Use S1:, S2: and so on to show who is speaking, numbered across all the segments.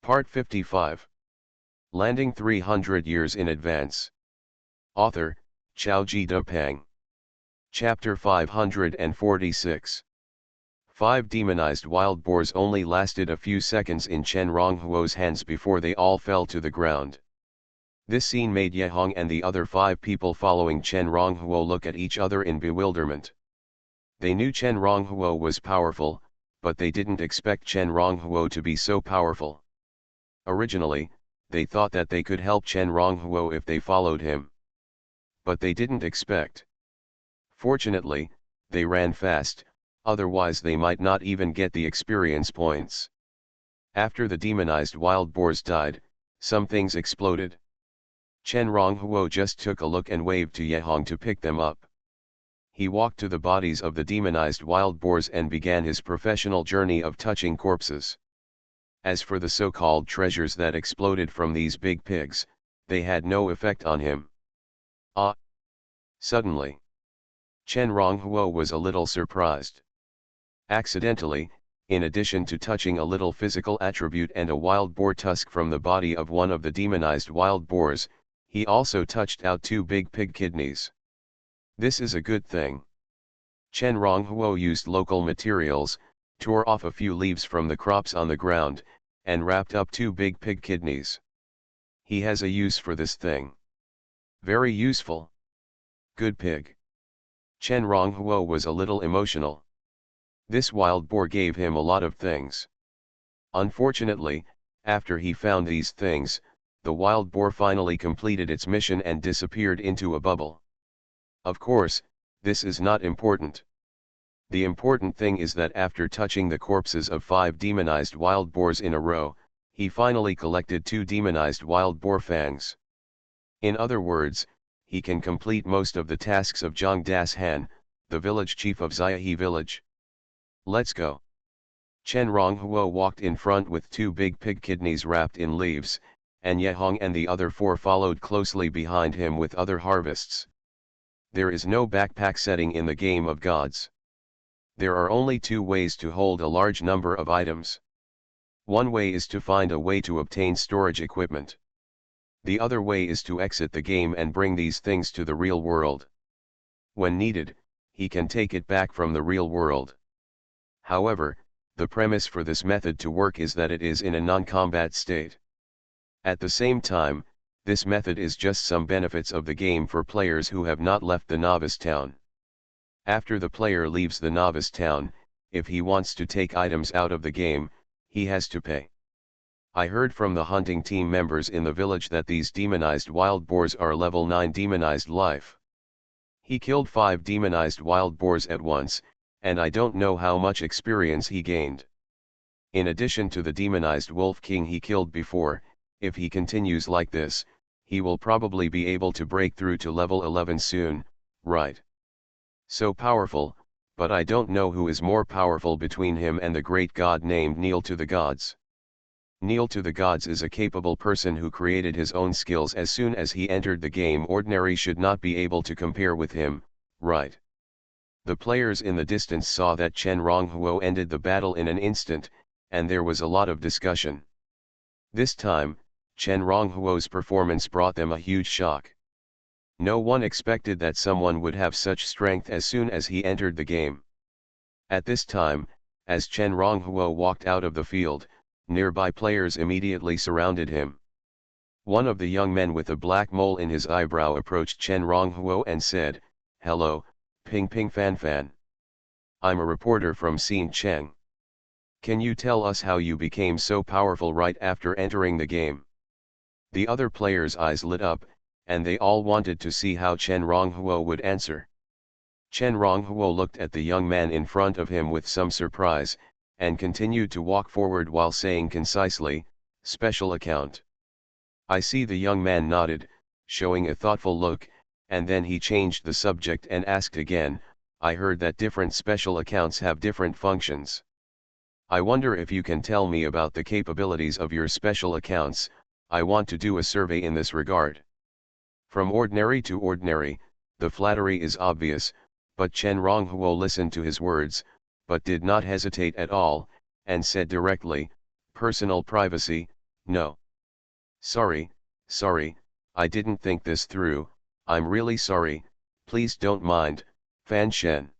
S1: Part 55. Landing 300 years in advance. Author, Xiaoji Depeng. Chapter 546. 5 demonized wild boars only lasted a few seconds in Chen Ronghuo's hands before they all fell to the ground. This scene made Ye Hong and the other 5 people following Chen Ronghuo look at each other in bewilderment. They knew Chen Ronghuo was powerful, but they didn't expect Chen Ronghuo to be so powerful. Originally, they thought that they could help Chen Ronghuo if they followed him. But they didn't expect. Fortunately, they ran fast, otherwise they might not even get the experience points. After the demonized wild boars died, some things exploded. Chen Ronghuo just took a look and waved to Ye Hong to pick them up. He walked to the bodies of the demonized wild boars and began his professional journey of touching corpses. As for the so-called treasures that exploded from these big pigs, they had no effect on him. Suddenly, Chen Ronghuo was a little surprised. Accidentally, in addition to touching a little physical attribute and a wild boar tusk from the body of one of the demonized wild boars, he also touched out 2 big pig kidneys. This is a good thing. Chen Ronghuo used local materials, tore off a few leaves from the crops on the ground, and wrapped up 2 big pig kidneys. He has a use for this thing. Very useful. Good pig. Chen Ronghuo was a little emotional. This wild boar gave him a lot of things. Unfortunately, after he found these things, the wild boar finally completed its mission and disappeared into a bubble. Of course, this is not important. The important thing is that after touching the corpses of 5 demonized wild boars in a row, he finally collected 2 demonized wild boar fangs. In other words, he can complete most of the tasks of Zhang Das Han, the village chief of Xiahe village. Let's go. Chen Ronghuo walked in front with 2 big pig kidneys wrapped in leaves, and Ye Hong and the other 4 followed closely behind him with other harvests. There is no backpack setting in the game of gods. There are only 2 ways to hold a large number of items. One way is to find a way to obtain storage equipment. The other way is to exit the game and bring these things to the real world. When needed, he can take it back from the real world. However, the premise for this method to work is that it is in a non-combat state. At the same time, this method is just some benefits of the game for players who have not left the novice town. After the player leaves the novice town, if he wants to take items out of the game, he has to pay. I heard from the hunting team members in the village that these demonized wild boars are level 9 demonized life. He killed 5 demonized wild boars at once, and I don't know how much experience he gained. In addition to the demonized wolf king he killed before, if he continues like this, he will probably be able to break through to level 11 soon, right? So powerful, but I don't know who is more powerful between him and the great god named Kneel to the Gods. Kneel to the Gods is a capable person who created his own skills as soon as he entered the game. Ordinary should not be able to compare with him, right? The players in the distance saw that Chen Ronghuo ended the battle in an instant, and there was a lot of discussion. This time, Chen Ronghuo's performance brought them a huge shock. No one expected that someone would have such strength as soon as he entered the game. At this time, as Chen Ronghuo walked out of the field, nearby players immediately surrounded him. One of the young men with a black mole in his eyebrow approached Chen Ronghuo and said, "Hello, Ping Ping Fan Fan. I'm a reporter from Xincheng. Can you tell us how you became so powerful right after entering the game?" The other players' eyes lit up, and they all wanted to see how Chen Ronghuo would answer. Chen Ronghuo looked at the young man in front of him with some surprise, and continued to walk forward while saying concisely, "Special account." I see the young man nodded, showing a thoughtful look, and then he changed the subject and asked again, "I heard that different special accounts have different functions. I wonder if you can tell me about the capabilities of your special accounts. I want to do a survey in this regard." From ordinary to ordinary, the flattery is obvious, but Chen Ronghuo listened to his words, but did not hesitate at all, and said directly, "Personal privacy, no. Sorry, I didn't think this through, I'm really sorry, please don't mind, Fan Shen.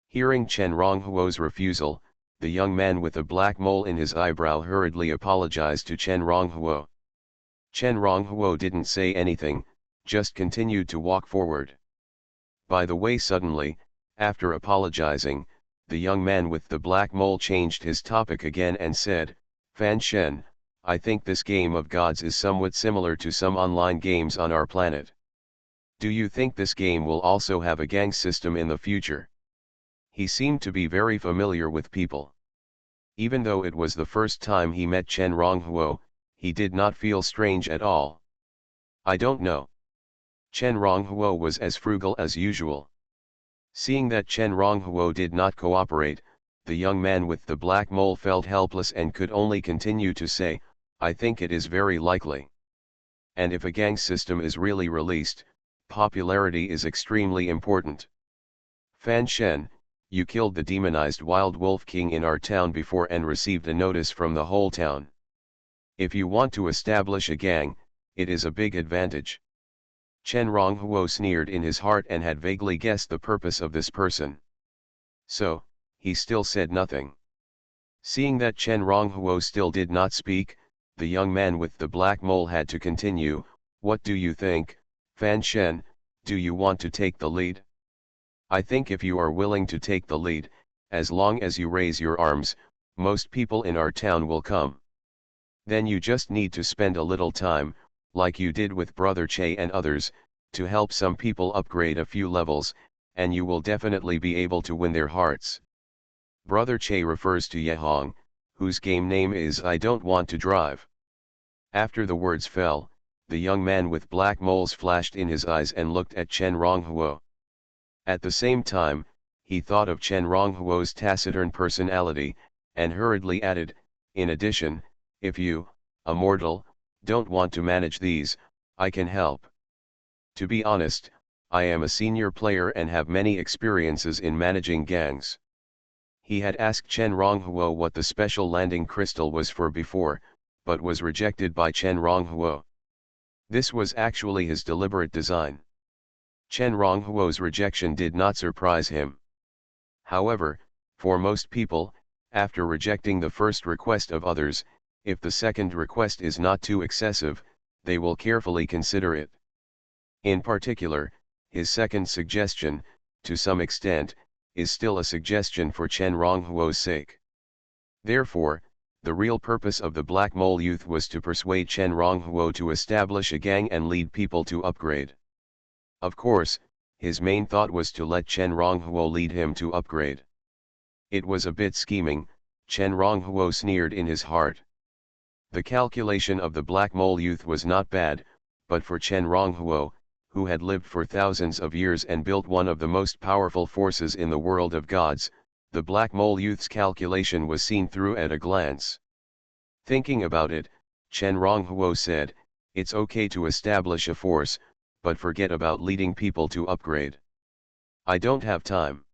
S1: Hearing Chen Ronghuo's refusal, the young man with the black mole in his eyebrow hurriedly apologized to Chen Ronghuo. Chen Ronghuo didn't say anything, just continued to walk forward. By the way, suddenly, after apologizing, the young man with the black mole changed his topic again and said, Fan Shen, I think this game of gods is somewhat similar to some online games on our planet. Do you think this game will also have a gang system in the future? He seemed to be very familiar with people. Even though it was the first time he met Chen Ronghuo, he did not feel strange at all. I don't know. Chen Ronghuo was as frugal as usual. Seeing that Chen Ronghuo did not cooperate, the young man with the black mole felt helpless and could only continue to say, I think it is very likely. And if a gang system is really released, popularity is extremely important. Fan Shen, you killed the demonized wild wolf king in our town before and received a notice from the whole town. If you want to establish a gang, it is a big advantage. Chen Ronghuo sneered in his heart and had vaguely guessed the purpose of this person. So, he still said nothing. Seeing that Chen Ronghuo still did not speak, the young man with the black mole had to continue, what do you think, Fan Shen, do you want to take the lead? I think if you are willing to take the lead, as long as you raise your arms, most people in our town will come. Then you just need to spend a little time, like you did with Brother Che and others, to help some people upgrade a few levels, and you will definitely be able to win their hearts. Brother Che refers to Yehong, whose game name is I Don't Want to Drive. After the words fell, the young man with black moles flashed in his eyes and looked at Chen Ronghuo. At the same time, he thought of Chen Ronghuo's taciturn personality, and hurriedly added, in addition, if you, a mortal, don't want to manage these, I can help. To be honest, I am a senior player and have many experiences in managing gangs. He had asked Chen Ronghuo what the special landing crystal was for before, but was rejected by Chen Ronghuo. This was actually his deliberate design. Chen Ronghuo's rejection did not surprise him. However, for most people, after rejecting the first request of others, if the second request is not too excessive, they will carefully consider it. In particular, his second suggestion, to some extent, is still a suggestion for Chen Ronghuo's sake. Therefore, the real purpose of the Black Mole Youth was to persuade Chen Ronghuo to establish a gang and lead people to upgrade. Of course, his main thought was to let Chen Ronghuo lead him to upgrade. It was a bit scheming, Chen Ronghuo sneered in his heart. The calculation of the Black Mole Youth was not bad, but for Chen Ronghuo, who had lived for thousands of years and built one of the most powerful forces in the world of gods, the Black Mole Youth's calculation was seen through at a glance. Thinking about it, Chen Ronghuo said, it's okay to establish a force, but forget about leading people to upgrade. I don't have time.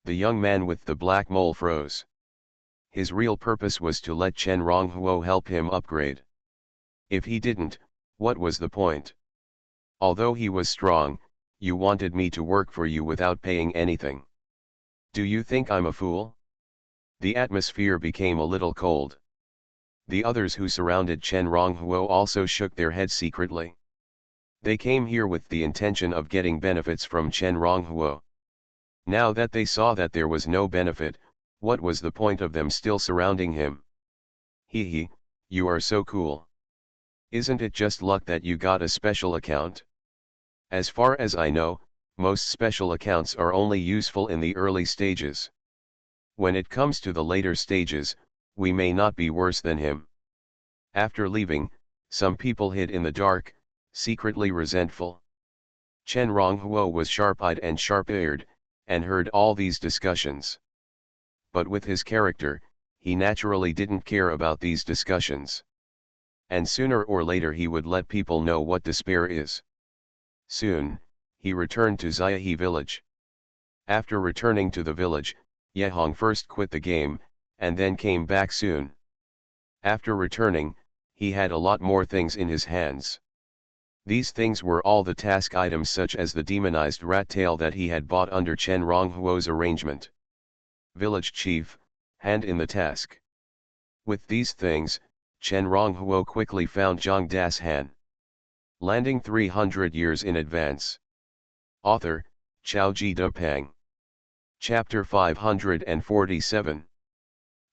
S1: The young man with the black mole froze. His real purpose was to let Chen Ronghuo help him upgrade. If he didn't, what was the point? Although he was strong, you wanted me to work for you without paying anything. Do you think I'm a fool? The atmosphere became a little cold. The others who surrounded Chen Ronghuo also shook their heads secretly. They came here with the intention of getting benefits from Chen Ronghuo. Now that they saw that there was no benefit, what was the point of them still surrounding him? Hee, you are so cool. Isn't it just luck that you got a special account? As far as I know, most special accounts are only useful in the early stages. When it comes to the later stages, we may not be worse than him. After leaving, some people hid in the dark, secretly resentful. Chen Ronghuo was sharp-eyed and sharp-eared, and heard all these discussions. But with his character, he naturally didn't care about these discussions. And sooner or later he would let people know what despair is. Soon, he returned to Xiahe village. After returning to the village, Yehong first quit the game, and then came back soon. After returning, he had a lot more things in his hands. These things were all the task items such as the demonized rat tail that he had bought under Chen Ronghuo's arrangement. Village chief, hand in the task. With these things, Chen Ronghuo quickly found Zhang Das Han. Landing 300 years in advance. Author, Chaoji Depang. Chapter 547.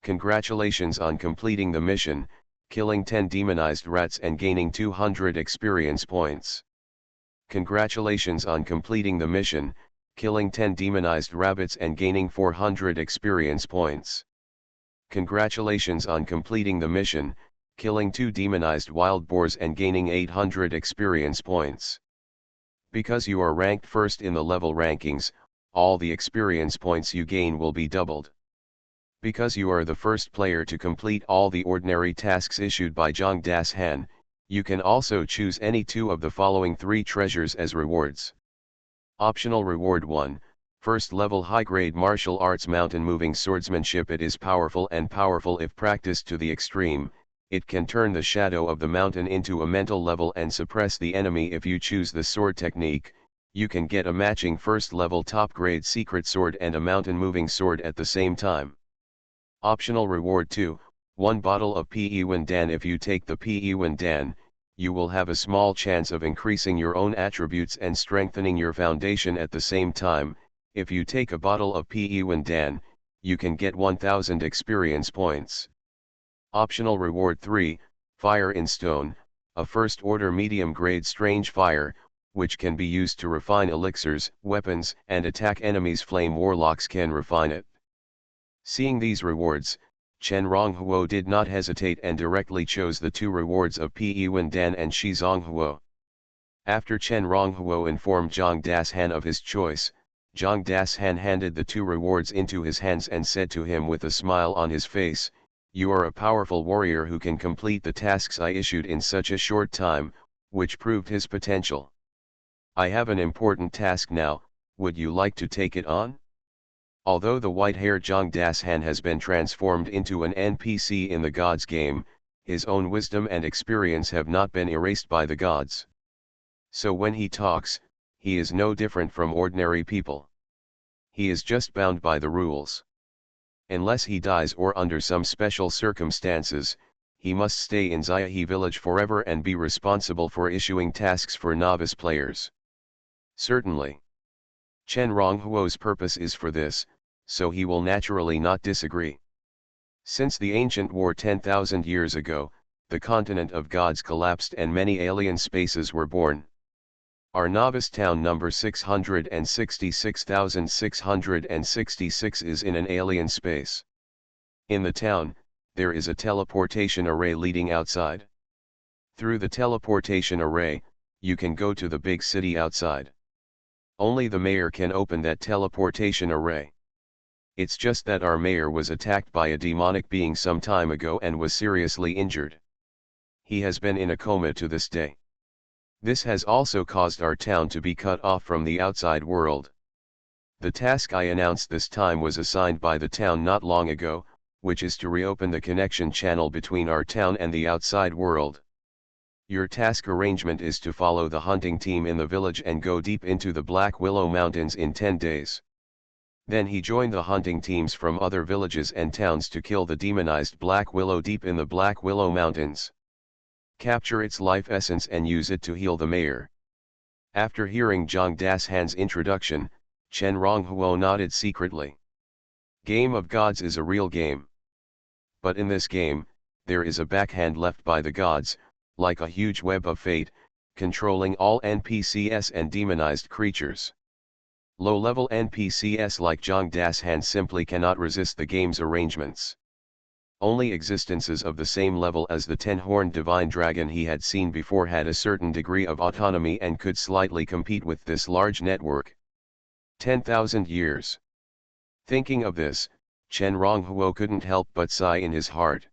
S1: Congratulations on completing the mission, killing 10 demonized rats and gaining 200 experience points. Congratulations on completing the mission, killing 10 demonized rabbits and gaining 400 experience points. Congratulations on completing the mission, killing 2 demonized wild boars and gaining 800 experience points. Because you are ranked first in the level rankings, all the experience points you gain will be doubled. Because you are the first player to complete all the ordinary tasks issued by Zhang Das Han, you can also choose any 2 of the following 3 treasures as rewards. Optional Reward 1, First Level High-Grade Martial Arts Mountain Moving Swordsmanship. It is powerful and powerful if practiced to the extreme. It can turn the shadow of the mountain into a mental level and suppress the enemy. If you choose the sword technique, you can get a matching first level top grade secret sword and a mountain moving sword at the same time. Optional Reward 2, 1 bottle of Pen Dan. If you take the Pen Dan, you will have a small chance of increasing your own attributes and strengthening your foundation at the same time. If you take a bottle of Pen Dan, you can get 1000 experience points. Optional Reward 3, Fire in Stone, a first-order medium-grade strange fire, which can be used to refine elixirs, weapons, and attack enemies. Flame warlocks can refine it. Seeing these rewards, Chen Ronghuo did not hesitate and directly chose the 2 rewards of Pen Dan and Shi Zonghuo. After Chen Ronghuo informed Zhang Das Han of his choice, Zhang Das Han handed the 2 rewards into his hands and said to him with a smile on his face, "You are a powerful warrior who can complete the tasks I issued in such a short time," which proved his potential. "I have an important task now, would you like to take it on?" Although the white-haired Zhang Das Han has been transformed into an NPC in the gods game, his own wisdom and experience have not been erased by the gods. So when he talks, he is no different from ordinary people. He is just bound by the rules. Unless he dies or under some special circumstances, he must stay in Xiahe village forever and be responsible for issuing tasks for novice players. Certainly. Chen Ronghuo's purpose is for this, so he will naturally not disagree. Since the ancient war 10,000 years ago, the continent of gods collapsed and many alien spaces were born. Our novice town number 666,666 is in an alien space. In the town, there is a teleportation array leading outside. Through the teleportation array, you can go to the big city outside. Only the mayor can open that teleportation array. It's just that our mayor was attacked by a demonic being some time ago and was seriously injured. He has been in a coma to this day. This has also caused our town to be cut off from the outside world. The task I announced this time was assigned by the town not long ago, which is to reopen the connection channel between our town and the outside world. Your task arrangement is to follow the hunting team in the village and go deep into the Black Willow Mountains in 10 days. Then he joined the hunting teams from other villages and towns to kill the demonized Black Willow deep in the Black Willow Mountains. Capture its life essence and use it to heal the mayor. After hearing Zhang Das Han's introduction, Chen Ronghuo nodded secretly. Game of Gods is a real game. But in this game, there is a backhand left by the gods, like a huge web of fate, controlling all NPCs and demonized creatures. Low-level NPCs like Zhang Das Han simply cannot resist the game's arrangements. Only existences of the same level as the 10-horned divine dragon he had seen before had a certain degree of autonomy and could slightly compete with this large network. 10,000 years. Thinking of this, Chen Ronghuo couldn't help but sigh in his heart.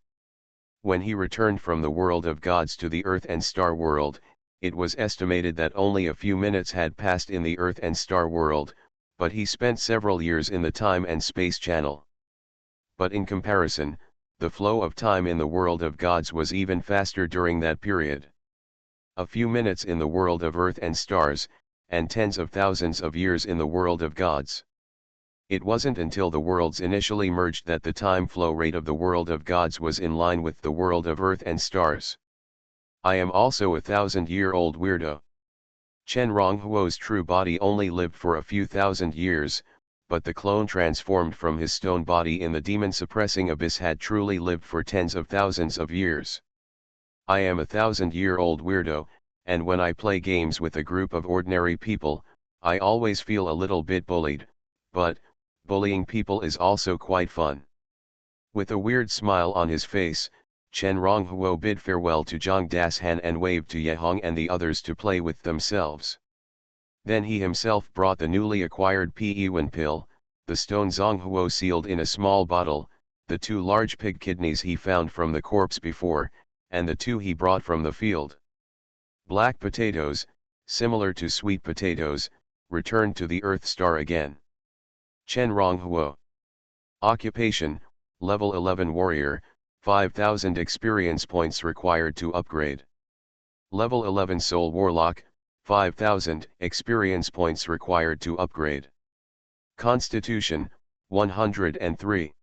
S1: When he returned from the world of gods to the Earth and Star World, it was estimated that only a few minutes had passed in the Earth and Star World, but he spent several years in the time and space channel. But in comparison, the flow of time in the world of gods was even faster during that period. A few minutes in the world of earth and stars, and tens of thousands of years in the world of gods. It wasn't until the worlds initially merged that the time flow rate of the world of gods was in line with the world of earth and stars. I am also a 1,000-year-old weirdo. Chen Ronghuo's true body only lived for a few thousand years, but the clone transformed from his stone body in the demon-suppressing abyss had truly lived for tens of thousands of years. I am a 1,000-year-old weirdo, and when I play games with a group of ordinary people, I always feel a little bit bullied, but bullying people is also quite fun. With a weird smile on his face, Chen Ronghuo bid farewell to Zhang Dashan and waved to Yehong and the others to play with themselves. Then he himself brought the newly acquired Peyuan pill, the stone Zonghuo sealed in a small bottle, the 2 large pig kidneys he found from the corpse before, and the 2 he brought from the field. Black potatoes, similar to sweet potatoes, returned to the Earth Star again. Chen Ronghuo. Occupation, Level 11 Warrior, 5,000 experience points required to upgrade. Level 11 Soul Warlock, 5,000 experience points required to upgrade. Constitution, 103.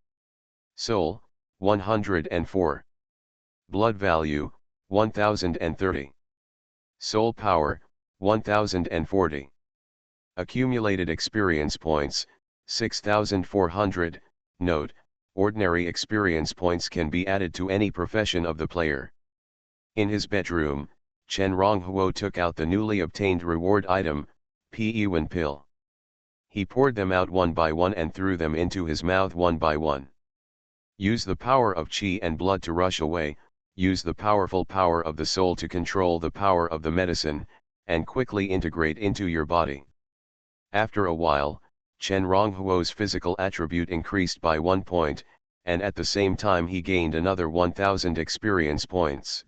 S1: Soul, 104. Blood value, 1030. Soul power, 1040. Accumulated experience points, 6,400. Note, ordinary experience points can be added to any profession of the player. In his bedroom, Chen Ronghuo took out the newly obtained reward item, Peyuan pill. He poured them out one by one and threw them into his mouth one by one. Use the power of qi and blood to rush away, use the powerful power of the soul to control the power of the medicine, and quickly integrate into your body. After a while, Chen Ronghuo's physical attribute increased by 1 point, and at the same time he gained another 1,000 experience points.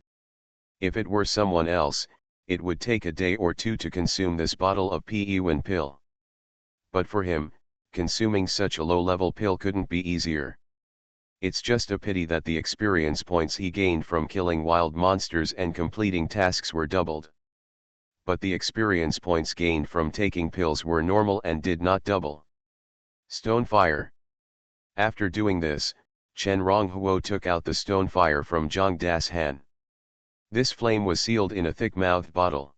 S1: If it were someone else, it would take a day or 2 to consume this bottle of Peyuan pill. But for him, consuming such a low-level pill couldn't be easier. It's just a pity that the experience points he gained from killing wild monsters and completing tasks were doubled. But the experience points gained from taking pills were normal and did not double. Stone Fire. After doing this, Chen Ronghuo took out the stone fire from Zhang Dashan. This flame was sealed in a thick-mouthed bottle.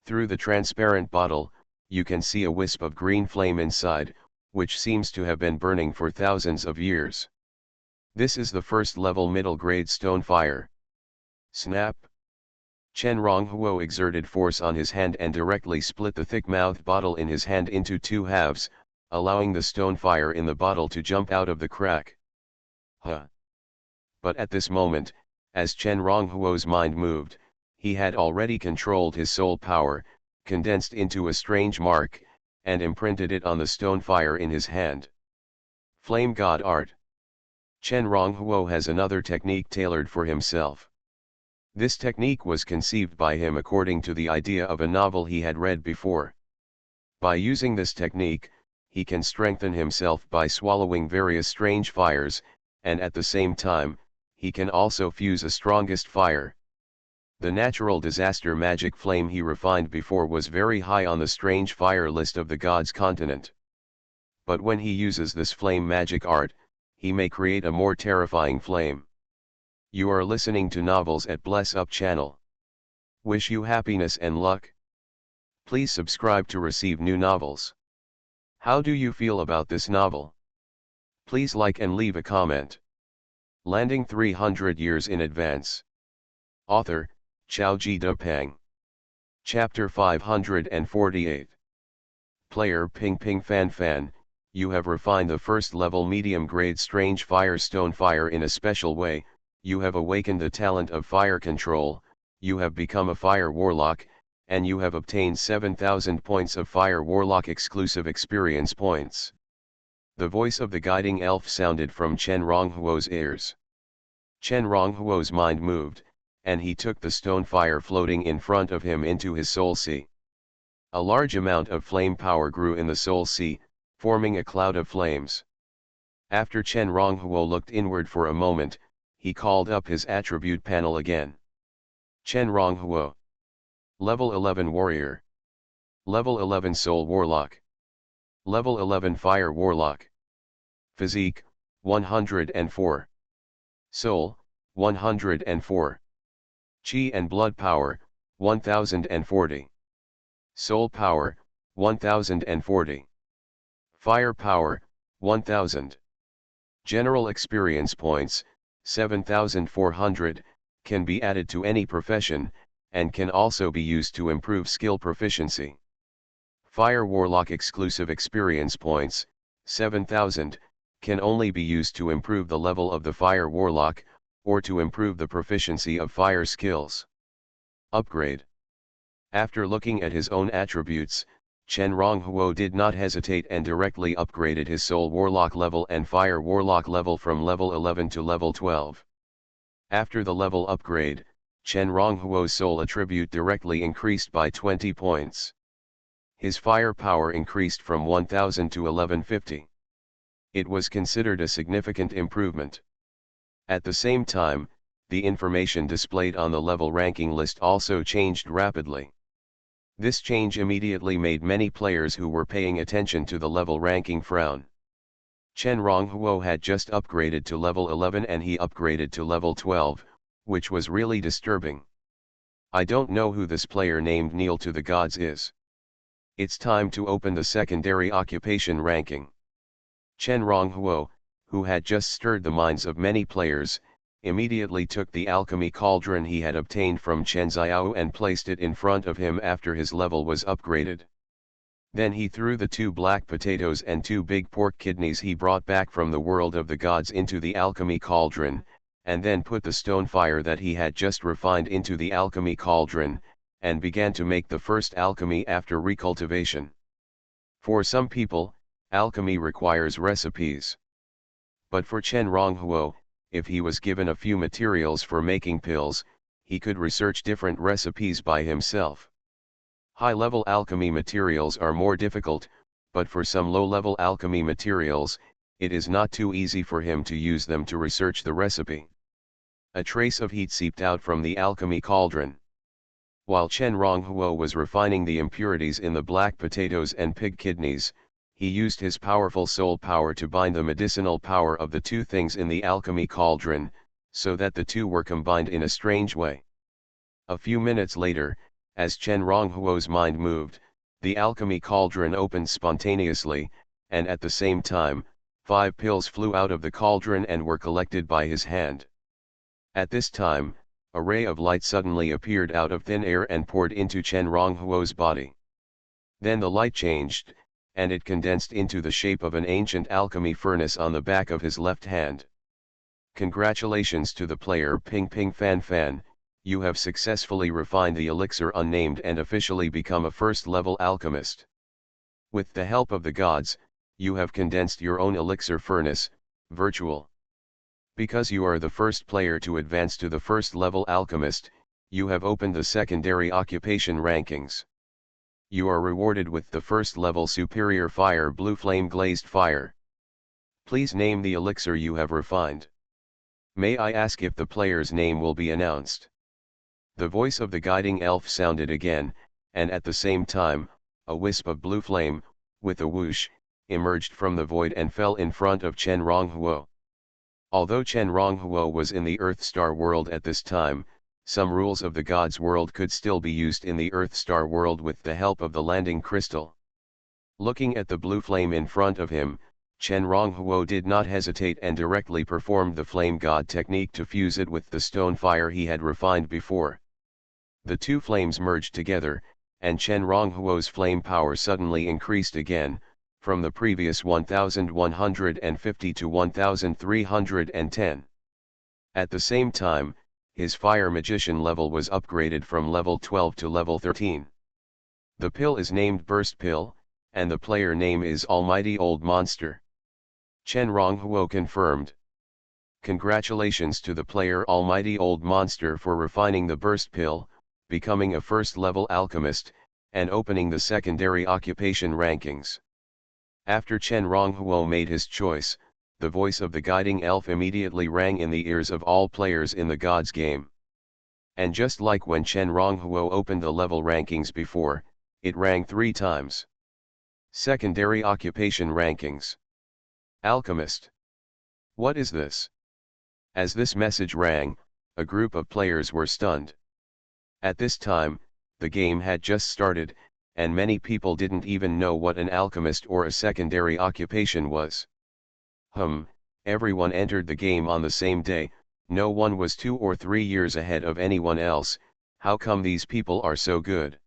S1: Through the transparent bottle, you can see a wisp of green flame inside, which seems to have been burning for thousands of years. This is the first-level middle-grade stone fire. Snap! Chen Ronghuo exerted force on his hand and directly split the thick-mouthed bottle in his hand into 2 halves, allowing the stone fire in the bottle to jump out of the crack. Huh! But at this moment, as Chen Ronghuo's mind moved, he had already controlled his soul power, condensed into a strange mark, and imprinted it on the stone fire in his hand. Flame God Art. Chen Ronghuo has another technique tailored for himself. This technique was conceived by him according to the idea of a novel he had read before. By using this technique, he can strengthen himself by swallowing various strange fires, and at the same time, he can also fuse a strongest fire. The natural disaster magic flame he refined before was very high on the strange fire list of the gods' continent. But when he uses this flame magic art, he may create a more terrifying flame. You are listening to Novels at Bless Up channel. Wish you happiness and luck. Please subscribe to receive new novels. How do you feel about this novel? Please like and leave a comment. Landing 300 years in advance. Author, Xiaoji Depeng. Chapter 548. Player Ping Ping Fan Fan, you have refined the first level medium grade strange fire stone fire in a special way, you have awakened the talent of fire control, you have become a fire warlock, and you have obtained 7,000 points of fire warlock exclusive experience points. The voice of the guiding elf sounded from Chen Ronghuo's ears. Chen Ronghuo's mind moved, and he took the stone fire floating in front of him into his soul sea. A large amount of flame power grew in the soul sea, forming a cloud of flames. After Chen Ronghuo looked inward for a moment, he called up his attribute panel again. Chen Ronghuo. Level 11 Warrior. Level 11 Soul Warlock. Level 11 Fire Warlock. Physique, 104. Soul, 104. Chi and Blood Power, 1040. Soul Power, 1040. Fire Power, 1000. General Experience Points, 7400, can be added to any profession, and can also be used to improve skill proficiency. Fire Warlock Exclusive Experience Points, 7000, can only be used to improve the level of the Fire Warlock, or to improve the proficiency of fire skills. Upgrade. After looking at his own attributes, Chen Ronghuo did not hesitate and directly upgraded his Soul Warlock level and Fire Warlock level from level 11 to level 12. After the level upgrade, Chen Ronghuo's soul attribute directly increased by 20 points. His fire power increased from 1000 to 1150. It was considered a significant improvement. At the same time, the information displayed on the level ranking list also changed rapidly. This change immediately made many players who were paying attention to the level ranking frown. Chen Ronghuo had just upgraded to level 11 and he upgraded to level 12, which was really disturbing. I don't know who this player named Kneel to the Gods is. It's time to open the secondary occupation ranking. Chen Ronghuo, who had just stirred the minds of many players, immediately took the alchemy cauldron he had obtained from Chen Xiao and placed it in front of him after his level was upgraded. Then he threw the 2 black potatoes and 2 big pork kidneys he brought back from the world of the gods into the alchemy cauldron, and then put the stone fire that he had just refined into the alchemy cauldron, and began to make the first alchemy after recultivation. For some people, alchemy requires recipes. But for Chen Ronghuo, if he was given a few materials for making pills, he could research different recipes by himself. High-level alchemy materials are more difficult, but for some low-level alchemy materials, it is not too easy for him to use them to research the recipe. A trace of heat seeped out from the alchemy cauldron. While Chen Ronghuo was refining the impurities in the black potatoes and pig kidneys, he used his powerful soul power to bind the medicinal power of the 2 things in the alchemy cauldron, so that the 2 were combined in a strange way. A few minutes later, as Chen Ronghuo's mind moved, the alchemy cauldron opened spontaneously, and at the same time, 5 pills flew out of the cauldron and were collected by his hand. At this time, a ray of light suddenly appeared out of thin air and poured into Chen Ronghuo's body. Then the light changed, and it condensed into the shape of an ancient alchemy furnace on the back of his left hand. Congratulations to the player Ping Ping Fan Fan, you have successfully refined the elixir unnamed and officially become a first-level alchemist. With the help of the gods, you have condensed your own elixir furnace, virtual. Because you are the first player to advance to the first-level alchemist, you have opened the secondary occupation rankings. You are rewarded with the first-level superior fire blue flame glazed fire. Please name the elixir you have refined. May I ask if the player's name will be announced? The voice of the guiding elf sounded again, and at the same time, a wisp of blue flame, with a whoosh, emerged from the void and fell in front of Chen Ronghuo. Although Chen Ronghuo was in the Earth Star world at this time, some rules of the God's world could still be used in the Earth Star world with the help of the landing crystal. Looking at the blue flame in front of him, Chen Ronghuo did not hesitate and directly performed the flame god technique to fuse it with the stone fire he had refined before. The 2 flames merged together, and Chen Ronghuo's flame power suddenly increased again, from the previous 1150 to 1310. At the same time, his fire magician level was upgraded from level 12 to level 13. The pill is named Burst Pill, and the player name is Almighty Old Monster. Chen Ronghuo confirmed. Congratulations to the player Almighty Old Monster for refining the Burst Pill, becoming a first-level alchemist, and opening the secondary occupation rankings. After Chen Ronghuo made his choice, the voice of the guiding elf immediately rang in the ears of all players in the Gods game. And just like when Chen Ronghuo opened the level rankings before, it rang 3 times. Secondary occupation rankings. Alchemist. What is this? As this message rang, a group of players were stunned. At this time, the game had just started, and many people didn't even know what an alchemist or a secondary occupation was. Everyone entered the game on the same day, no one was 2 or 3 years ahead of anyone else. How come these people are so good?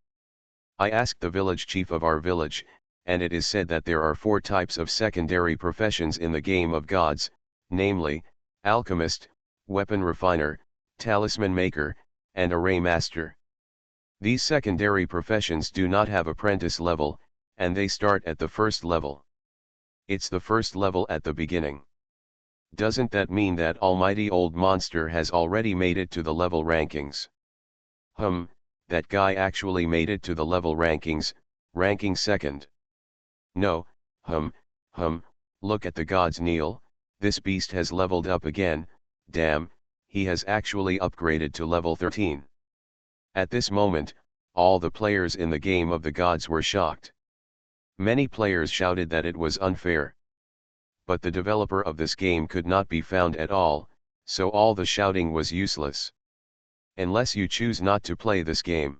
S1: I asked the village chief of our village, and it is said that there are 4 types of secondary professions in the game of gods, namely, alchemist, weapon refiner, talisman maker, and array master. These secondary professions do not have apprentice level, and they start at the first level. It's the first level at the beginning. Doesn't that mean that almighty old monster has already made it to the level rankings? That guy actually made it to the level rankings, ranking second. No, look at the gods kneel, this beast has leveled up again, damn, he has actually upgraded to level 13. At this moment, all the players in the game of the gods were shocked. Many players shouted that it was unfair. But the developer of this game could not be found at all, so all the shouting was useless. Unless you choose not to play this game.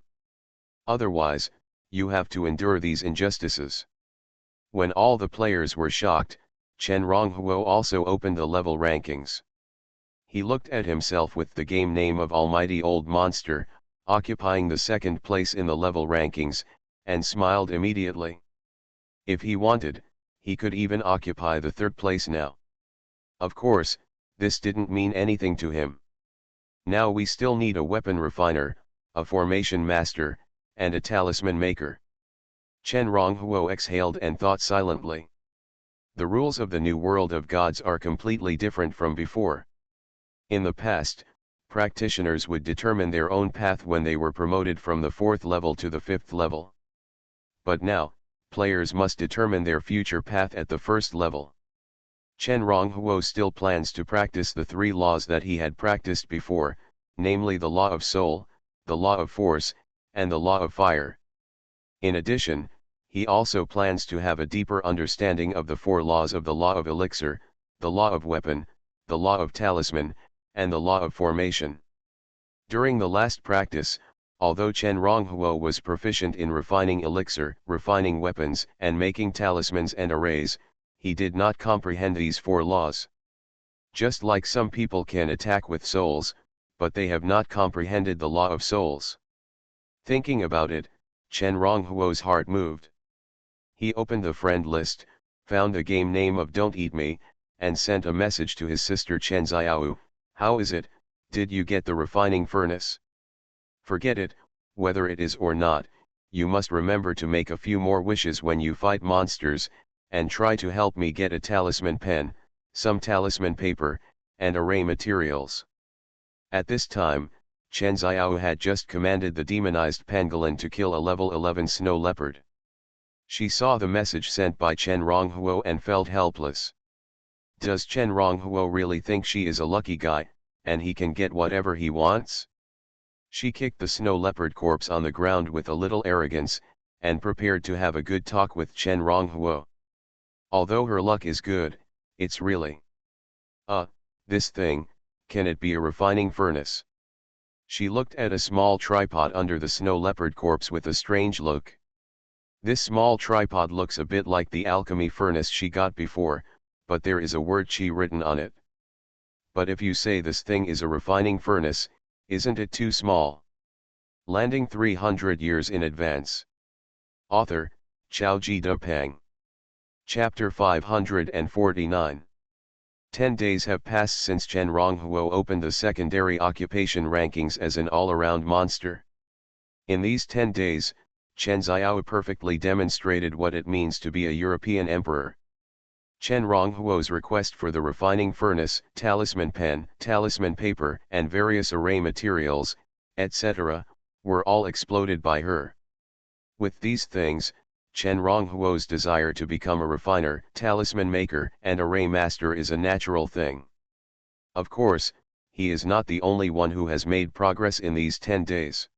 S1: Otherwise, you have to endure these injustices. When all the players were shocked, Chen Ronghuo also opened the level rankings. He looked at himself with the game name of Almighty Old Monster, occupying the second place in the level rankings, and smiled immediately. If he wanted, he could even occupy the third place now. Of course, this didn't mean anything to him. Now we still need a weapon refiner, a formation master, and a talisman maker. Chen Ronghuo exhaled and thought silently. The rules of the new world of gods are completely different from before. In the past, practitioners would determine their own path when they were promoted from the 4th level to the 5th level. But now, players must determine their future path at the 1st level. Chen Ronghuo still plans to practice the 3 laws that he had practiced before, namely the law of soul, the law of force, and the law of fire. In addition, he also plans to have a deeper understanding of the 4 laws of the law of elixir, the law of weapon, the law of talisman, and the law of formation. During the last practice, although Chen Ronghuo was proficient in refining elixir, refining weapons, and making talismans and arrays, he did not comprehend these 4 laws. Just like some people can attack with souls, but they have not comprehended the law of souls. Thinking about it, Chen Ronghuo's heart moved. He opened the friend list, found the game name of Don't Eat Me, and sent a message to his sister Chen Xiao. How is it, did you get the refining furnace? Forget it, whether it is or not, you must remember to make a few more wishes when you fight monsters, and try to help me get a talisman pen, some talisman paper, and array materials. At this time, Chen Xiao had just commanded the demonized pangolin to kill a level 11 snow leopard. She saw the message sent by Chen Ronghuo and felt helpless. Does Chen Ronghuo really think she is a lucky guy, and he can get whatever he wants? She kicked the snow leopard corpse on the ground with a little arrogance, and prepared to have a good talk with Chen Ronghuo. Although her luck is good, it's really this thing, can it be a refining furnace? She looked at a small tripod under the snow leopard corpse with a strange look. This small tripod looks a bit like the alchemy furnace she got before, but there is a word "chi" written on it. But if you say this thing is a refining furnace, isn't it too small? Landing 300 years in advance. Author, Chaoji Depang. Chapter 549. 10 days have passed since Chen Ronghuo opened the secondary occupation rankings as an all-around monster. In these 10 days, Chen Xiao perfectly demonstrated what it means to be a European emperor. Chen Ronghuo's request for the refining furnace, talisman pen, talisman paper, and various array materials, etc., were all exploded by her. With these things, Chen Ronghuo's desire to become a refiner, talisman maker, and array master is a natural thing. Of course, he is not the only one who has made progress in these 10 days.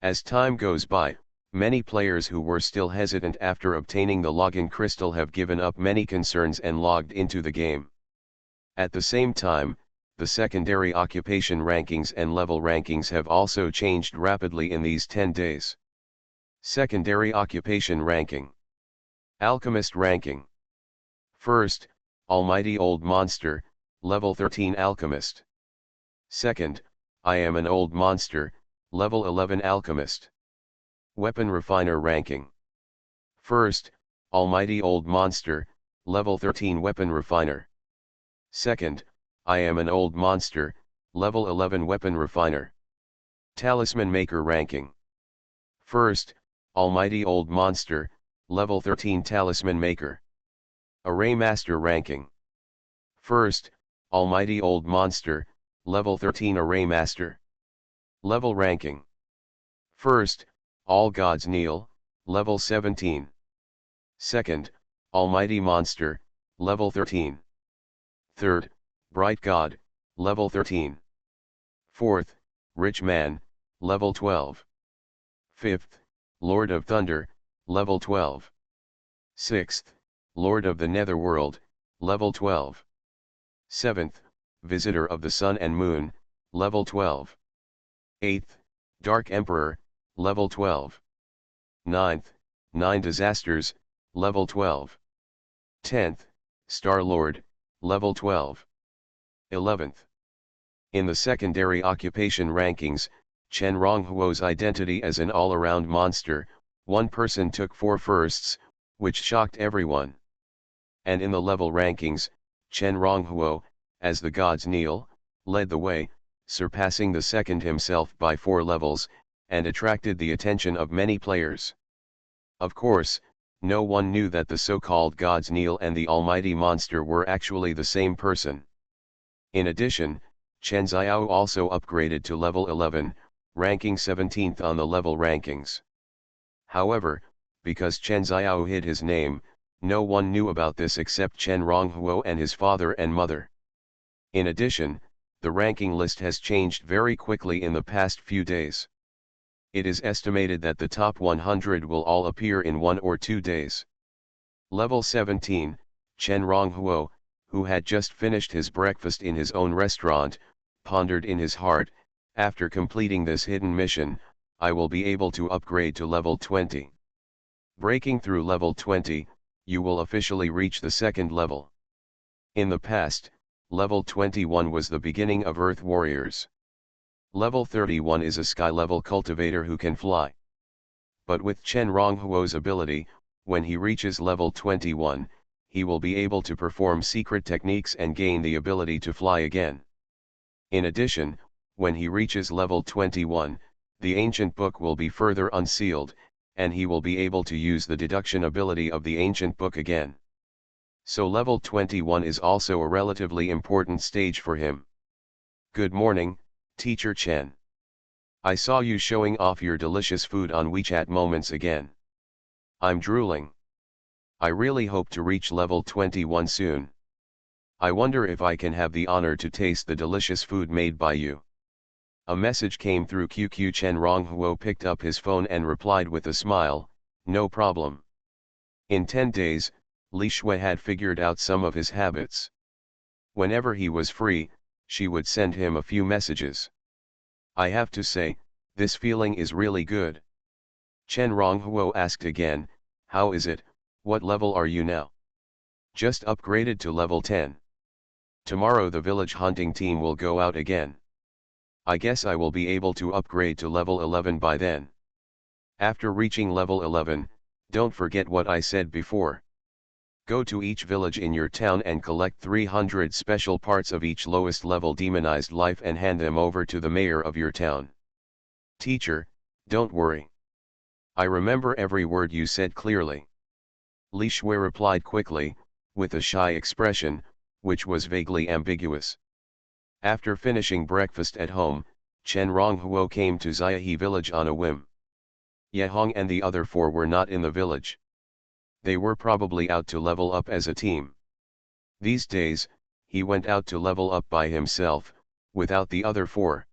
S1: As time goes by, many players who were still hesitant after obtaining the login crystal have given up many concerns and logged into the game. At the same time, the secondary occupation rankings and level rankings have also changed rapidly in these 10 days. Secondary occupation ranking. Alchemist ranking. First, Almighty Old Monster, level 13 Alchemist. Second, I am an old monster, level 11 Alchemist. Weapon Refiner ranking. First, Almighty Old Monster, level 13 Weapon Refiner. Second, I am an old monster, level 11 Weapon Refiner. Talisman Maker ranking. First, Almighty Old Monster, level 13 Talisman Maker. Array Master ranking. First, Almighty Old Monster, level 13 Array Master. Level ranking. First, All Gods Kneel, level 17. Second, Almighty Monster, level 13. Third, Bright God, level 13. Fourth, Rich Man, level 12. Fifth, Lord of Thunder, level 12. Sixth, Lord of the Netherworld, level 12. Seventh, Visitor of the Sun and Moon, level 12. Eighth, Dark Emperor, level 12. Ninth, 9 Disasters, level 12. 10th, Star Lord, level 12. 11th. In the secondary occupation rankings, Chen Ronghuo's identity as an all-around monster, one person took 4 firsts, which shocked everyone. And in the level rankings, Chen Ronghuo, as the gods kneel, led the way, surpassing the second himself by 4 levels, and attracted the attention of many players. Of course, no one knew that the so-called gods kneel and the almighty monster were actually the same person. In addition, Chen Xiao also upgraded to level 11, ranking 17th on the level rankings. However, because Chen Xiao hid his name, no one knew about this except Chen Ronghuo and his father and mother. In addition, the ranking list has changed very quickly in the past few days. It is estimated that the top 100 will all appear in 1 or 2 days. Level 17, Chen Ronghuo, who had just finished his breakfast in his own restaurant, pondered in his heart, after completing this hidden mission, I will be able to upgrade to level 20. Breaking through level 20, you will officially reach the second level. In the past, level 21 was the beginning of Earth Warriors. Level 31 is a sky-level cultivator who can fly. But with Chen Ronghuo's ability, when he reaches level 21, he will be able to perform secret techniques and gain the ability to fly again. In addition, when he reaches level 21, the ancient book will be further unsealed, and he will be able to use the deduction ability of the ancient book again. So level 21 is also a relatively important stage for him. Good morning, Teacher Chen. I saw you showing off your delicious food on WeChat moments again. I'm drooling. I really hope to reach level 21 soon. I wonder if I can have the honor to taste the delicious food made by you. A message came through QQ. Chen Ronghuo picked up his phone and replied with a smile, no problem. In 10 days, Li Shui had figured out some of his habits. Whenever he was free, she would send him a few messages. I have to say, this feeling is really good. Chen Ronghuo asked again, how is it, what level are you now? Just upgraded to level 10. Tomorrow the village hunting team will go out again. I guess I will be able to upgrade to level 11 by then. After reaching level 11, don't forget what I said before. Go to each village in your town and collect 300 special parts of each lowest level demonized life and hand them over to the mayor of your town. Teacher, don't worry. I remember every word you said clearly. Li Shui replied quickly, with a shy expression, which was vaguely ambiguous. After finishing breakfast at home, Chen Ronghuo came to Xiahe village on a whim. Ye Hong and the other 4 were not in the village. They were probably out to level up as a team. These days, he went out to level up by himself, without the other four.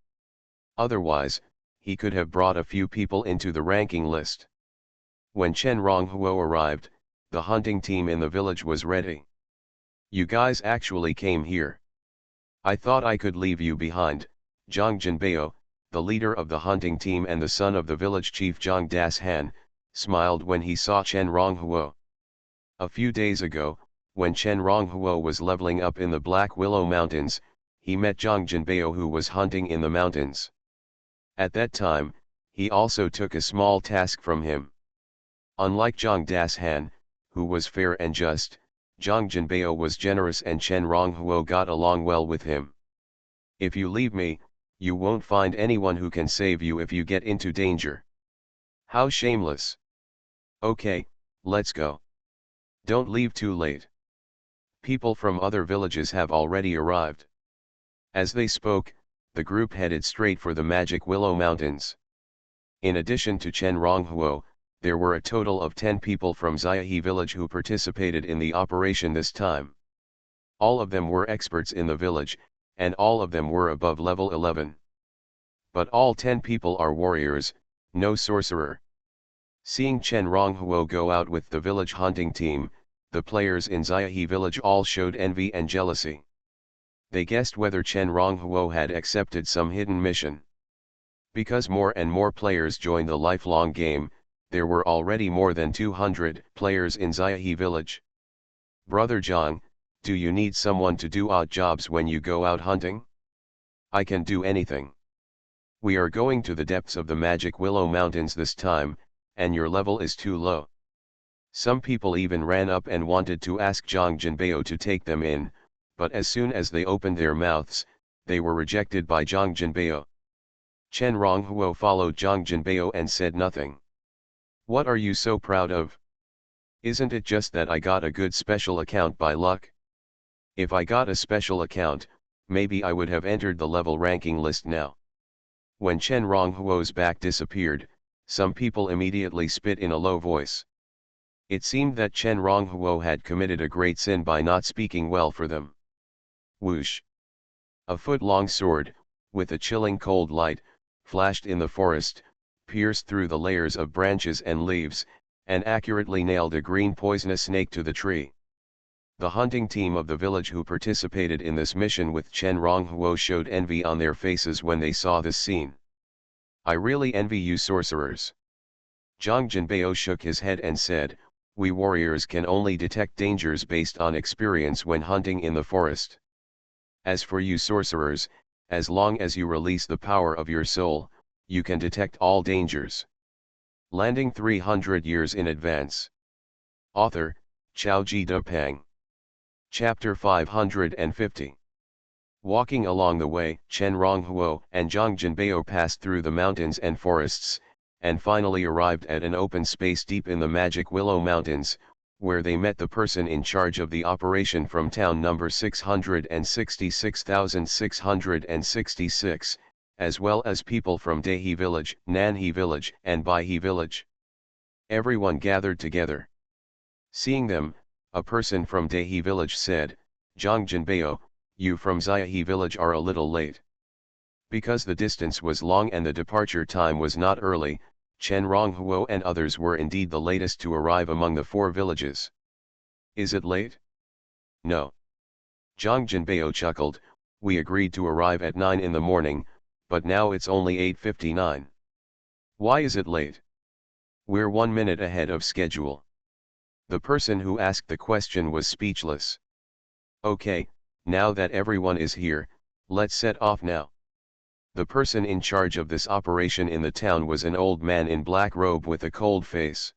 S1: Otherwise, he could have brought a few people into the ranking list. When Chen Ronghuo arrived, the hunting team in the village was ready. You guys actually came here. I thought I could leave you behind. Zhang Jinbei, the leader of the hunting team and the son of the village chief Zhang Das Han, smiled when he saw Chen Ronghuo. A few days ago, when Chen Ronghuo was leveling up in the Black Willow Mountains, he met Zhang Jinbei who was hunting in the mountains. At that time, he also took a small task from him. Unlike Zhang Das Han, who was fair and just, Zhang Jinbei was generous and Chen Ronghuo got along well with him. If you leave me, you won't find anyone who can save you if you get into danger. How shameless. Okay, let's go. Don't leave too late. People from other villages have already arrived. As they spoke, the group headed straight for the Magic Willow Mountains. In addition to Chen Ronghuo, there were a total of 10 people from Xiahe village who participated in the operation this time. All of them were experts in the village, and all of them were above level 11. But all 10 people are warriors, no sorcerer. Seeing Chen Ronghuo go out with the village hunting team, the players in Xiahe village all showed envy and jealousy. They guessed whether Chen Ronghuo had accepted some hidden mission. Because more and more players joined the lifelong game, there were already more than 200 players in Xiahe village. Brother Zhang, do you need someone to do odd jobs when you go out hunting? I can do anything. We are going to the depths of the Magic Willow Mountains this time, and your level is too low. Some people even ran up and wanted to ask Zhang Jinbei to take them in, but as soon as they opened their mouths, they were rejected by Zhang Jinbei. Chen Ronghuo followed Zhang Jinbei and said nothing. What are you so proud of? Isn't it just that I got a good special account by luck? If I got a special account, maybe I would have entered the level ranking list now. When Chen Ronghuo's back disappeared, some people immediately spit in a low voice. It seemed that Chen Ronghuo had committed a great sin by not speaking well for them. Whoosh! A foot-long sword, with a chilling cold light, flashed in the forest, pierced through the layers of branches and leaves, and accurately nailed a green poisonous snake to the tree. The hunting team of the village who participated in this mission with Chen Ronghuo showed envy on their faces when they saw this scene. I really envy you sorcerers. Zhang Jinbei shook his head and said, we warriors can only detect dangers based on experience when hunting in the forest. As for you sorcerers, as long as you release the power of your soul, you can detect all dangers. Landing 300 years in advance. Author, Chaoji Depang. Chapter 550. Walking along the way, Chen Ronghuo and Zhang Jinbei passed through the mountains and forests, and finally arrived at an open space deep in the Magic Willow Mountains, where they met the person in charge of the operation from town number 666,666, as well as people from Dehe village, Nanhe village, and Baihe village. Everyone gathered together. Seeing them, a person from Dehe village said, Zhang Jinbei, you from Xiahe village are a little late. Because the distance was long and the departure time was not early, Chen Ronghuo and others were indeed the latest to arrive among the 4 villages. Is it late? No. Zhang Jinbei chuckled, we agreed to arrive at 9 in the morning, but now it's only 8:59. Why is it late? We're 1 minute ahead of schedule. The person who asked the question was speechless. Okay, now that everyone is here, let's set off now. The person in charge of this operation in the town was an old man in black robe with a cold face.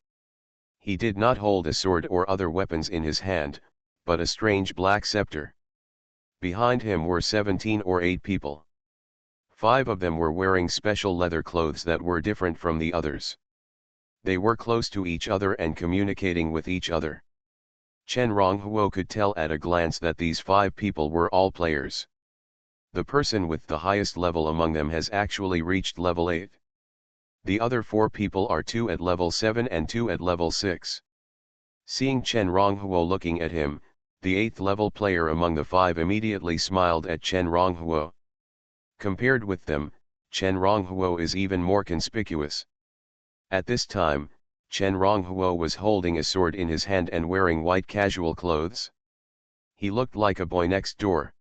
S1: He did not hold a sword or other weapons in his hand, but a strange black scepter. Behind him were 17 or 8 people. 5 of them were wearing special leather clothes that were different from the others. They were close to each other and communicating with each other. Chen Ronghuo could tell at a glance that these 5 people were all players. The person with the highest level among them has actually reached level 8. The other 4 people are 2 at level 7 and 2 at level 6. Seeing Chen Ronghuo looking at him, the 8th level player among the 5 immediately smiled at Chen Ronghuo. Compared with them, Chen Ronghuo is even more conspicuous. At this time, Chen Ronghuo was holding a sword in his hand and wearing white casual clothes. He looked like a boy next door.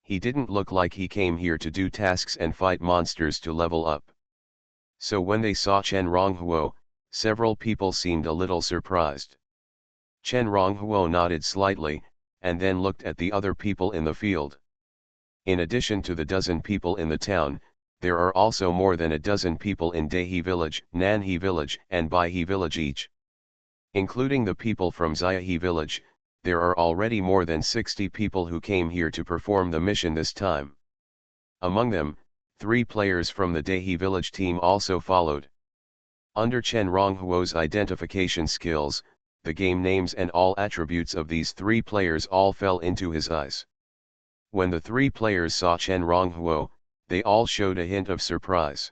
S1: He didn't look like he came here to do tasks and fight monsters to level up. So when they saw Chen Ronghuo, several people seemed a little surprised. Chen Ronghuo nodded slightly, and then looked at the other people in the field. In addition to the dozen people in the town, there are also more than a dozen people in Dehe village, Nanhe village, and Baihe village each. Including the people from Xiahe village, there are already more than 60 people who came here to perform the mission this time. Among them, 3 players from the Dehe village team also followed. Under Chen Ronghuo's identification skills, the game names and all attributes of these 3 players all fell into his eyes. When the 3 players saw Chen Ronghuo, they all showed a hint of surprise.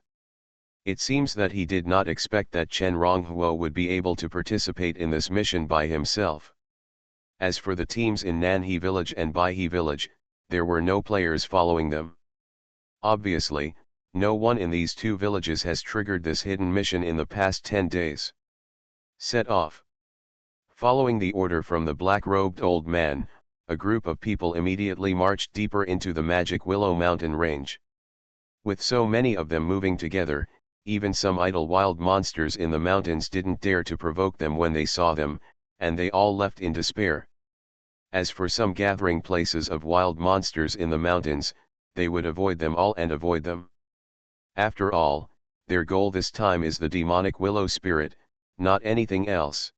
S1: It seems that he did not expect that Chen Ronghuo would be able to participate in this mission by himself. As for the teams in Nanhe village and Baihe village, there were no players following them. Obviously, no one in these 2 villages has triggered this hidden mission in the past 10 days. Set off. Following the order from the black-robed old man, a group of people immediately marched deeper into the magic Willow Mountain range. With so many of them moving together, even some idle wild monsters in the mountains didn't dare to provoke them when they saw them, and they all left in despair. As for some gathering places of wild monsters in the mountains, they would avoid them all and avoid them. After all, their goal this time is the demonic willow spirit, not anything else.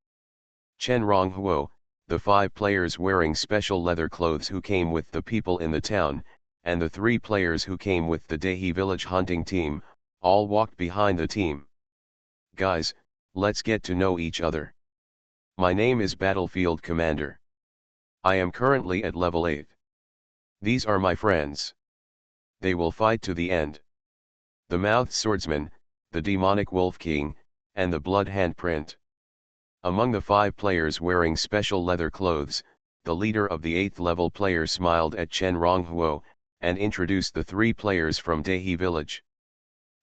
S1: Chen Ronghuo, the 5 players wearing special leather clothes who came with the people in the town, and the 3 players who came with the Dehe village hunting team, all walked behind the team. Guys, let's get to know each other. My name is Battlefield Commander. I am currently at level 8. These are my friends. They will fight to the end. The Mouthed Swordsman, the Demonic Wolf King, and the Blood Handprint. Among the 5 players wearing special leather clothes, the leader of the 8th level player smiled at Chen Ronghuo, and introduced the 3 players from Dehe village.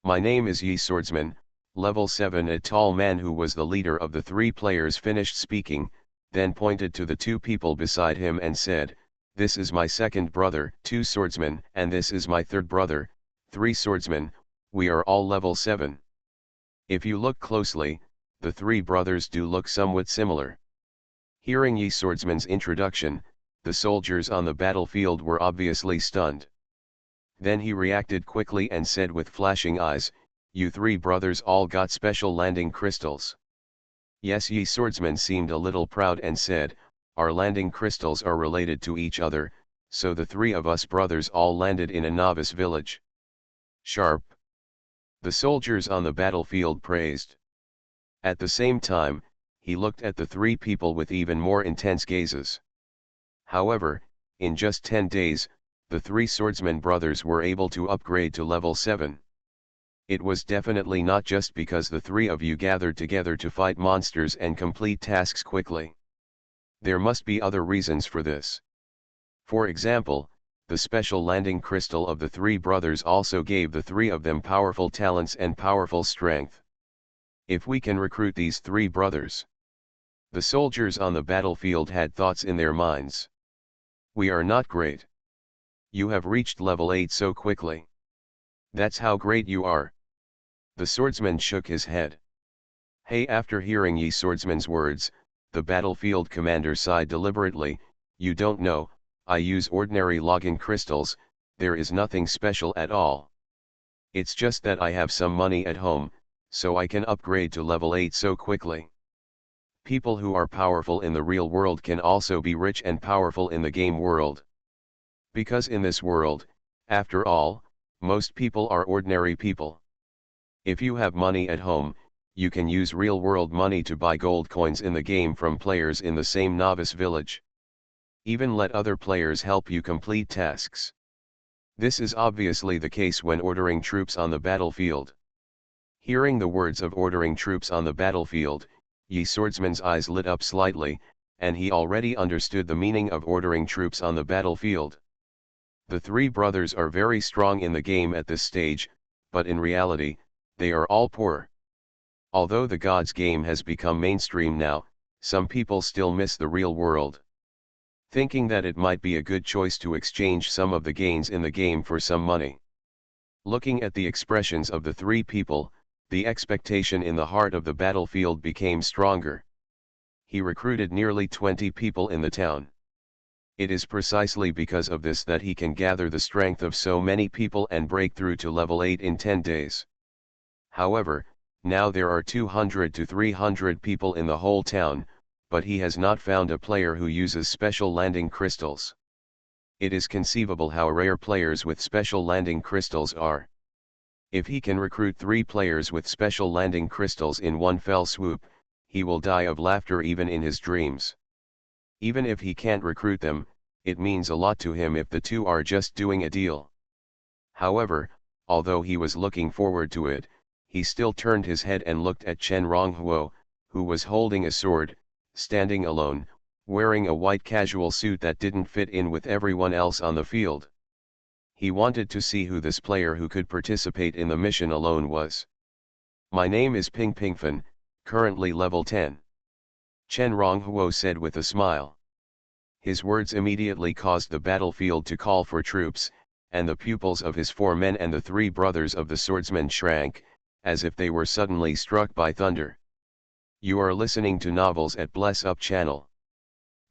S1: My name is Yi Swordsman, level 7. A tall man who was the leader of the 3 players finished speaking, then pointed to the 2 people beside him and said, "This is my second brother, 2 swordsmen, and this is my third brother, 3 swordsmen, we are all level 7. If you look closely, the 3 brothers do look somewhat similar." Hearing Yi Swordsman's introduction, the soldiers on the battlefield were obviously stunned. Then he reacted quickly and said with flashing eyes, "You 3 brothers all got special landing crystals." Yes, Yi Swordsman seemed a little proud and said, "Our landing crystals are related to each other, so the 3 of us brothers all landed in a novice village." Sharp. The soldiers on the battlefield praised. At the same time, he looked at the 3 people with even more intense gazes. However, in just 10 days, the 3 swordsman brothers were able to upgrade to level 7. It was definitely not just because the 3 of you gathered together to fight monsters and complete tasks quickly. There must be other reasons for this. For example, the special landing crystal of the 3 brothers also gave the 3 of them powerful talents and powerful strength. If we can recruit these 3 brothers. The soldiers on the battlefield had thoughts in their minds. We are not great. You have reached level 8 so quickly. That's how great you are. The swordsman shook his head. Hey, after hearing Yi Swordsman's words, the battlefield commander sighed deliberately. You don't know, I use ordinary login crystals, there is nothing special at all. It's just that I have some money at home, so I can upgrade to level 8 so quickly. People who are powerful in the real world can also be rich and powerful in the game world. Because in this world, after all, most people are ordinary people. If you have money at home, you can use real-world money to buy gold coins in the game from players in the same novice village. Even let other players help you complete tasks. This is obviously the case when ordering troops on the battlefield. Hearing the words of ordering troops on the battlefield, Yi Swordsman's eyes lit up slightly, and he already understood the meaning of ordering troops on the battlefield. The three brothers are very strong in the game at this stage, but in reality, they are all poor. Although the Gods game has become mainstream now, some people still miss the real world. Thinking that it might be a good choice to exchange some of the gains in the game for some money. Looking at the expressions of the three people, the expectation in the heart of the battlefield became stronger. He recruited nearly 20 people in the town. It is precisely because of this that he can gather the strength of so many people and break through to level 8 in 10 days. However, now there are 200 to 300 people in the whole town, but he has not found a player who uses special landing crystals. It is conceivable how rare players with special landing crystals are. If he can recruit 3 players with special landing crystals in one fell swoop, he will die of laughter even in his dreams. Even if he can't recruit them, it means a lot to him if the two are just doing a deal. However, although he was looking forward to it, he still turned his head and looked at Chen Ronghuo, who was holding a sword, standing alone, wearing a white casual suit that didn't fit in with everyone else on the field. He wanted to see who this player who could participate in the mission alone was. "My name is Ping Pingfen, currently level 10. Chen Ronghuo said with a smile. His words immediately caused the battlefield to call for troops, and the pupils of his 4 men and the 3 brothers of the swordsman shrank, as if they were suddenly struck by thunder. You are listening to novels at Bless Up channel.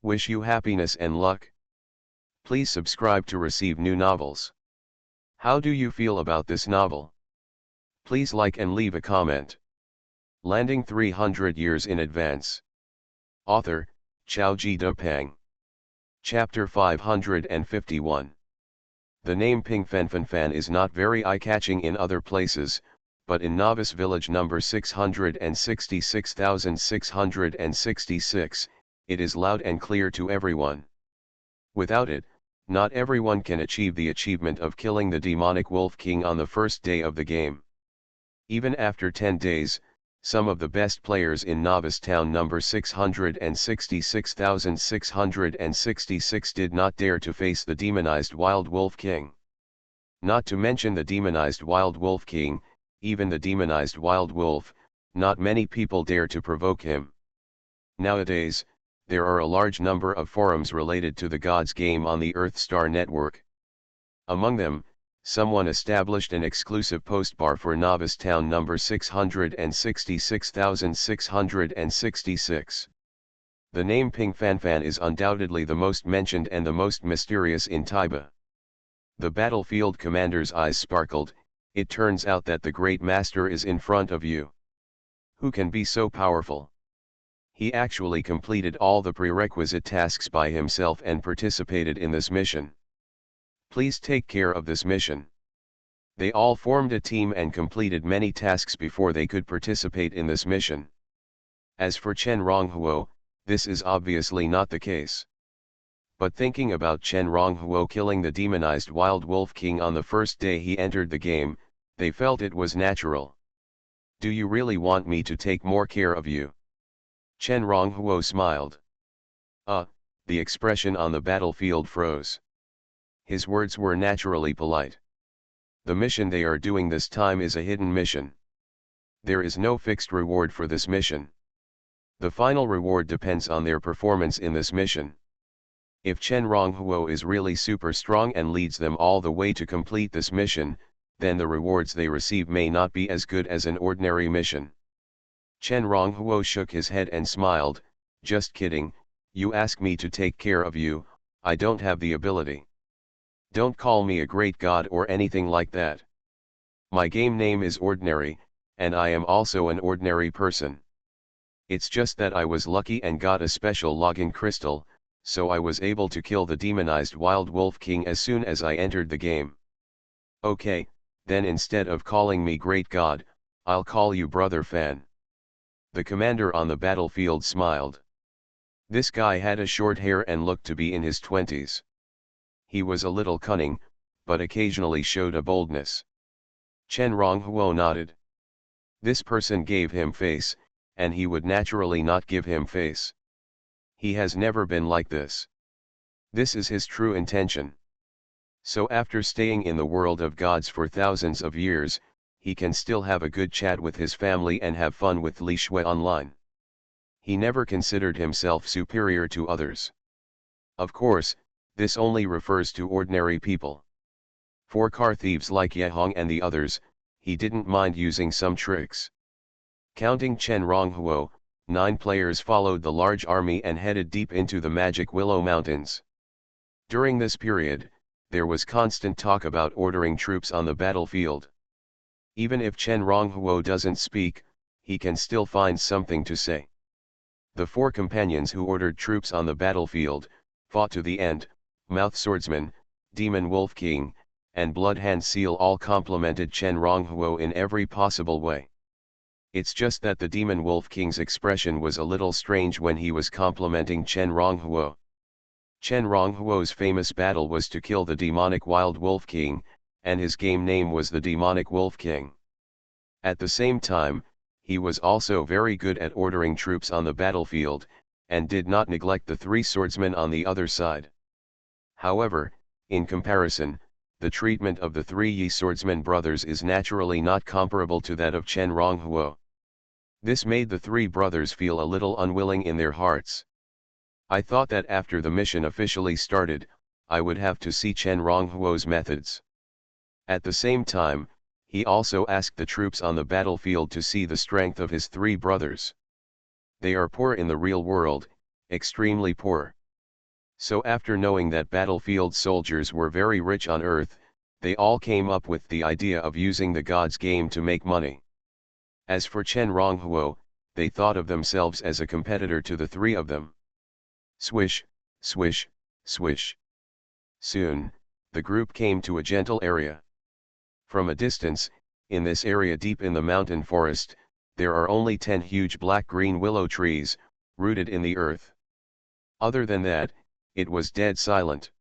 S1: Wish you happiness and luck. Please subscribe to receive new novels. How do you feel about this novel? Please like and leave a comment. Landing 300 years in advance. Author, Chaoji Depang. Chapter 551. The name Ping Fenfenfan is not very eye-catching in other places, but in Novice Village number 666,666, it is loud and clear to everyone. Without it, not everyone can achieve the achievement of killing the demonic Wolf King on the first day of the game. Even after 10 days, some of the best players in Novice Town number 666,666 did not dare to face the demonized Wild Wolf King. Not to mention the demonized Wild Wolf King, even the demonized Wild Wolf, not many people dare to provoke him. Nowadays, there are a large number of forums related to the Gods game on the Earthstar network. Among them, someone established an exclusive postbar for Novice Town number 666,666. The name Ping Fanfan is undoubtedly the most mentioned and the most mysterious in Taiba. The battlefield commander's eyes sparkled. It turns out that the Great Master is in front of you. Who can be so powerful? He actually completed all the prerequisite tasks by himself and participated in this mission. Please take care of this mission. They all formed a team and completed many tasks before they could participate in this mission. As for Chen Ronghuo, this is obviously not the case. But thinking about Chen Ronghuo killing the demonized Wild Wolf King on the first day he entered the game, they felt it was natural. Do you really want me to take more care of you? Chen Ronghuo smiled. The expression on the battlefield froze. His words were naturally polite. The mission they are doing this time is a hidden mission. There is no fixed reward for this mission. The final reward depends on their performance in this mission. If Chen Ronghuo is really super strong and leads them all the way to complete this mission, then the rewards they receive may not be as good as an ordinary mission. Chen Ronghuo shook his head and smiled. Just kidding, you ask me to take care of you, I don't have the ability. Don't call me a great god or anything like that. My game name is Ordinary, and I am also an ordinary person. It's just that I was lucky and got a special login crystal, so I was able to kill the demonized Wild Wolf King as soon as I entered the game. Okay, then instead of calling me Great God, I'll call you Brother Fan. The commander on the battlefield smiled. This guy had a short hair and looked to be in his 20s. He was a little cunning, but occasionally showed a boldness. Chen Ronghuo nodded. This person gave him face, and he would naturally not give him face. He has never been like this. This is his true intention. So after staying in the world of gods for thousands of years, he can still have a good chat with his family and have fun with Li Shui online. He never considered himself superior to others. Of course, this only refers to ordinary people. For car thieves like Ye Hong and the others, he didn't mind using some tricks. Counting Chen Ronghuo, 9 players followed the large army and headed deep into the magic Willow Mountains. During this period, there was constant talk about ordering troops on the battlefield. Even if Chen Ronghuo doesn't speak, he can still find something to say. The 4 companions who ordered troops on the battlefield, fought to the end. Mouth Swordsman, Demon Wolf King, and Blood Hand Seal all complimented Chen Ronghuo in every possible way. It's just that the Demon Wolf King's expression was a little strange when he was complimenting Chen Ronghuo. Chen Ronghuo's famous battle was to kill the demonic Wild Wolf King, and his game name was the Demonic Wolf King. At the same time, he was also very good at ordering troops on the battlefield, and did not neglect the 3 swordsmen on the other side. However, in comparison, the treatment of the 3 Yi swordsman brothers is naturally not comparable to that of Chen Ronghuo. This made the 3 brothers feel a little unwilling in their hearts. I thought that after the mission officially started, I would have to see Chen Ronghuo's methods. At the same time, he also asked the troops on the battlefield to see the strength of his 3 brothers. They are poor in the real world, extremely poor. So after knowing that battlefield soldiers were very rich on Earth, they all came up with the idea of using the gods' game to make money. As for Chen Ronghuo, they thought of themselves as a competitor to the 3 of them. Swish, swish, swish. Soon, the group came to a gentle area. From a distance, in this area deep in the mountain forest, there are only 10 huge black-green willow trees, rooted in the earth. Other than that, it was dead silent.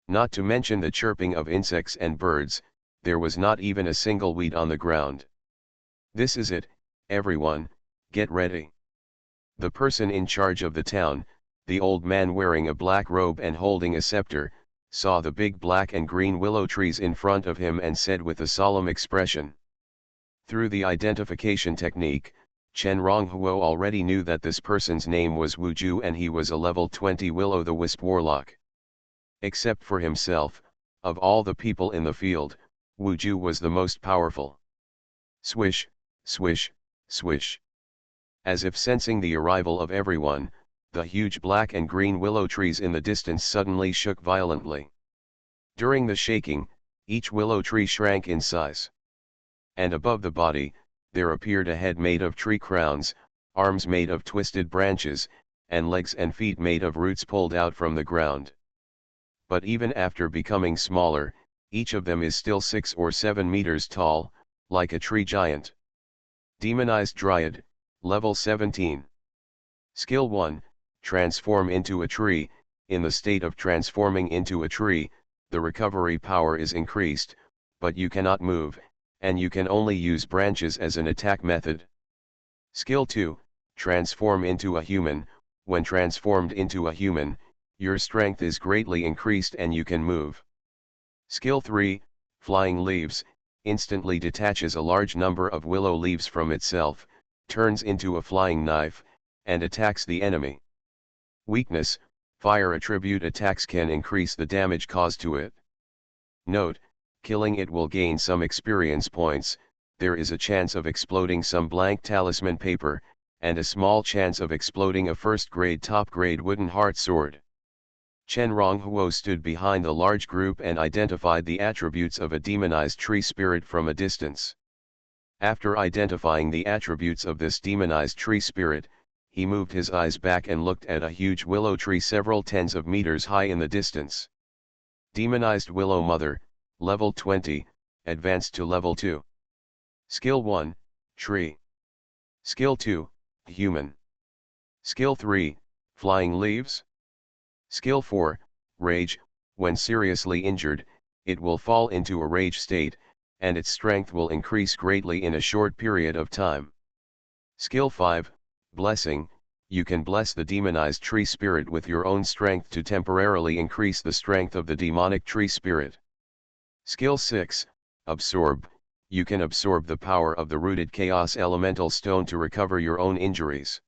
S1: Not to mention the chirping of insects and birds, there was not even a single weed on the ground. This is it, everyone, get ready. The person in charge of the town, the old man wearing a black robe and holding a scepter, saw the big black and green willow trees in front of him and said with a solemn expression. Through the identification technique, Chen Ronghuo already knew that this person's name was Wu Ju and he was a level 20 Will-o'-the-Wisp warlock. Except for himself, of all the people in the field, Wu Ju was the most powerful. Swish, swish, swish. As if sensing the arrival of everyone, the huge black and green willow trees in the distance suddenly shook violently. During the shaking, each willow tree shrank in size. And above the body, there appeared a head made of tree crowns, arms made of twisted branches, and legs and feet made of roots pulled out from the ground. But even after becoming smaller, each of them is still 6 or 7 meters tall, like a tree giant. Demonized Dryad, Level 17. Skill 1, Transform into a tree. In the state of transforming into a tree, the recovery power is increased, but you cannot move, and you can only use branches as an attack method. Skill 2, Transform into a human. When transformed into a human, your strength is greatly increased and you can move. Skill 3, Flying Leaves, instantly detaches a large number of willow leaves from itself, turns into a flying knife, and attacks the enemy. Weakness, fire attribute attacks can increase the damage caused to it. Note, killing it will gain some experience points, there is a chance of exploding some blank talisman paper, and a small chance of exploding a first-grade top-grade wooden heart sword. Chen Ronghuo stood behind the large group and identified the attributes of a demonized tree spirit from a distance. After identifying the attributes of this demonized tree spirit, he moved his eyes back and looked at a huge willow tree several tens of meters high in the distance. Demonized Willow Mother, Level 20, advanced to Level 2. Skill 1, Tree. Skill 2, Human. Skill 3, Flying Leaves. Skill 4, Rage. When seriously injured, it will fall into a rage state, and its strength will increase greatly in a short period of time. Skill 5, Blessing, you can bless the demonized tree spirit with your own strength to temporarily increase the strength of the demonic tree spirit. Skill 6, Absorb, you can absorb the power of the rooted chaos elemental stone to recover your own injuries.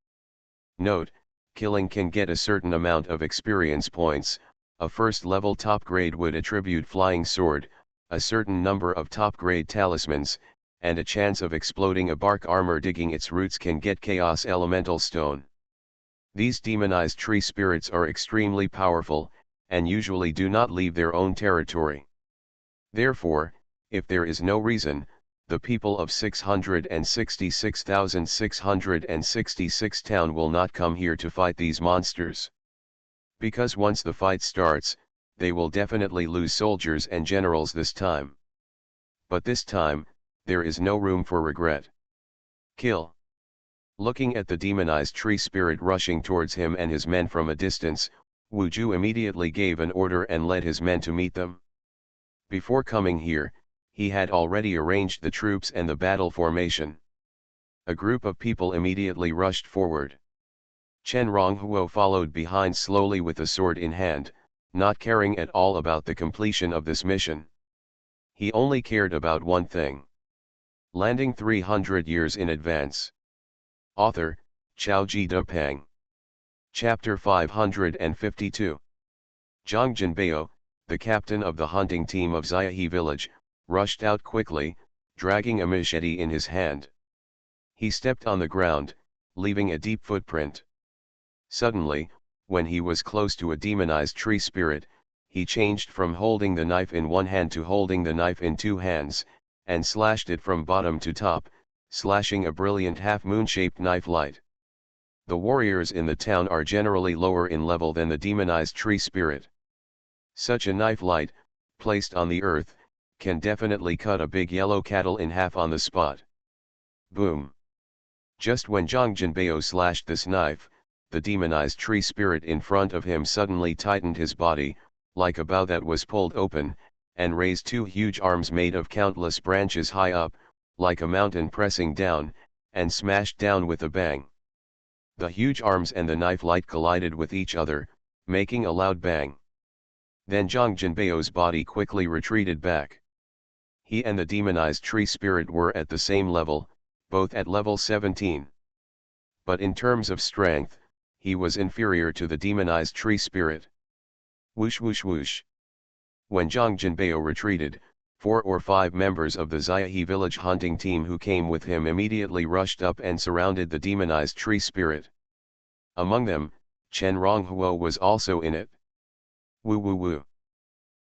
S1: Note, killing can get a certain amount of experience points. A first level top grade would attribute flying sword, a certain number of top grade talismans, and a chance of exploding a bark armor digging its roots can get chaos elemental stone. These demonized tree spirits are extremely powerful, and usually do not leave their own territory. Therefore, if there is no reason, the people of 666,666 town will not come here to fight these monsters. Because once the fight starts, they will definitely lose soldiers and generals this time. But this time, there is no room for regret. Kill. Looking at the demonized tree spirit rushing towards him and his men from a distance, Wu Ju immediately gave an order and led his men to meet them. Before coming here, he had already arranged the troops and the battle formation. A group of people immediately rushed forward. Chen Ronghuo followed behind slowly with a sword in hand, not caring at all about the completion of this mission. He only cared about one thing: landing 300 years in advance. Author, Chaoji Depeng. Chapter 552. Zhang Jinbei, the captain of the hunting team of Xiahe village, rushed out quickly, dragging a machete in his hand. He stepped on the ground, leaving a deep footprint. Suddenly, when he was close to a demonized tree spirit, he changed from holding the knife in one hand to holding the knife in two hands, and slashed it from bottom to top, slashing a brilliant half-moon-shaped knife light. The warriors in the town are generally lower in level than the demonized tree spirit. Such a knife light, placed on the earth, can definitely cut a big yellow cattle in half on the spot. Boom! Just when Zhang Jinbei slashed this knife, the demonized tree spirit in front of him suddenly tightened his body, like a bow that was pulled open, and raised two huge arms made of countless branches high up, like a mountain pressing down, and smashed down with a bang. The huge arms and the knife light collided with each other, making a loud bang. Then Zhang Jinbei's body quickly retreated back. He and the demonized tree spirit were at the same level, both at level 17. But in terms of strength, he was inferior to the demonized tree spirit. Whoosh whoosh whoosh. When Zhang Jinbei retreated, 4 or 5 members of the Xiahe village hunting team who came with him immediately rushed up and surrounded the demonized tree spirit. Among them, Chen Ronghuo was also in it. Woo woo woo.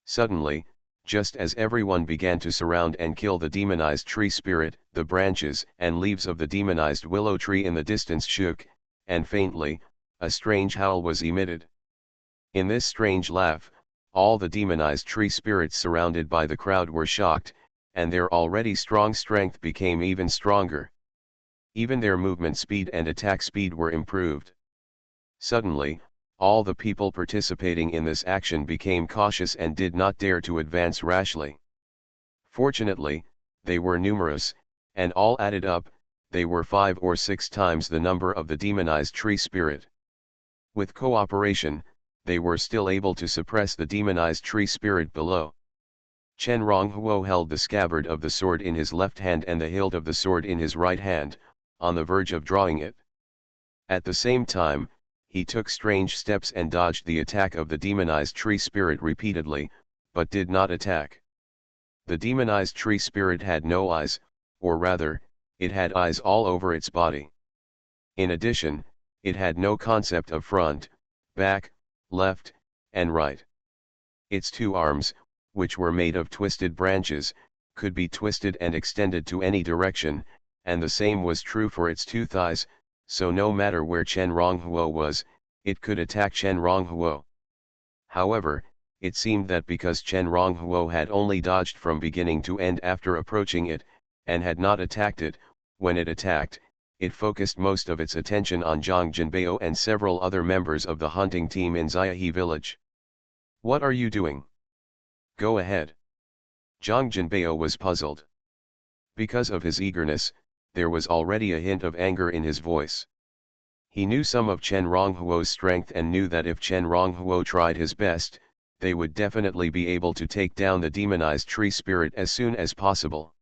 S1: Suddenly, just as everyone began to surround and kill the demonized tree spirit, the branches and leaves of the demonized willow tree in the distance shook, and faintly, a strange howl was emitted. In this strange laugh, all the demonized tree spirits surrounded by the crowd were shocked, and their already strong strength became even stronger. Even their movement speed and attack speed were improved. Suddenly, all the people participating in this action became cautious and did not dare to advance rashly. Fortunately, they were numerous, and all added up, they were 5 or 6 times the number of the demonized tree spirit. With cooperation, they were still able to suppress the demonized tree spirit below. Chen Ronghuo held the scabbard of the sword in his left hand and the hilt of the sword in his right hand, on the verge of drawing it. At the same time, he took strange steps and dodged the attack of the demonized tree spirit repeatedly, but did not attack. The demonized tree spirit had no eyes, or rather, it had eyes all over its body. In addition, it had no concept of front, back, left, and right. Its 2 arms, which were made of twisted branches, could be twisted and extended to any direction, and the same was true for its 2 thighs, so no matter where Chen Ronghuo was, it could attack Chen Ronghuo. However, it seemed that because Chen Ronghuo had only dodged from beginning to end after approaching it, and had not attacked it, when it attacked, it focused most of its attention on Zhang Jinbei and several other members of the hunting team in Xiahe village. What are you doing? Go ahead. Zhang Jinbei was puzzled. Because of his eagerness, there was already a hint of anger in his voice. He knew some of Chen Ronghuo's strength and knew that if Chen Ronghuo tried his best, they would definitely be able to take down the demonized tree spirit as soon as possible.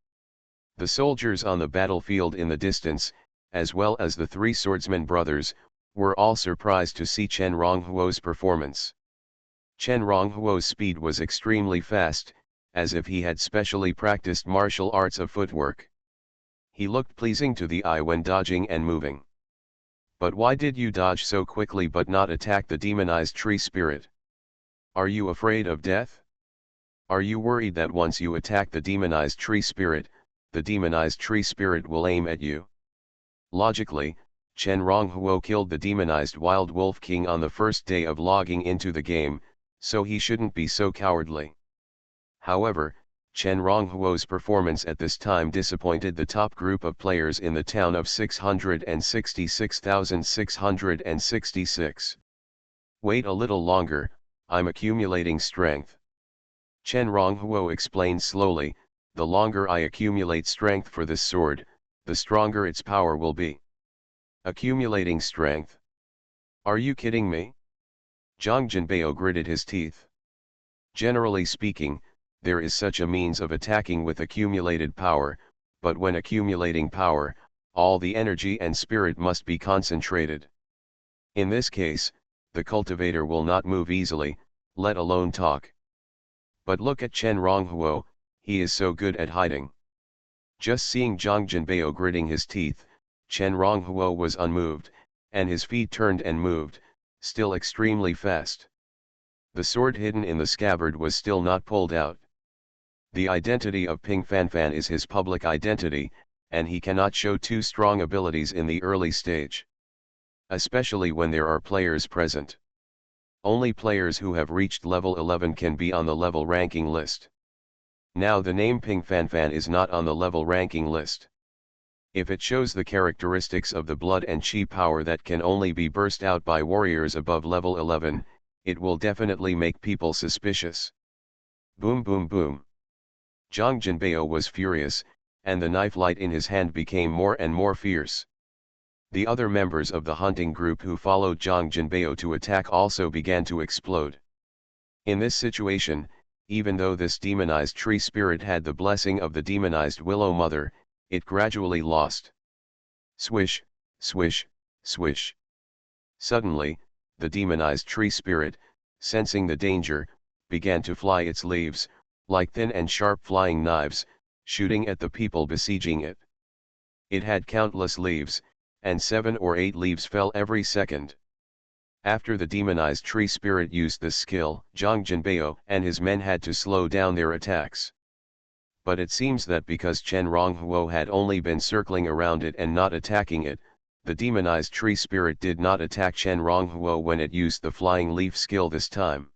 S1: The soldiers on the battlefield in the distance, as well as the three swordsman brothers, were all surprised to see Chen Ronghuo's performance. Chen Ronghuo's speed was extremely fast, as if he had specially practiced martial arts of footwork. He looked pleasing to the eye when dodging and moving. But why did you dodge so quickly but not attack the demonized tree spirit? Are you afraid of death? Are you worried that once you attack the demonized tree spirit, the demonized tree spirit will aim at you? Logically, Chen Ronghuo killed the demonized wild wolf king on the first day of logging into the game, so he shouldn't be so cowardly. However, Chen Ronghuo's performance at this time disappointed the top group of players in the town of 666,666. Wait a little longer, I'm accumulating strength. Chen Ronghuo explained slowly, the longer I accumulate strength for this sword, the stronger its power will be. Accumulating strength? Are you kidding me? Zhang Jinbei gritted his teeth. Generally speaking, there is such a means of attacking with accumulated power, but when accumulating power, all the energy and spirit must be concentrated. In this case, the cultivator will not move easily, let alone talk. But look at Chen Ronghuo, he is so good at hiding. Just seeing Zhang Jinbei gritting his teeth, Chen Ronghuo was unmoved, and his feet turned and moved, still extremely fast. The sword hidden in the scabbard was still not pulled out. The identity of Ping Fanfan is his public identity, and he cannot show too strong abilities in the early stage. Especially when there are players present. Only players who have reached level 11 can be on the level ranking list. Now the name Ping Fanfan is not on the level ranking list. If it shows the characteristics of the blood and chi power that can only be burst out by warriors above level 11, it will definitely make people suspicious. Boom boom boom. Zhang Jinbei was furious, and the knife light in his hand became more and more fierce. The other members of the hunting group who followed Zhang Jinbei to attack also began to explode. In this situation, even though this demonized tree spirit had the blessing of the demonized Willow Mother, it gradually lost. Swish, swish, swish. Suddenly, the demonized tree spirit, sensing the danger, began to fly its leaves, like thin and sharp flying knives, shooting at the people besieging it. It had countless leaves, and 7 or 8 leaves fell every second. After the demonized tree spirit used this skill, Zhang Jinbei and his men had to slow down their attacks. But it seems that because Chen Ronghuo had only been circling around it and not attacking it, the demonized tree spirit did not attack Chen Ronghuo when it used the flying leaf skill this time.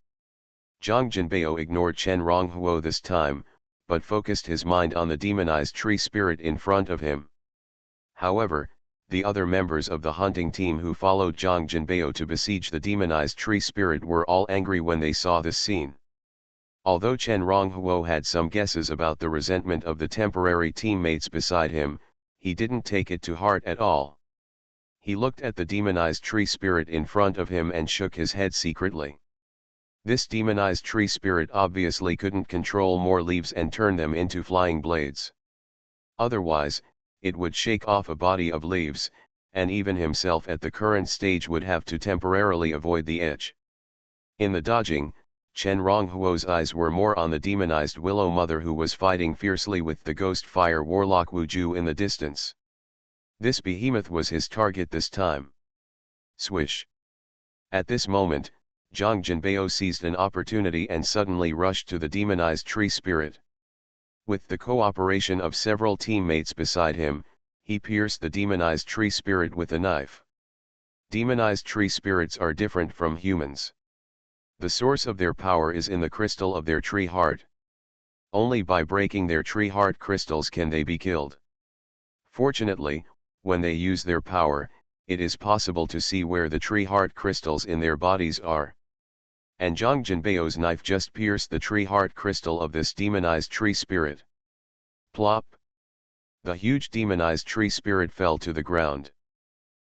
S1: Zhang Jinbei ignored Chen Ronghuo this time, but focused his mind on the demonized tree spirit in front of him. However, the other members of the hunting team who followed Zhang Jinbei to besiege the demonized tree spirit were all angry when they saw this scene. Although Chen Ronghuo had some guesses about the resentment of the temporary teammates beside him, he didn't take it to heart at all. He looked at the demonized tree spirit in front of him and shook his head secretly. This demonized tree spirit obviously couldn't control more leaves and turn them into flying blades. Otherwise, it would shake off a body of leaves, and even himself at the current stage would have to temporarily avoid the edge. In the dodging, Chen Ronghuo's eyes were more on the demonized Willow Mother who was fighting fiercely with the ghost fire warlock Wu Ju in the distance. This behemoth was his target this time. Swish. At this moment, Zhang Jinbei seized an opportunity and suddenly rushed to the demonized tree spirit. With the cooperation of several teammates beside him, he pierced the demonized tree spirit with a knife. Demonized tree spirits are different from humans. The source of their power is in the crystal of their tree heart. Only by breaking their tree heart crystals can they be killed. Fortunately, when they use their power, it is possible to see where the tree heart crystals in their bodies are. And Zhang Jinbei's knife just pierced the tree heart crystal of this demonized tree spirit. Plop! The huge demonized tree spirit fell to the ground.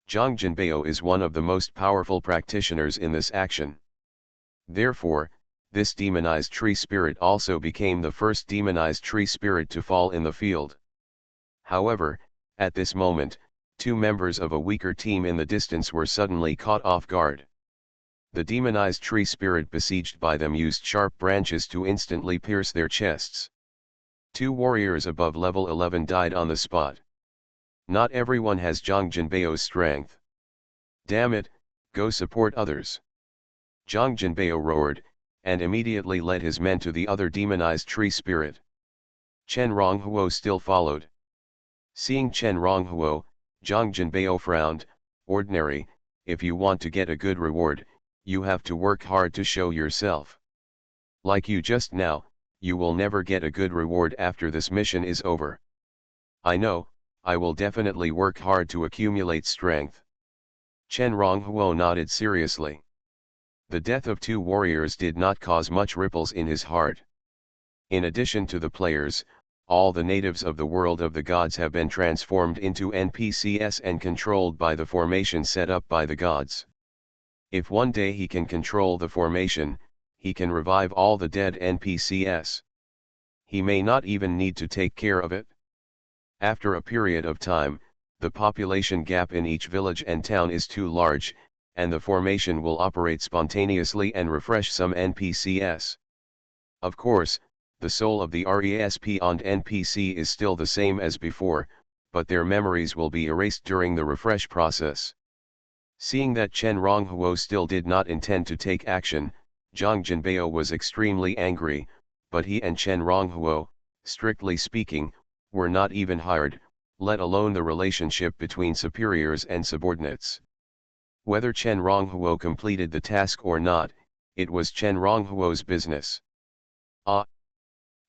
S1: Zhang Jinbei is one of the most powerful practitioners in this action. Therefore, this demonized tree spirit also became the first demonized tree spirit to fall in the field. However, at this moment, two members of a weaker team in the distance were suddenly caught off guard. The demonized tree spirit besieged by them used sharp branches to instantly pierce their chests. Two warriors above level 11 died on the spot. Not everyone has Zhang Jinbei's strength. Damn it, go support others. Zhang Jinbei roared, and immediately led his men to the other demonized tree spirit. Chen Ronghuo still followed. Seeing Chen Ronghuo, Zhang Jinbei frowned. Ordinary, if you want to get a good reward, you have to work hard to show yourself. Like you just now, you will never get a good reward after this mission is over. I know, I will definitely work hard to accumulate strength. Chen Ronghuo nodded seriously. The death of two warriors did not cause much ripples in his heart. In addition to the players, all the natives of the world of the gods have been transformed into NPCs and controlled by the formation set up by the gods. If one day he can control the formation, he can revive all the dead NPCs. He may not even need to take care of it. After a period of time, the population gap in each village and town is too large, and the formation will operate spontaneously and refresh some NPCs. Of course, the soul of the respawned NPC is still the same as before, but their memories will be erased during the refresh process. Seeing that Chen Ronghuo still did not intend to take action, Zhang Jinbei was extremely angry, but he and Chen Ronghuo, strictly speaking, were not even hired, let alone the relationship between superiors and subordinates. Whether Chen Ronghuo completed the task or not, it was Chen Ronghuo's business. Ah!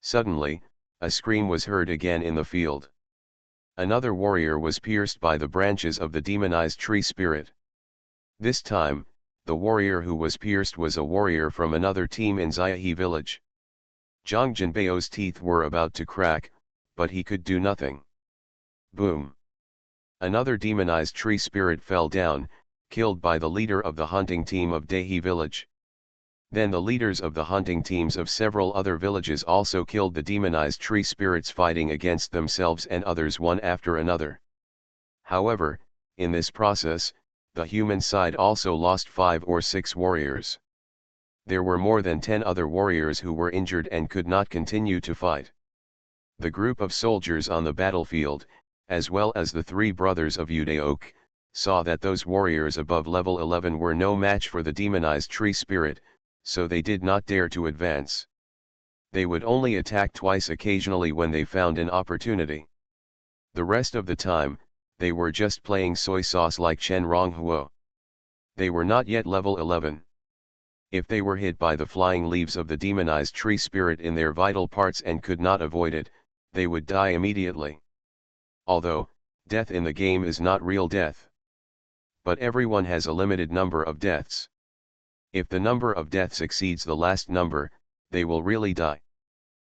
S1: Suddenly, a scream was heard again in the field. Another warrior was pierced by the branches of the demonized tree spirit. This time, the warrior who was pierced was a warrior from another team in Xiahe village. Zhang Jinbei's teeth were about to crack, but he could do nothing. Boom! Another demonized tree spirit fell down, killed by the leader of the hunting team of Dehe village. Then the leaders of the hunting teams of several other villages also killed the demonized tree spirits, fighting against themselves and others one after another. However, in this process, the human side also lost 5 or 6 warriors. There were more than 10 other warriors who were injured and could not continue to fight. The group of soldiers on the battlefield, as well as the 3 brothers of Udaok, saw that those warriors above level 11 were no match for the demonized tree spirit, so they did not dare to advance. They would only attack twice occasionally when they found an opportunity. The rest of the time, they were just playing soy sauce like Chen Ronghuo. They were not yet level 11. If they were hit by the flying leaves of the demonized tree spirit in their vital parts and could not avoid it, they would die immediately. Although, death in the game is not real death. But everyone has a limited number of deaths. If the number of deaths exceeds the last number, they will really die.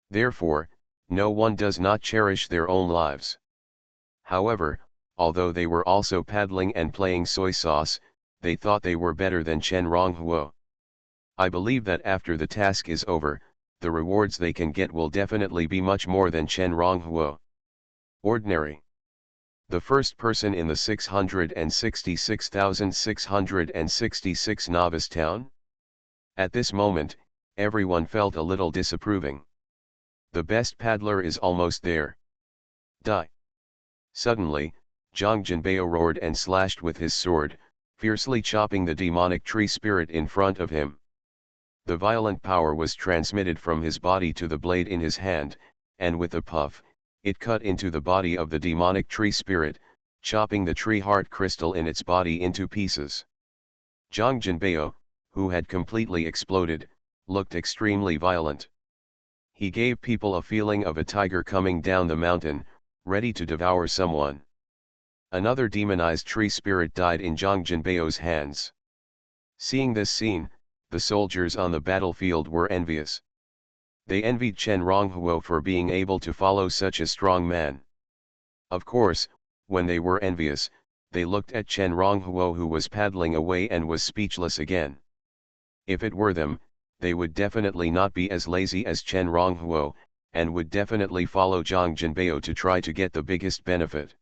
S1: Therefore, no one does not cherish their own lives. However, although they were also paddling and playing soy sauce, they thought they were better than Chen Ronghuo. I believe that after the task is over, the rewards they can get will definitely be much more than Chen Ronghuo. Ordinary. The first person in the 666,666 novice town? At this moment, everyone felt a little disapproving. The best paddler is almost there. Die. Suddenly, Zhang Jinbei roared and slashed with his sword, fiercely chopping the demonic tree spirit in front of him. The violent power was transmitted from his body to the blade in his hand, and with a puff, it cut into the body of the demonic tree spirit, chopping the tree heart crystal in its body into pieces. Zhang Jinbei, who had completely exploded, looked extremely violent. He gave people a feeling of a tiger coming down the mountain, ready to devour someone. Another demonized tree spirit died in Zhang Jinbei's hands. Seeing this scene, the soldiers on the battlefield were envious. They envied Chen Ronghuo for being able to follow such a strong man. Of course, when they were envious, they looked at Chen Ronghuo, who was paddling away and was speechless again. If it were them, they would definitely not be as lazy as Chen Ronghuo, and would definitely follow Zhang Jinbei to try to get the biggest benefit.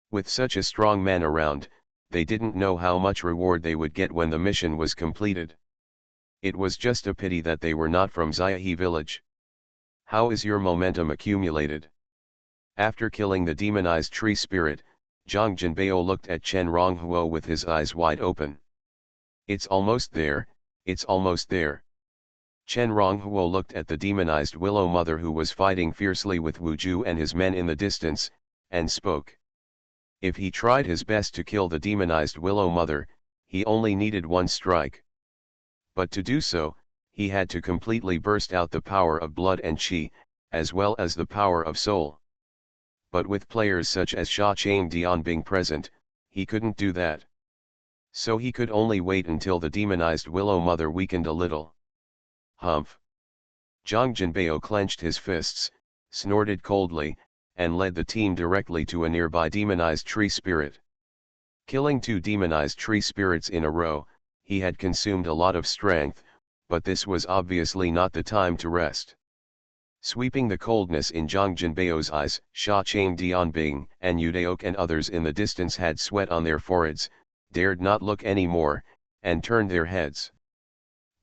S1: With such a strong man around, they didn't know how much reward they would get when the mission was completed. It was just a pity that they were not from Xiaohe village. How is your momentum accumulated? After killing the demonized tree spirit, Zhang Jinbei looked at Chen Ronghuo with his eyes wide open. It's almost there, it's almost there. Chen Ronghuo looked at the demonized Willow Mother, who was fighting fiercely with Wu Ju and his men in the distance, and spoke. If he tried his best to kill the demonized Willow Mother, he only needed one strike. But to do so, he had to completely burst out the power of blood and qi, as well as the power of soul. But with players such as Sha Changdian being present, he couldn't do that. So he could only wait until the demonized Willow Mother weakened a little. Humph! Zhang Jinbei clenched his fists, snorted coldly, and led the team directly to a nearby demonized tree spirit. Killing 2 demonized tree spirits in a row, he had consumed a lot of strength, but this was obviously not the time to rest. Sweeping the coldness in Zhang Jinbei's eyes, Sha Changdianbing and Yudeok and others in the distance had sweat on their foreheads, dared not look any more, and turned their heads.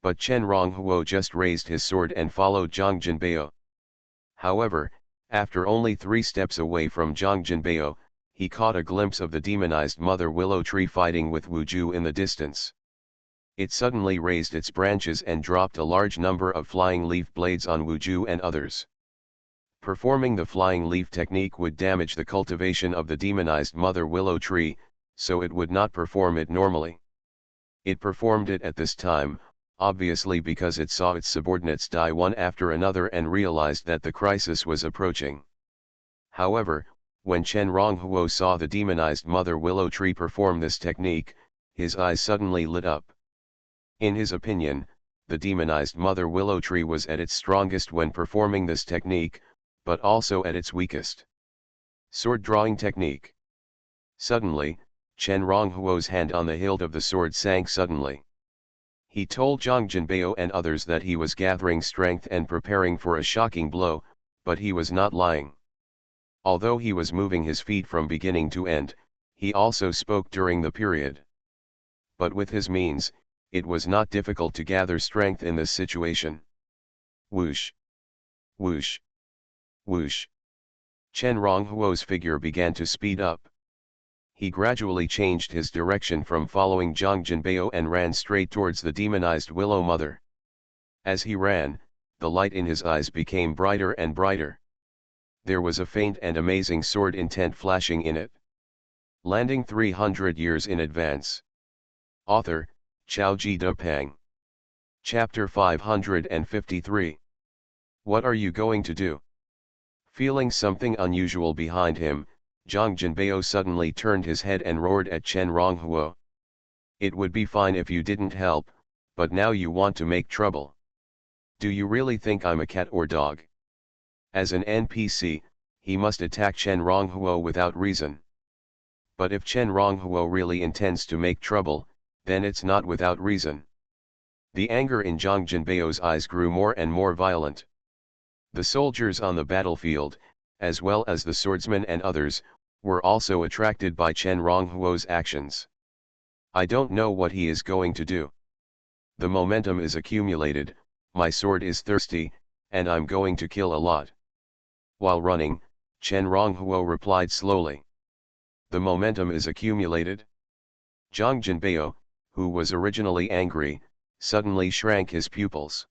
S1: But Chen Ronghuo just raised his sword and followed Zhang Jinbei. However, after only 3 steps away from Zhang Jinbei, he caught a glimpse of the demonized Mother Willow Tree fighting with Wu Ju in the distance. It suddenly raised its branches and dropped a large number of flying leaf blades on Wu Ju and others. Performing the flying leaf technique would damage the cultivation of the demonized Mother Willow Tree, so it would not perform it normally. It performed it at this time, obviously because it saw its subordinates die one after another and realized that the crisis was approaching. However, when Chen Ronghuo saw the demonized Mother Willow Tree perform this technique, his eyes suddenly lit up. In his opinion, the demonized Mother Willow Tree was at its strongest when performing this technique, but also at its weakest. Sword drawing technique. Suddenly, Chen Ronghuo's hand on the hilt of the sword sank suddenly. He told Zhang Jinbei and others that he was gathering strength and preparing for a shocking blow, but he was not lying. Although he was moving his feet from beginning to end, he also spoke during the period. But with his means, it was not difficult to gather strength in this situation. Whoosh! Whoosh! Whoosh! Chen Ronghuo's figure began to speed up. He gradually changed his direction from following Zhang Jinbei and ran straight towards the demonized Willow Mother. As he ran, the light in his eyes became brighter and brighter. There was a faint and amazing sword intent flashing in it. Landing 300 years in advance. Author, Chaoji Depang. Chapter 553. What are you going to do? Feeling something unusual behind him, Zhang Jinbei suddenly turned his head and roared at Chen Ronghuo. It would be fine if you didn't help, but now you want to make trouble. Do you really think I'm a cat or dog? As an NPC, he must attack Chen Ronghuo without reason. But if Chen Ronghuo really intends to make trouble, then it's not without reason. The anger in Zhang Jinbei's eyes grew more and more violent. The soldiers on the battlefield, as well as the swordsmen and others, were also attracted by Chen Ronghuo's actions. I don't know what he is going to do. The momentum is accumulated, my sword is thirsty, and I'm going to kill a lot. While running, Chen Ronghuo replied slowly. The momentum is accumulated? Zhang Jinbei, who was originally angry, suddenly shrank his pupils.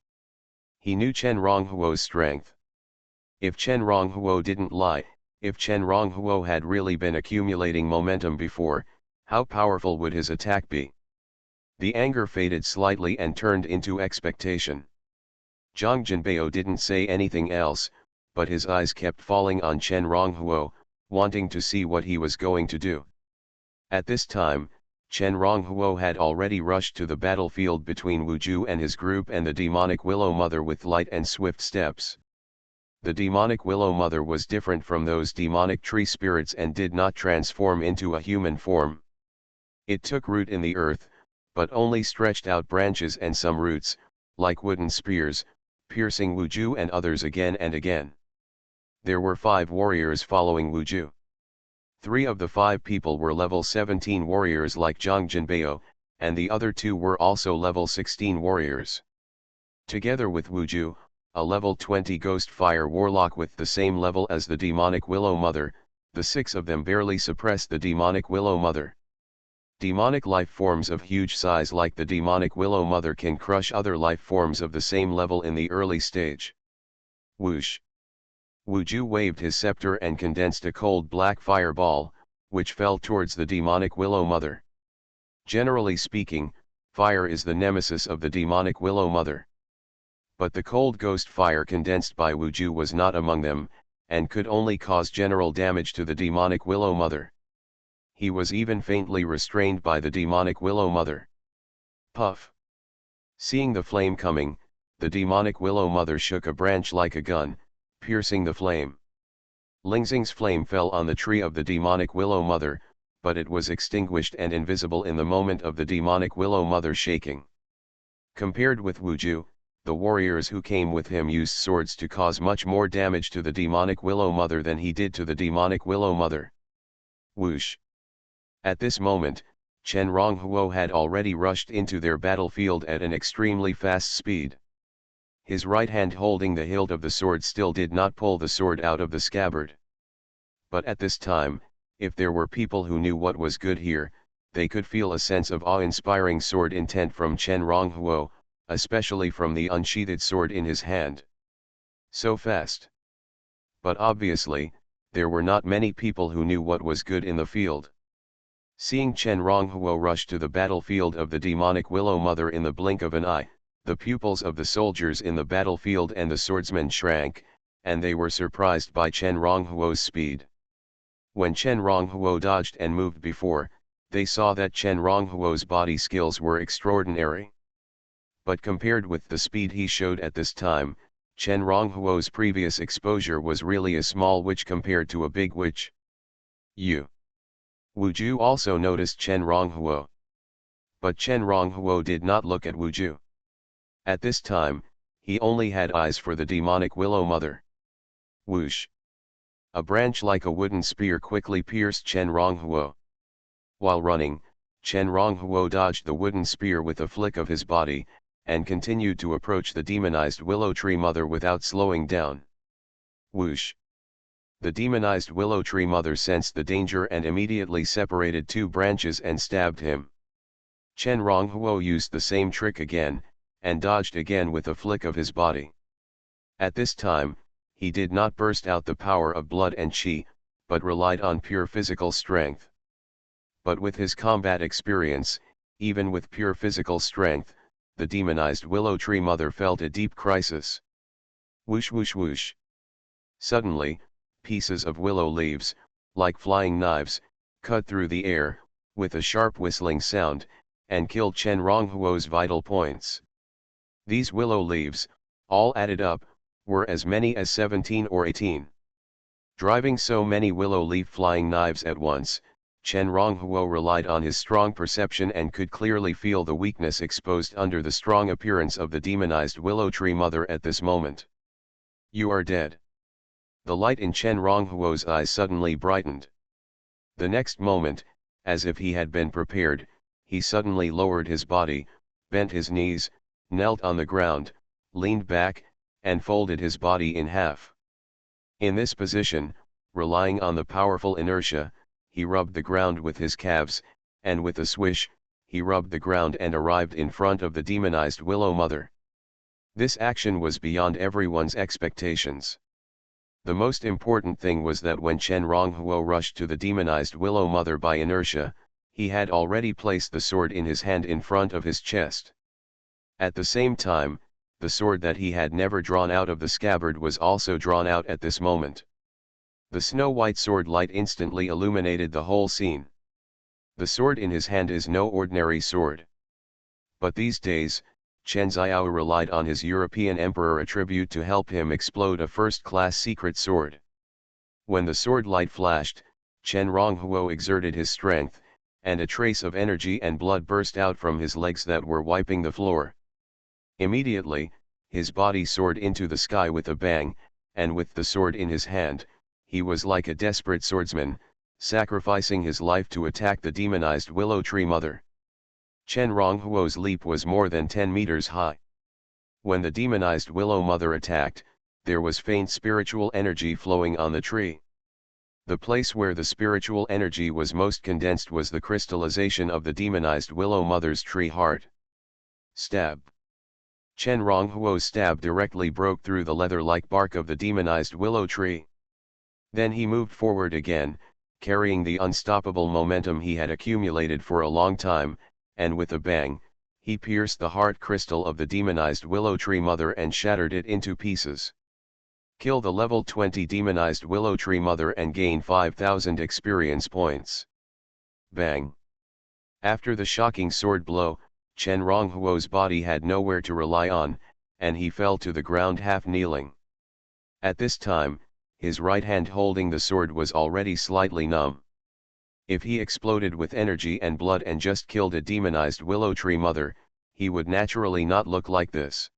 S1: He knew Chen Ronghuo's strength. If Chen Ronghuo didn't lie, if Chen Ronghuo had really been accumulating momentum before, how powerful would his attack be? The anger faded slightly and turned into expectation. Zhang Jinbei didn't say anything else, but his eyes kept falling on Chen Ronghuo, wanting to see what he was going to do. At this time, Chen Ronghuo had already rushed to the battlefield between Wu Ju and his group and the demonic Willow Mother with light and swift steps. The demonic Willow Mother was different from those demonic tree spirits and did not transform into a human form. It took root in the earth, but only stretched out branches and some roots, like wooden spears, piercing Wuju and others again and again. There were 5 warriors following Wuju. 3 of the 5 people were level 17 warriors like Zhang Jinbei, and the other 2 were also level 16 warriors. Together with Wuju, a level 20 Ghost Fire Warlock with the same level as the demonic Willow Mother, the 6 of them barely suppressed the demonic Willow Mother. Demonic life forms of huge size like the demonic Willow Mother can crush other life forms of the same level in the early stage. Whoosh! Wuju waved his scepter and condensed a cold black fireball, which fell towards the demonic Willow Mother. Generally speaking, fire is the nemesis of the demonic Willow Mother. But the cold ghost fire condensed by Wuju was not among them, and could only cause general damage to the demonic Willow Mother. He was even faintly restrained by the demonic Willow Mother. Puff! Seeing the flame coming, the demonic Willow Mother shook a branch like a gun, piercing the flame. Lingxing's flame fell on the tree of the demonic Willow Mother, but it was extinguished and invisible in the moment of the demonic Willow Mother shaking. Compared with Wuju, the warriors who came with him used swords to cause much more damage to the demonic Willow Mother than he did to the demonic Willow Mother. Whoosh! At this moment, Chen Ronghuo had already rushed into their battlefield at an extremely fast speed. His right hand holding the hilt of the sword still did not pull the sword out of the scabbard. But at this time, if there were people who knew what was good here, they could feel a sense of awe-inspiring sword intent from Chen Ronghuo, especially from the unsheathed sword in his hand. So fast. But obviously, there were not many people who knew what was good in the field. Seeing Chen Ronghuo rush to the battlefield of the demonic Willow Mother in the blink of an eye, the pupils of the soldiers in the battlefield and the swordsmen shrank, and they were surprised by Chen Ronghuo's speed. When Chen Ronghuo dodged and moved before, they saw that Chen Ronghuo's body skills were extraordinary. But compared with the speed he showed at this time, Chen Ronghuo's previous exposure was really a small witch compared to a big witch. Wuju also noticed Chen Ronghuo. But Chen Ronghuo did not look at Wuju. At this time, he only had eyes for the demonic Willow Mother. Whoosh! A branch like a wooden spear quickly pierced Chen Ronghuo. While running, Chen Ronghuo dodged the wooden spear with a flick of his body, and continued to approach the demonized Willow Tree Mother without slowing down. Whoosh! The demonized Willow Tree Mother sensed the danger and immediately separated 2 branches and stabbed him. Chen Ronghuo used the same trick again, and dodged again with a flick of his body. At this time, he did not burst out the power of blood and qi, but relied on pure physical strength. But with his combat experience, even with pure physical strength, the demonized Willow Tree Mother felt a deep crisis. Whoosh whoosh whoosh! Suddenly, pieces of willow leaves, like flying knives, cut through the air, with a sharp whistling sound, and killed Chen Ronghuo's vital points. These willow leaves, all added up, were as many as 17 or 18. Driving so many willow leaf flying knives at once, Chen Ronghuo relied on his strong perception and could clearly feel the weakness exposed under the strong appearance of the demonized Willow Tree Mother at this moment. You are dead. The light in Chen Ronghuo's eyes suddenly brightened. The next moment, as if he had been prepared, he suddenly lowered his body, bent his knees, knelt on the ground, leaned back, and folded his body in half. In this position, relying on the powerful inertia, he rubbed the ground with his calves, and with a swish, he rubbed the ground and arrived in front of the demonized Willow Mother. This action was beyond everyone's expectations. The most important thing was that when Chen Ronghuo rushed to the demonized Willow Mother by inertia, he had already placed the sword in his hand in front of his chest. At the same time, the sword that he had never drawn out of the scabbard was also drawn out at this moment. The snow-white sword light instantly illuminated the whole scene. The sword in his hand is no ordinary sword. But these days, Chen Xiao relied on his European emperor attribute to help him explode a first-class secret sword. When the sword light flashed, Chen Ronghuo exerted his strength, and a trace of energy and blood burst out from his legs that were wiping the floor. Immediately, his body soared into the sky with a bang, and with the sword in his hand, he was like a desperate swordsman, sacrificing his life to attack the demonized willow tree mother. Chen Ronghuo's leap was more than 10 meters high. When the demonized willow mother attacked, there was faint spiritual energy flowing on the tree. The place where the spiritual energy was most condensed was the crystallization of the demonized willow mother's tree heart. Stab. Chen Ronghuo's stab directly broke through the leather-like bark of the demonized willow tree. Then he moved forward again, carrying the unstoppable momentum he had accumulated for a long time, and with a bang, he pierced the heart crystal of the demonized willow tree mother and shattered it into pieces. Kill the level 20 demonized willow tree mother and gain 5,000 experience points. Bang. After the shocking sword blow, Chen Ronghuo's body had nowhere to rely on, and he fell to the ground half kneeling. At this time, his right hand holding the sword was already slightly numb. If he exploded with energy and blood and just killed a demonized willow tree mother, he would naturally not look like this.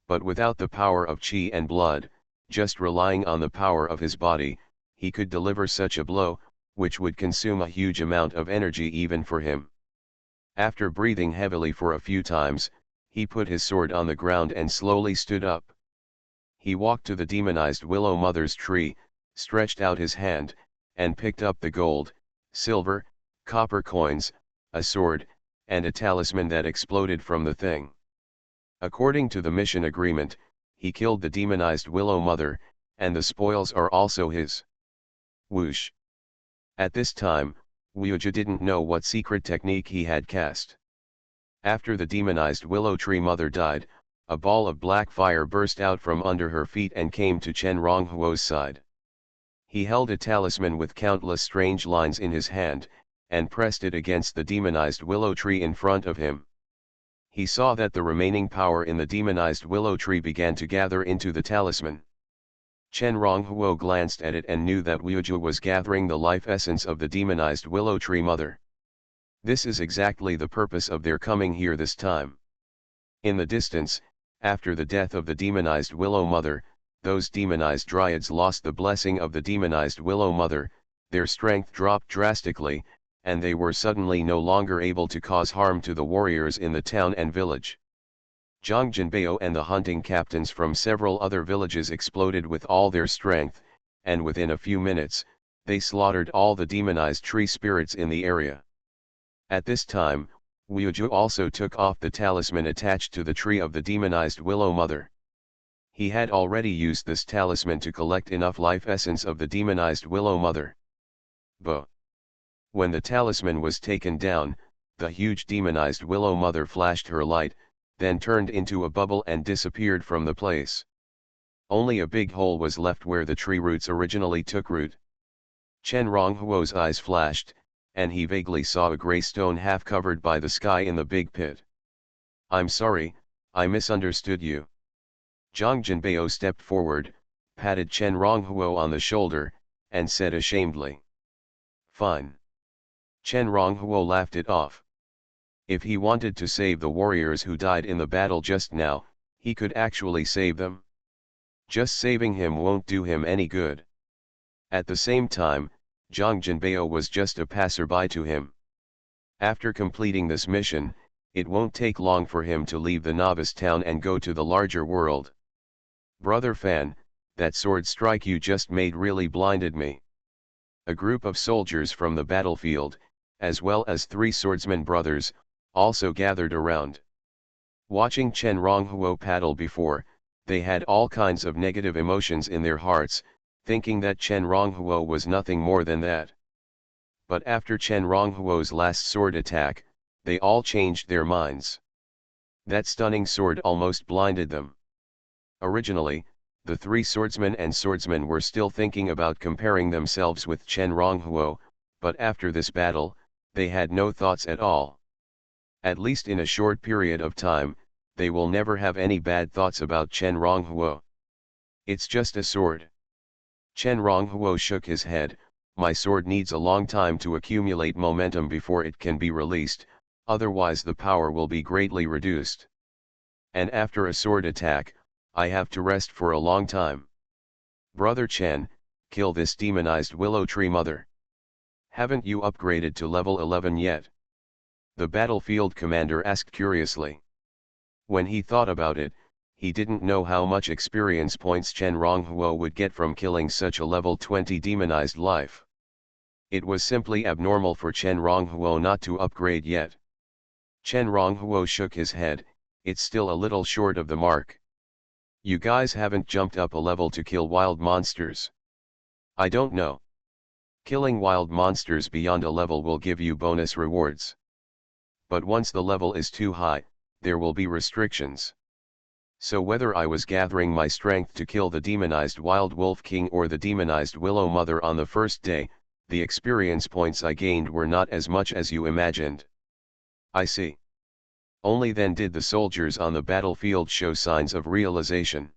S1: But without the power of qi and blood, just relying on the power of his body, he could deliver such a blow, which would consume a huge amount of energy even for him. After breathing heavily for a few times, he put his sword on the ground and slowly stood up. He walked to the demonized willow mother's tree, stretched out his hand, and picked up the gold, silver, copper coins, a sword, and a talisman that exploded from the thing. According to the mission agreement, he killed the demonized willow mother, and the spoils are also his. Whoosh. At this time, Wuju didn't know what secret technique he had cast. After the demonized willow tree mother died, a ball of black fire burst out from under her feet and came to Chen Ronghuo's side. He held a talisman with countless strange lines in his hand, and pressed it against the demonized willow tree in front of him. He saw that the remaining power in the demonized willow tree began to gather into the talisman. Chen Ronghuo glanced at it and knew that Wuju was gathering the life essence of the demonized willow tree mother. This is exactly the purpose of their coming here this time. In the distance, after the death of the demonized willow mother, those demonized dryads lost the blessing of the demonized willow mother, their strength dropped drastically, and they were suddenly no longer able to cause harm to the warriors in the town and village. Zhang Jinbei and the hunting captains from several other villages exploded with all their strength, and within a few minutes, they slaughtered all the demonized tree spirits in the area. At this time, Wuju also took off the talisman attached to the tree of the demonized willow mother. He had already used this talisman to collect enough life essence of the demonized willow mother. But when the talisman was taken down, the huge demonized willow mother flashed her light, then turned into a bubble and disappeared from the place. Only a big hole was left where the tree roots originally took root. Chen Ronghuo's eyes flashed, and he vaguely saw a gray stone half covered by the sky in the big pit. "I'm sorry, I misunderstood you." Zhang Jinbei stepped forward, patted Chen Ronghuo on the shoulder, and said ashamedly, "Fine." Chen Ronghuo laughed it off. If he wanted to save the warriors who died in the battle just now, he could actually save them. Just saving him won't do him any good. At the same time, Zhang Jinbei was just a passerby to him. After completing this mission, it won't take long for him to leave the novice town and go to the larger world. "Brother Fan, that sword strike you just made really blinded me." A group of soldiers from the battlefield, as well as 3 swordsman brothers, also gathered around. Watching Chen Ronghuo paddle before, they had all kinds of negative emotions in their hearts, thinking that Chen Ronghuo was nothing more than that. But after Chen Ronghuo's last sword attack, they all changed their minds. That stunning sword almost blinded them. Originally, the 3 swordsmen and swordsmen were still thinking about comparing themselves with Chen Ronghuo, but after this battle, they had no thoughts at all. At least in a short period of time, they will never have any bad thoughts about Chen Ronghuo. It's just a sword. Chen Ronghuo shook his head. My sword needs a long time to accumulate momentum before it can be released, otherwise the power will be greatly reduced. And after a sword attack, I have to rest for a long time. Brother Chen, kill this demonized willow tree mother. Haven't you upgraded to level 11 yet? The battlefield commander asked curiously. When he thought about it, he didn't know how much experience points Chen Ronghuo would get from killing such a level 20 demonized life. It was simply abnormal for Chen Ronghuo not to upgrade yet. Chen Ronghuo shook his head. It's still a little short of the mark. You guys haven't jumped up a level to kill wild monsters. I don't know. Killing wild monsters beyond a level will give you bonus rewards. But once the level is too high, there will be restrictions. So whether I was gathering my strength to kill the demonized Wild Wolf King or the demonized Willow Mother on the first day, the experience points I gained were not as much as you imagined. I see. Only then did the soldiers on the battlefield show signs of realization.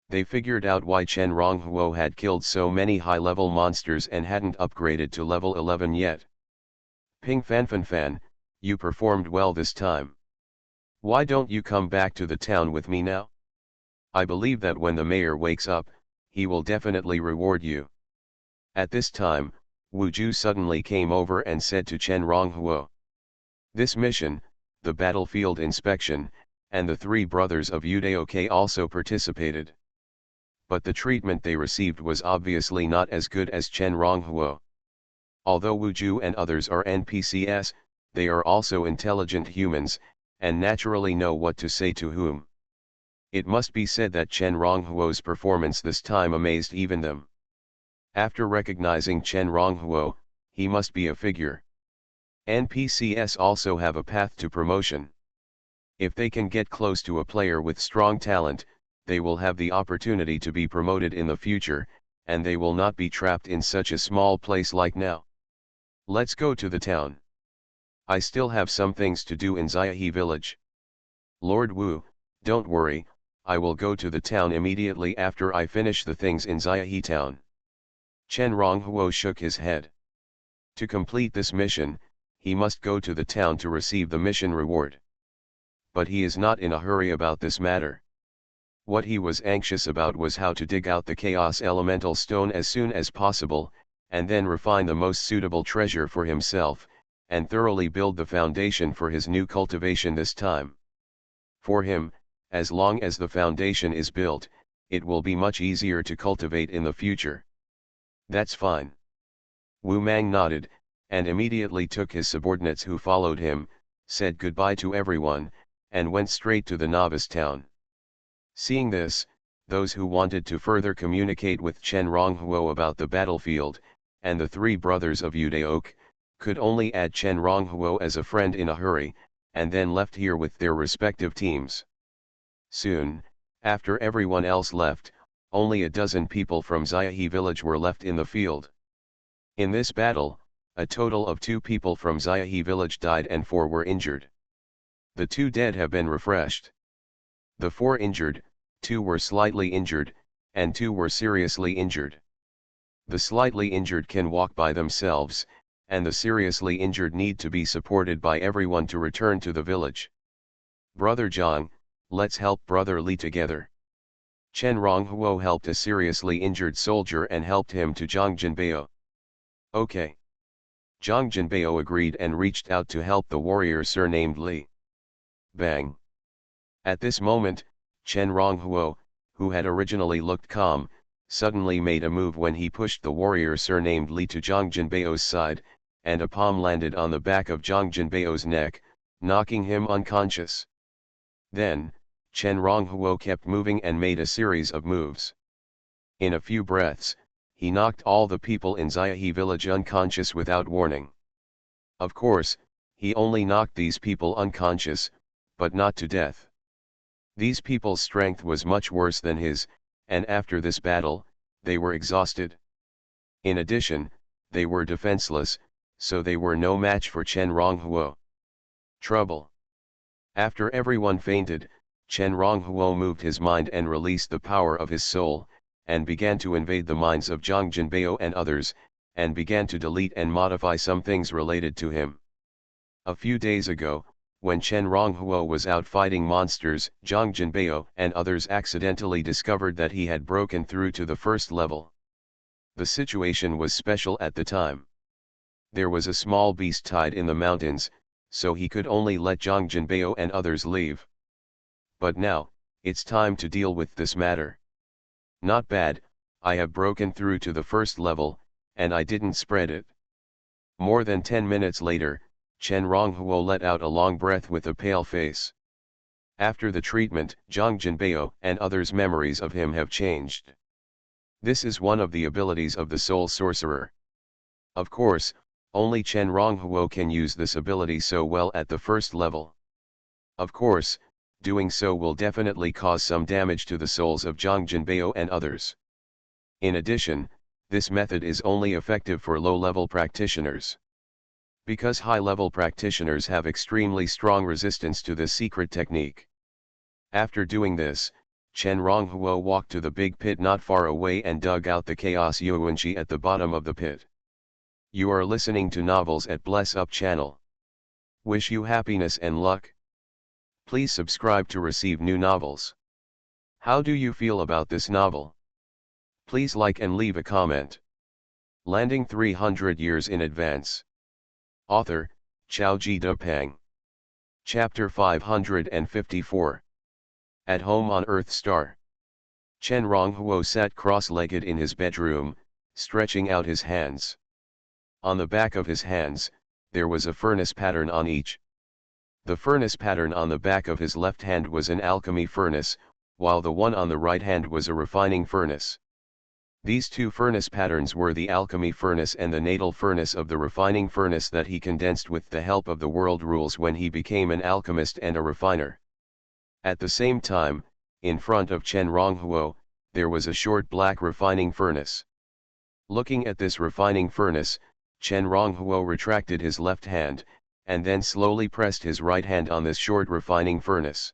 S1: They figured out why Chen Ronghuo had killed so many high-level monsters and hadn't upgraded to level 11 yet. Ping Fan, you performed well this time. Why don't you come back to the town with me now? I believe that when the mayor wakes up, he will definitely reward you. At this time, Wu Ju suddenly came over and said to Chen Ronghuo. This mission, the battlefield inspection, and the three brothers of Udaoke also participated. But the treatment they received was obviously not as good as Chen Ronghuo. Although Wu Ju and others are NPCs, they are also intelligent humans, and naturally know what to say to whom. It must be said that Chen Ronghuo's performance this time amazed even them. After recognizing Chen Ronghuo, he must be a figure. NPCs also have a path to promotion. If they can get close to a player with strong talent, they will have the opportunity to be promoted in the future, and they will not be trapped in such a small place like now. Let's go to the town. I still have some things to do in Xiaohe village. Lord Wu, don't worry, I will go to the town immediately after I finish the things in Xiaohe town. Chen Ronghuo shook his head. To complete this mission, he must go to the town to receive the mission reward. But he is not in a hurry about this matter. What he was anxious about was how to dig out the Chaos Elemental Stone as soon as possible, and then refine the most suitable treasure for himself, and thoroughly build the foundation for his new cultivation this time. For him, as long as the foundation is built, it will be much easier to cultivate in the future. That's fine. Wu Mang nodded, and immediately took his subordinates who followed him, said goodbye to everyone, and went straight to the novice town. Seeing this, those who wanted to further communicate with Chen Ronghuo about the battlefield, and the three brothers of Udaoke, could only add Chen Ronghuo as a friend in a hurry, and then left here with their respective teams. Soon, after everyone else left, only a dozen people from Xiaohe village were left in the field. In this battle, a total of 2 people from Xiaohe village died and 4 were injured. The 2 dead have been refreshed. The 4 injured, 2 were slightly injured, and 2 were seriously injured. The slightly injured can walk by themselves, and the seriously injured need to be supported by everyone to return to the village. Brother Zhang, let's help Brother Li together. Chen Ronghuo helped a seriously injured soldier and helped him to Zhang Jinbei. Okay. Zhang Jinbei agreed and reached out to help the warrior surnamed Li. Bang. At this moment, Chen Ronghuo, who had originally looked calm, suddenly made a move when he pushed the warrior surnamed Li to Zhang Jinbei's side, and a palm landed on the back of Zhang Jinbei's neck, knocking him unconscious. Then, Chen Ronghuo kept moving and made a series of moves. In a few breaths, he knocked all the people in Xiaohe village unconscious without warning. Of course, he only knocked these people unconscious, but not to death. These people's strength was much worse than his, and after this battle, they were exhausted. In addition, they were defenseless, so they were no match for Chen Ronghuo. Trouble. After everyone fainted, Chen Ronghuo moved his mind and released the power of his soul, and began to invade the minds of Zhang Jinbei and others, and began to delete and modify some things related to him. A few days ago, when Chen Ronghuo was out fighting monsters, Zhang Jinbei and others accidentally discovered that he had broken through to the first level. The situation was special at the time. There was a small beast tied in the mountains, so he could only let Zhang Jinbei and others leave. But now, it's time to deal with this matter. Not bad, I have broken through to the first level, and I didn't spread it. More than 10 minutes later, Chen Ronghuo let out a long breath with a pale face. After the treatment, Zhang Jinbei and others' memories of him have changed. This is one of the abilities of the Soul Sorcerer. Of course, only Chen Ronghuo can use this ability so well at the first level. Of course, doing so will definitely cause some damage to the souls of Zhang Jinbei and others. In addition, this method is only effective for low-level practitioners. Because high-level practitioners have extremely strong resistance to this secret technique. After doing this, Chen Ronghuo walked to the big pit not far away and dug out the Chaos Yuanqi at the bottom of the pit. You are listening to Novels at Bless Up channel. Wish you happiness and luck. Please subscribe to receive new novels. How do you feel about this novel? Please like and leave a comment. Landing 300 years in advance. Author, Xiaoji Depang. Chapter 554. At Home on Earth Star. Chen Ronghuo sat cross-legged in his bedroom, stretching out his hands. On the back of his hands, there was a furnace pattern on each. The furnace pattern on the back of his left hand was an alchemy furnace, while the one on the right hand was a refining furnace. These two furnace patterns were the alchemy furnace and the natal furnace of the refining furnace that he condensed with the help of the world rules when he became an alchemist and a refiner. At the same time, in front of Chen Ronghuo, there was a short black refining furnace. Looking at this refining furnace, Chen Ronghuo retracted his left hand, and then slowly pressed his right hand on this short refining furnace.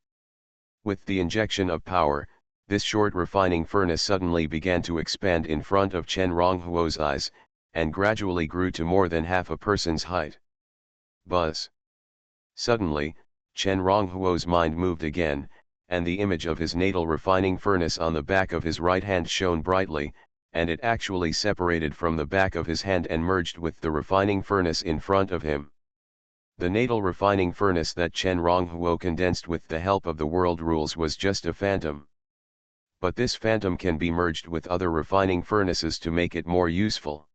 S1: With the injection of power, this short refining furnace suddenly began to expand in front of Chen Ronghuo's eyes, and gradually grew to more than half a person's height. Buzz! Suddenly, Chen Ronghuo's mind moved again, and the image of his natal refining furnace on the back of his right hand shone brightly, and it actually separated from the back of his hand and merged with the refining furnace in front of him. The natal refining furnace that Chen Ronghuo condensed with the help of the world rules was just a phantom. But this phantom can be merged with other refining furnaces to make it more useful.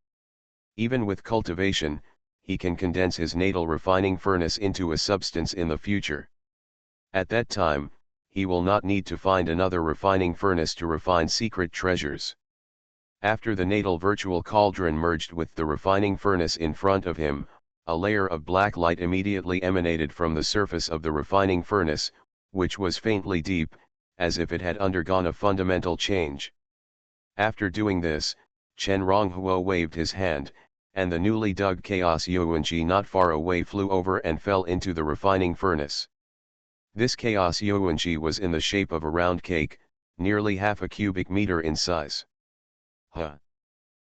S1: Even with cultivation, he can condense his natal refining furnace into a substance in the future. At that time, he will not need to find another refining furnace to refine secret treasures. After the natal virtual cauldron merged with the refining furnace in front of him, a layer of black light immediately emanated from the surface of the refining furnace, which was faintly deep, as if it had undergone a fundamental change. After doing this, Chen Ronghuo waved his hand, and the newly dug Chaos Yuanqi not far away flew over and fell into the refining furnace. This Chaos Yuanqi was in the shape of a round cake, nearly half a cubic meter in size.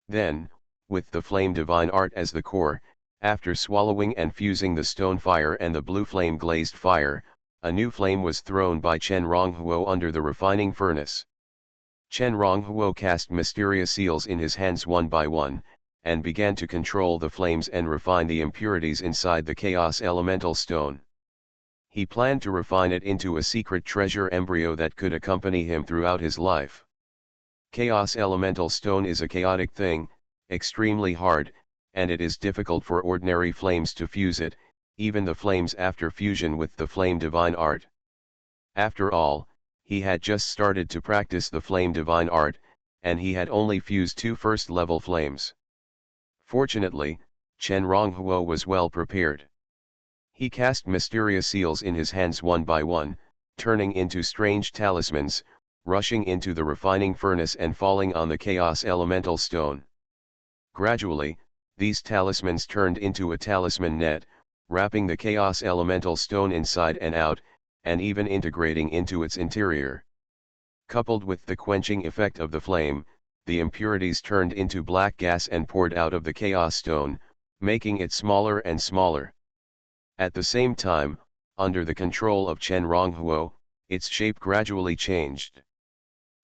S1: Then, with the flame divine art as the core, after swallowing and fusing the stone fire and the blue flame glazed fire, a new flame was thrown by Chen Ronghuo under the refining furnace. Chen Ronghuo cast mysterious seals in his hands one by one, and began to control the flames and refine the impurities inside the Chaos Elemental Stone. He planned to refine it into a secret treasure embryo that could accompany him throughout his life. Chaos Elemental Stone is a chaotic thing, extremely hard, and it is difficult for ordinary flames to fuse it, even the flames after fusion with the flame divine art. After all, he had just started to practice the flame divine art, and he had only fused 2 first-level flames. Fortunately, Chen Ronghuo was well prepared. He cast mysterious seals in his hands one by one, turning into strange talismans, rushing into the refining furnace and falling on the Chaos Elemental Stone. Gradually, these talismans turned into a talisman net, wrapping the Chaos Elemental Stone inside and out, and even integrating into its interior. Coupled with the quenching effect of the flame, the impurities turned into black gas and poured out of the Chaos Stone, making it smaller and smaller. At the same time, under the control of Chen Ronghuo, its shape gradually changed.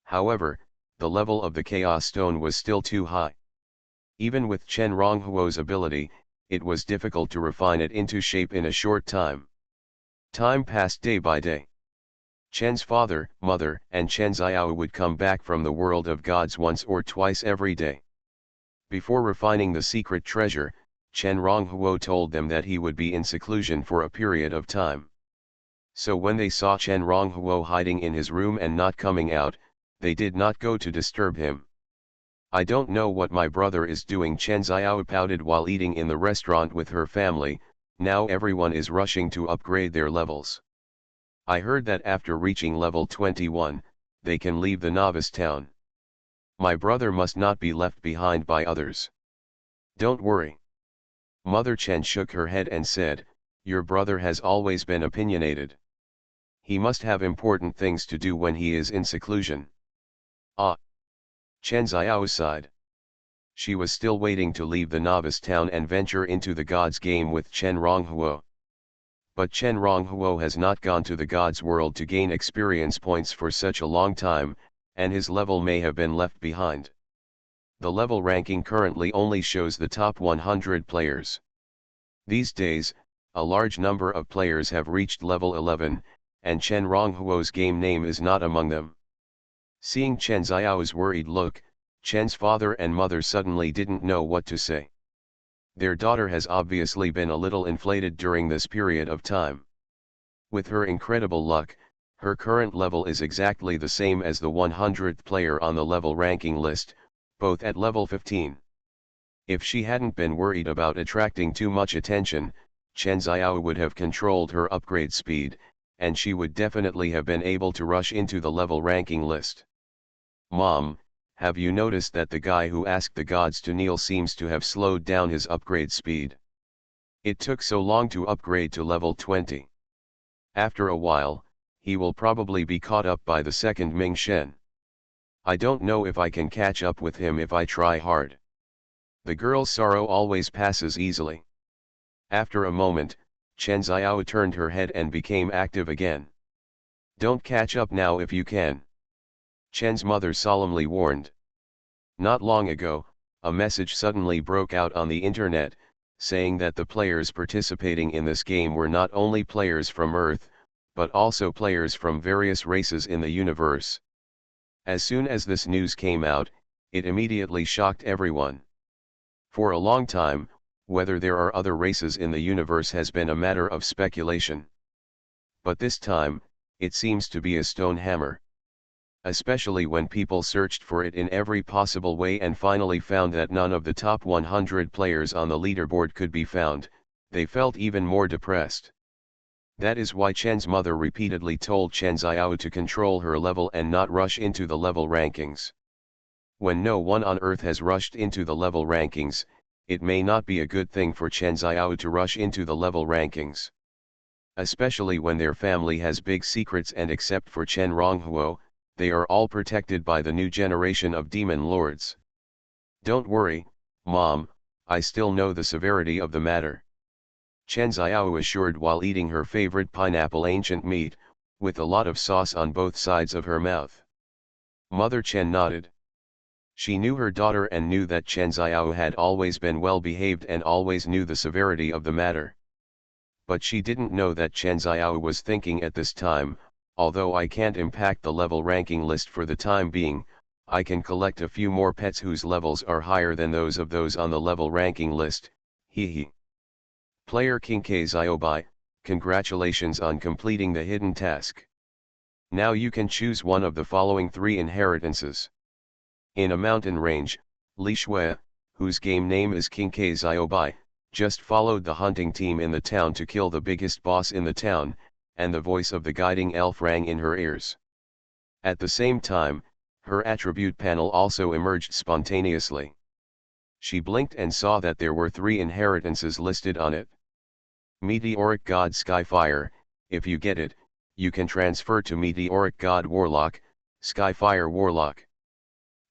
S1: However, the level of the Chaos Stone was still too high. Even with Chen Ronghuo's ability, it was difficult to refine it into shape in a short time. Time passed day by day. Chen's father, mother, and Chen Xiao would come back from the world of gods once or twice every day. Before refining the secret treasure, Chen Ronghuo told them that he would be in seclusion for a period of time. So when they saw Chen Ronghuo hiding in his room and not coming out, they did not go to disturb him. "I don't know what my brother is doing," Chen Xiao pouted while eating in the restaurant with her family. "Now everyone is rushing to upgrade their levels. I heard that after reaching level 21, they can leave the novice town. My brother must not be left behind by others." "Don't worry." Mother Chen shook her head and said, "Your brother has always been opinionated. He must have important things to do when he is in seclusion." "Ah." Chen Xiao sighed. She was still waiting to leave the novice town and venture into the gods game with Chen Ronghuo. But Chen Ronghuo has not gone to the gods world to gain experience points for such a long time, and his level may have been left behind. The level ranking currently only shows the top 100 players. These days, a large number of players have reached level 11, and Chen Ronghuo's game name is not among them. Seeing Chen Xiao's worried look, Chen's father and mother suddenly didn't know what to say. Their daughter has obviously been a little inflated during this period of time. With her incredible luck, her current level is exactly the same as the 100th player on the level ranking list, both at level 15. If she hadn't been worried about attracting too much attention, Chen Xiao would have controlled her upgrade speed, and she would definitely have been able to rush into the level ranking list. "Mom, have you noticed that the guy who asked the gods to kneel seems to have slowed down his upgrade speed? It took so long to upgrade to level 20. After a while, he will probably be caught up by the second Ming Shen. I don't know if I can catch up with him if I try hard. The girl's sorrow always passes easily." After a moment, Chen Xiao turned her head and became active again. "Don't catch up now if you can," Chen's mother solemnly warned. Not long ago, a message suddenly broke out on the internet, saying that the players participating in this game were not only players from Earth, but also players from various races in the universe. As soon as this news came out, it immediately shocked everyone. For a long time, whether there are other races in the universe has been a matter of speculation. But this time, it seems to be a stone hammer. Especially when people searched for it in every possible way and finally found that none of the top 100 players on the leaderboard could be found, they felt even more depressed. That is why Chen's mother repeatedly told Chen Xiao to control her level and not rush into the level rankings. When no one on Earth has rushed into the level rankings, it may not be a good thing for Chen Xiao to rush into the level rankings. Especially when their family has big secrets, and except for Chen Ronghuo, they are all protected by the new generation of demon lords. "Don't worry, Mom, I still know the severity of the matter," Chen Xiao assured while eating her favorite pineapple ancient meat, with a lot of sauce on both sides of her mouth. Mother Chen nodded. She knew her daughter and knew that Chen Xiao had always been well behaved and always knew the severity of the matter. But she didn't know that Chen Xiao was thinking at this time, "Although I can't impact the level ranking list for the time being, I can collect a few more pets whose levels are higher than those on the level ranking list, hee. Player King K Xiaobai, congratulations on completing the hidden task. Now you can choose one of the following 3 inheritances. In a mountain range, Li Shui, whose game name is King K Xiaobai, just followed the hunting team in the town to kill the biggest boss in the town, and the voice of the guiding elf rang in her ears. At the same time, her attribute panel also emerged spontaneously. She blinked and saw that there were 3 inheritances listed on it. Meteoric God Skyfire, if you get it, you can transfer to Meteoric God Warlock, Skyfire Warlock.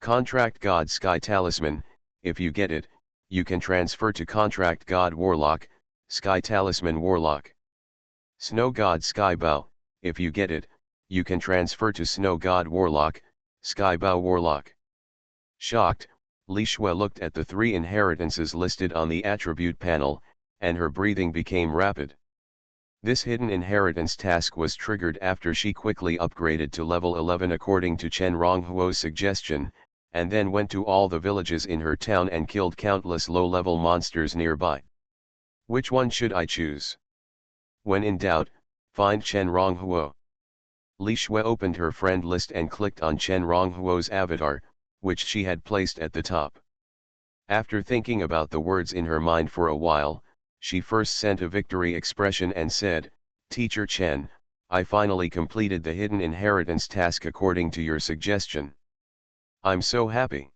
S1: Contract God Sky Talisman, if you get it, you can transfer to Contract God Warlock, Sky Talisman Warlock. Snow God Skybow, if you get it, you can transfer to Snow God Warlock, Skybow Warlock. Shocked, Li Shui looked at the 3 inheritances listed on the attribute panel, and her breathing became rapid. This hidden inheritance task was triggered after she quickly upgraded to level 11 according to Chen Ronghuo's suggestion, and then went to all the villages in her town and killed countless low-level monsters nearby. Which one should I choose? When in doubt, find Chen Ronghuo. Li Shui opened her friend list and clicked on Chen Ronghuo's avatar, which she had placed at the top. After thinking about the words in her mind for a while, she first sent a victory expression and said, "Teacher Chen, I finally completed the hidden inheritance task according to your suggestion. I'm so happy."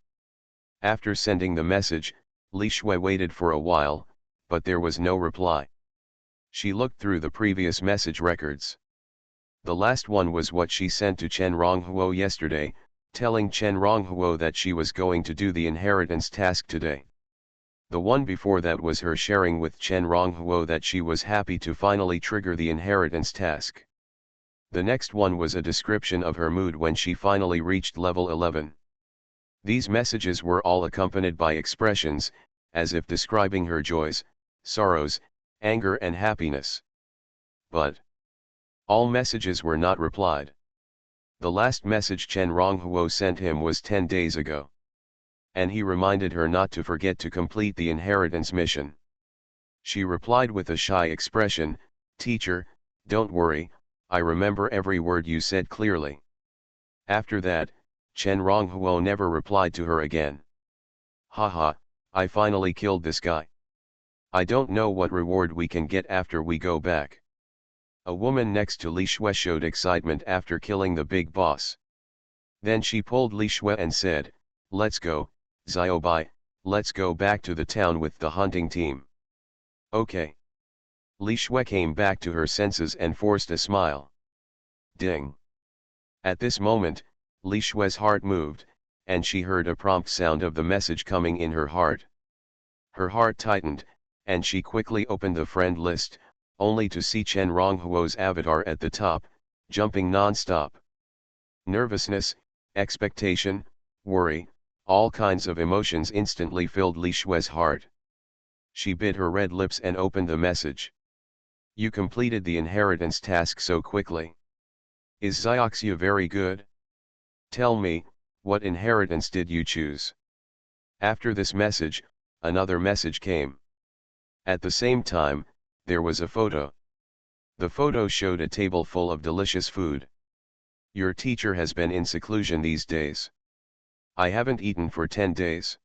S1: After sending the message, Li Shui waited for a while, but there was no reply. She looked through the previous message records. The last one was what she sent to Chen Ronghuo yesterday, telling Chen Ronghuo that she was going to do the inheritance task today. The one before that was her sharing with Chen Ronghuo that she was happy to finally trigger the inheritance task. The next one was a description of her mood when she finally reached level 11. These messages were all accompanied by expressions, as if describing her joys, sorrows, anger and happiness. But all messages were not replied. The last message Chen Ronghuo sent him was 10 days ago. And he reminded her not to forget to complete the inheritance mission. She replied with a shy expression, "Teacher, don't worry, I remember every word you said clearly." After that, Chen Ronghuo never replied to her again. "Haha, I finally killed this guy. I don't know what reward we can get after we go back." A woman next to Li Shui showed excitement after killing the big boss. Then she pulled Li Shui and said, "Let's go, Xiaobai, let's go back to the town with the hunting team." "Okay." Li Shui came back to her senses and forced a smile. Ding. At this moment, Li Shui's heart moved, and she heard a prompt sound of the message coming in her heart. Her heart tightened, and she quickly opened the friend list, only to see Chen Ronghuo's avatar at the top, jumping non-stop. Nervousness, expectation, worry, all kinds of emotions instantly filled Li Shui's heart. She bit her red lips and opened the message. "You completed the inheritance task so quickly. Is Xiaoxia very good? Tell me, what inheritance did you choose?" After this message, another message came. At the same time, there was a photo. The photo showed a table full of delicious food. "Your teacher has been in seclusion these days. I haven't eaten for 10 days.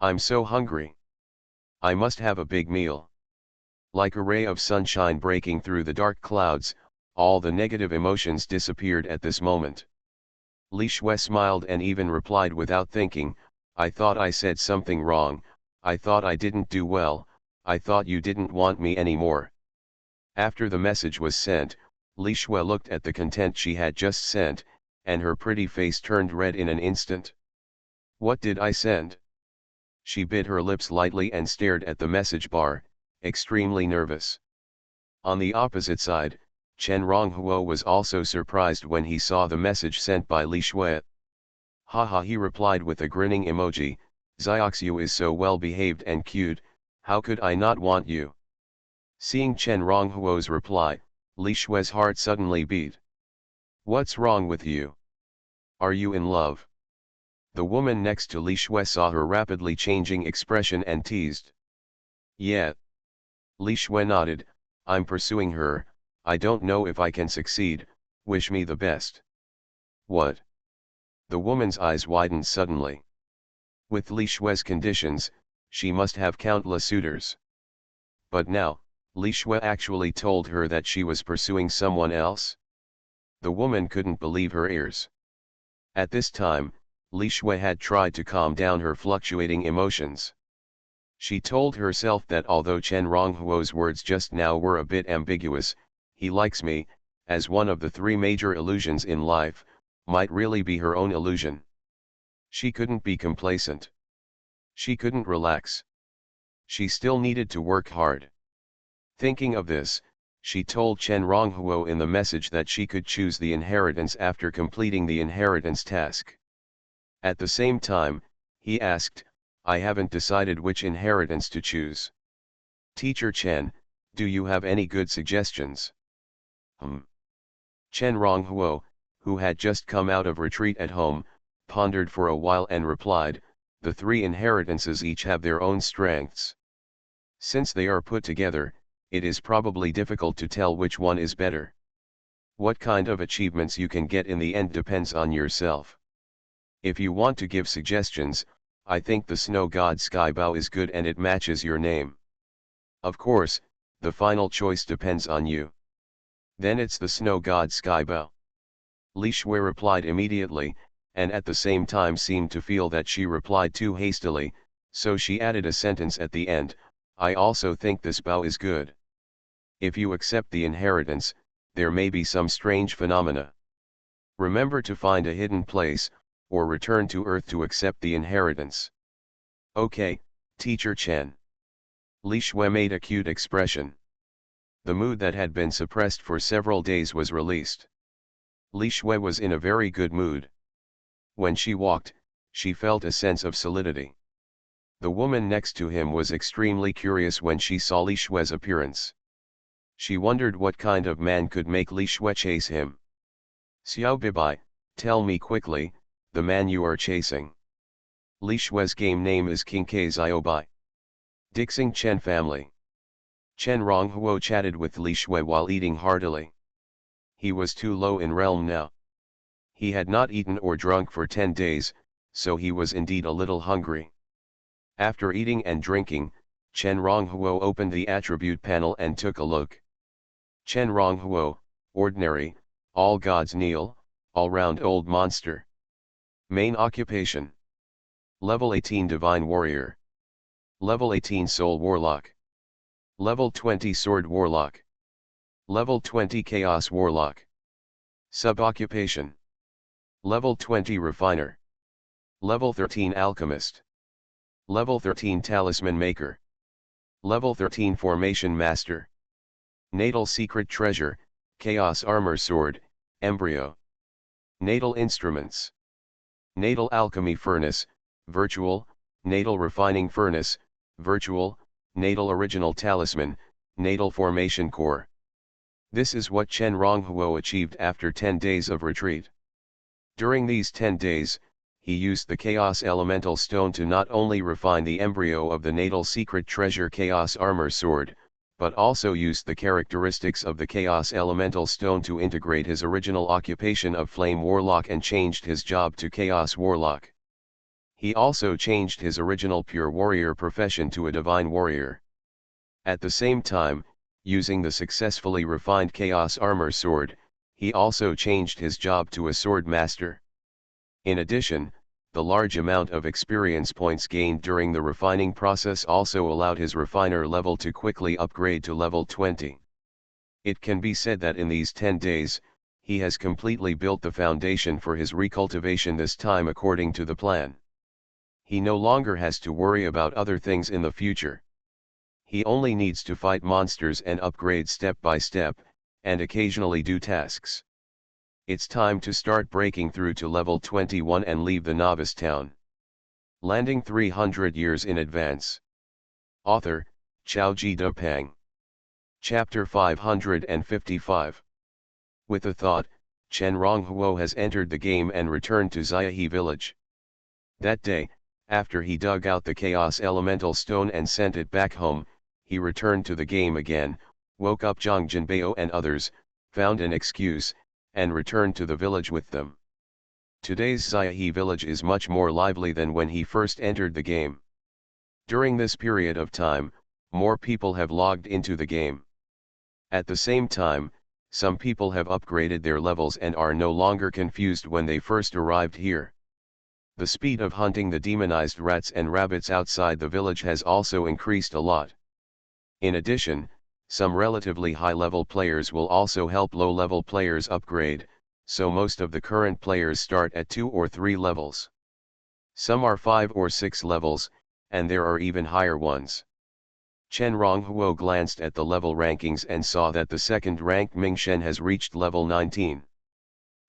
S1: I'm so hungry. I must have a big meal." Like a ray of sunshine breaking through the dark clouds, all the negative emotions disappeared at this moment. Li Shui smiled and even replied without thinking, "I thought I said something wrong, I thought I didn't do well, I thought you didn't want me anymore." After the message was sent, Li Shui looked at the content she had just sent, and her pretty face turned red in an instant. "What did I send?" She bit her lips lightly and stared at the message bar, extremely nervous. On the opposite side, Chen Ronghuo was also surprised when he saw the message sent by Li Shui. "Haha," he replied with a grinning emoji, "Xiaoxiu is so well behaved and cute, how could I not want you?" Seeing Chen Ronghuo's reply, Li Shui's heart suddenly beat. "What's wrong with you? Are you in love?" The woman next to Li Shui saw her rapidly changing expression and teased. "Yeah." Li Shui nodded, "I'm pursuing her, I don't know if I can succeed, wish me the best." "What?" The woman's eyes widened suddenly. With Li Shui's conditions, she must have countless suitors. But now, Li Shui actually told her that she was pursuing someone else? The woman couldn't believe her ears. At this time, Li Shui had tried to calm down her fluctuating emotions. She told herself that although Chen Ronghuo's words just now were a bit ambiguous, "He likes me, as one of the three major illusions in life, might really be her own illusion. She couldn't be complacent. She couldn't relax. She still needed to work hard. Thinking of this, she told Chen Ronghuo in the message that she could choose the inheritance after completing the inheritance task. At the same time, he asked, I haven't decided which inheritance to choose. Teacher Chen, do you have any good suggestions? Chen Ronghuo, who had just come out of retreat at home, pondered for a while and replied, the three inheritances each have their own strengths. Since they are put together, it is probably difficult to tell which one is better. What kind of achievements you can get in the end depends on yourself. If you want to give suggestions, I think the Snow God Sky Bow is good and it matches your name. Of course, the final choice depends on you. Then it's the Snow God Sky Bow. Li Shui replied immediately, and at the same time seemed to feel that she replied too hastily, so she added a sentence at the end, I also think this bow is good. If you accept the inheritance, there may be some strange phenomena. Remember to find a hidden place, or return to Earth to accept the inheritance. Okay, Teacher Chen. Li Shui made a cute expression. The mood that had been suppressed for several days was released. Li Shui was in a very good mood. When she walked, she felt a sense of solidity. The woman next to him was extremely curious when she saw Li Shui's appearance. She wondered what kind of man could make Li Shui chase him. Xiao Bibai, tell me quickly, the man you are chasing. Li Shui's game name is King K Xiaobai. Dixing Chen family. Chen Ronghuo chatted with Li Shui while eating heartily. He was too low in realm now. He had not eaten or drunk for 10 days, so he was indeed a little hungry. After eating and drinking, Chen Ronghuo opened the attribute panel and took a look. Chen Ronghuo, ordinary, all gods kneel, all-round old monster. Main occupation. Level 18 Divine Warrior. Level 18 Soul Warlock. Level 20 Sword Warlock. Level 20 Chaos Warlock. Sub-occupation. Level 20 Refiner. Level 13 Alchemist. Level 13 Talisman Maker. Level 13 Formation Master. Natal Secret Treasure, Chaos Armor Sword, Embryo. Natal Instruments. Natal Alchemy Furnace, Virtual, Natal Refining Furnace, Virtual, Natal Original Talisman, Natal Formation Core. This is what Chen Ronghuo achieved after 10 days of retreat. During these 10 days, he used the Chaos Elemental Stone to not only refine the embryo of the Natal Secret Treasure Chaos Armor Sword, but also used the characteristics of the Chaos Elemental Stone to integrate his original occupation of Flame Warlock and changed his job to Chaos Warlock. He also changed his original Pure Warrior profession to a Divine Warrior. At the same time, using the successfully refined Chaos Armor Sword, he also changed his job to a Sword Master. In addition, the large amount of experience points gained during the refining process also allowed his refiner level to quickly upgrade to level 20. It can be said that in these 10 days, he has completely built the foundation for his recultivation, this time according to the plan. He no longer has to worry about other things in the future. He only needs to fight monsters and upgrade step by step, and occasionally do tasks. It's time to start breaking through to level 21 and leave the novice town. Landing 300 years in advance. Author, Chaoji Depang. Chapter 555. With a thought, Chen Ronghuo has entered the game and returned to Xiaohe village. That day, after he dug out the Chaos Elemental Stone and sent it back home, he returned to the game again, woke up Zhang Jinbei and others, found an excuse, and returned to the village with them. Today's Xiaohe village is much more lively than when he first entered the game. During this period of time, more people have logged into the game. At the same time, some people have upgraded their levels and are no longer confused when they first arrived here. The speed of hunting the demonized rats and rabbits outside the village has also increased a lot. In addition, Some relatively high-level players will also help low-level players upgrade, so most of the current players start at 2 or 3 levels. Some are 5 or 6 levels, and there are even higher ones. Chen Ronghuo glanced at the level rankings and saw that the second-ranked Ming Shen has reached level 19.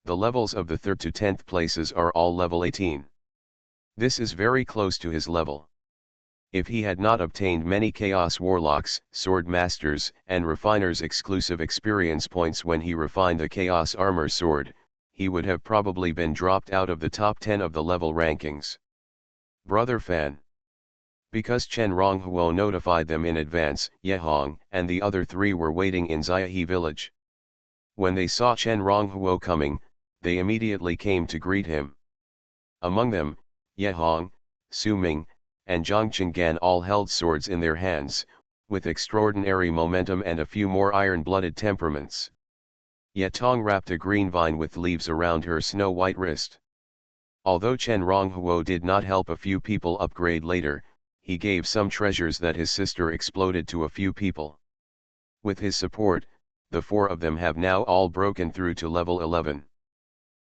S1: The levels of the 3rd to 10th places are all level 18. This is very close to his level. If he had not obtained many Chaos Warlocks, Sword Masters, and Refiners exclusive experience points when he refined the Chaos Armor Sword, he would have probably been dropped out of the top 10 of the level rankings. Brother Fan. Because Chen Ronghuo notified them in advance, Yehong and the other 3 were waiting in Ziahe village. When they saw Chen Ronghuo coming, they immediately came to greet him. Among them, Yehong, Su Ming, and Zhang Qinggan all held swords in their hands, with extraordinary momentum and a few more iron-blooded temperaments. Yetong wrapped a green vine with leaves around her snow-white wrist. Although Chen Ronghuo did not help a few people upgrade later, he gave some treasures that his sister exploded to a few people. With his support, the 4 of them have now all broken through to level 11.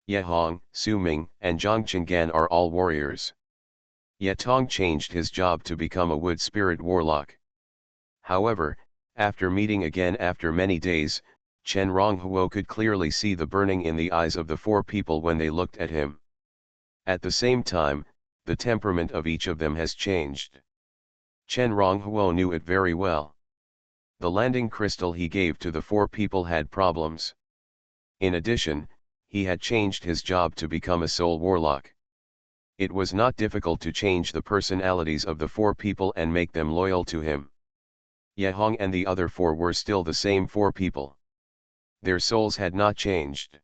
S1: Yehong, Su Ming, and Zhang Qinggan are all warriors. Yetong changed his job to become a wood spirit warlock. However, after meeting again after many days, Chen Ronghuo could clearly see the burning in the eyes of the 4 people when they looked at him. At the same time, the temperament of each of them has changed. Chen Ronghuo knew it very well. The landing crystal he gave to the 4 people had problems. In addition, he had changed his job to become a soul warlock. It was not difficult to change the personalities of the 4 people and make them loyal to him. Yehong and the other 4 were still the same 4 people. Their souls had not changed.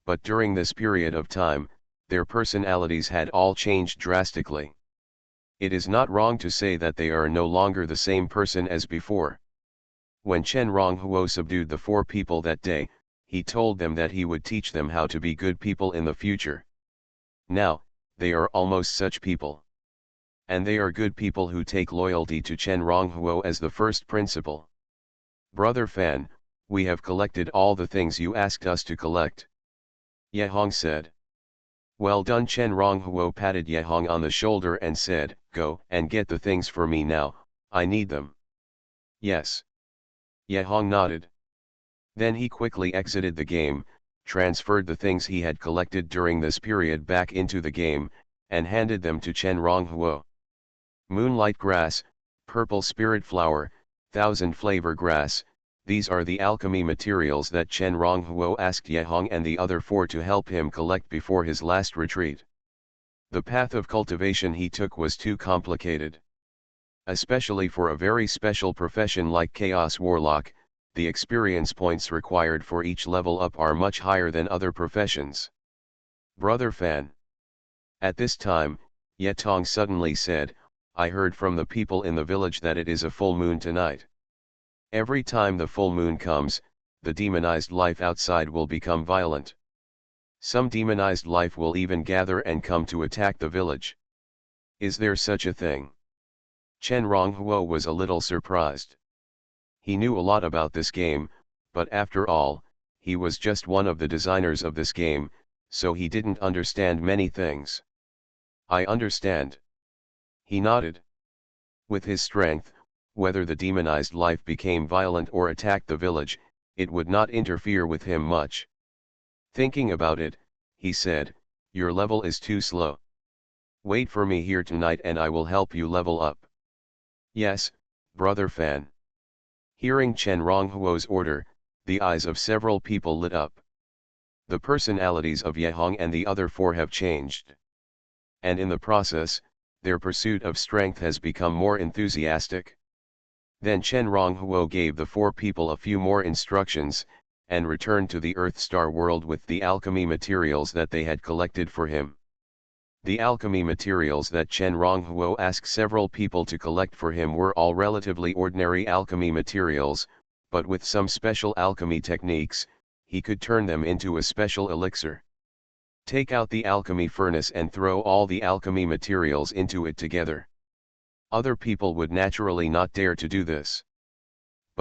S1: But during this period of time, their personalities had all changed drastically. It is not wrong to say that they are no longer the same person as before. When Chen Ronghuo subdued the 4 people that day, he told them that he would teach them how to be good people in the future. Now, they are almost such people. And they are good people who take loyalty to Chen Ronghuo as the first principle. Brother Fan, we have collected all the things you asked us to collect. Yehong said. Well done. Chen Ronghuo patted Yehong on the shoulder and said, go and get the things for me now, I need them. Yes. Yehong nodded. Then he quickly exited the game, transferred the things he had collected during this period back into the game, and handed them to Chen Ronghuo. Moonlight grass, purple spirit flower, thousand flavor grass, these are the alchemy materials that Chen Ronghuo asked Yehong and the other 4 to help him collect before his last retreat. The path of cultivation he took was too complicated. Especially for a very special profession like Chaos Warlock, the experience points required for each level up are much higher than other professions. Brother Fan. At this time, Yetong suddenly said, I heard from the people in the village that it is a full moon tonight. Every time the full moon comes, the demonized life outside will become violent. Some demonized life will even gather and come to attack the village. Is there such a thing? Chen Ronghuo was a little surprised. He knew a lot about this game, but after all, he was just one of the designers of this game, so he didn't understand many things. I understand. He nodded. With his strength, whether the demonized life became violent or attacked the village, it would not interfere with him much. Thinking about it, he said, your level is too slow. Wait for me here tonight and I will help you level up. Yes, Brother Fan. Hearing Chen Ronghuo's order, the eyes of several people lit up. The personalities of Yehong and the other 4 have changed. And in the process, their pursuit of strength has become more enthusiastic. Then Chen Ronghuo gave the 4 people a few more instructions, and returned to the Earth Star world with the alchemy materials that they had collected for him. The alchemy materials that Chen Ronghuo asked several people to collect for him were all relatively ordinary alchemy materials, but with some special alchemy techniques, he could turn them into a special elixir. Take out the alchemy furnace and throw all the alchemy materials into it together. Other people would naturally not dare to do this.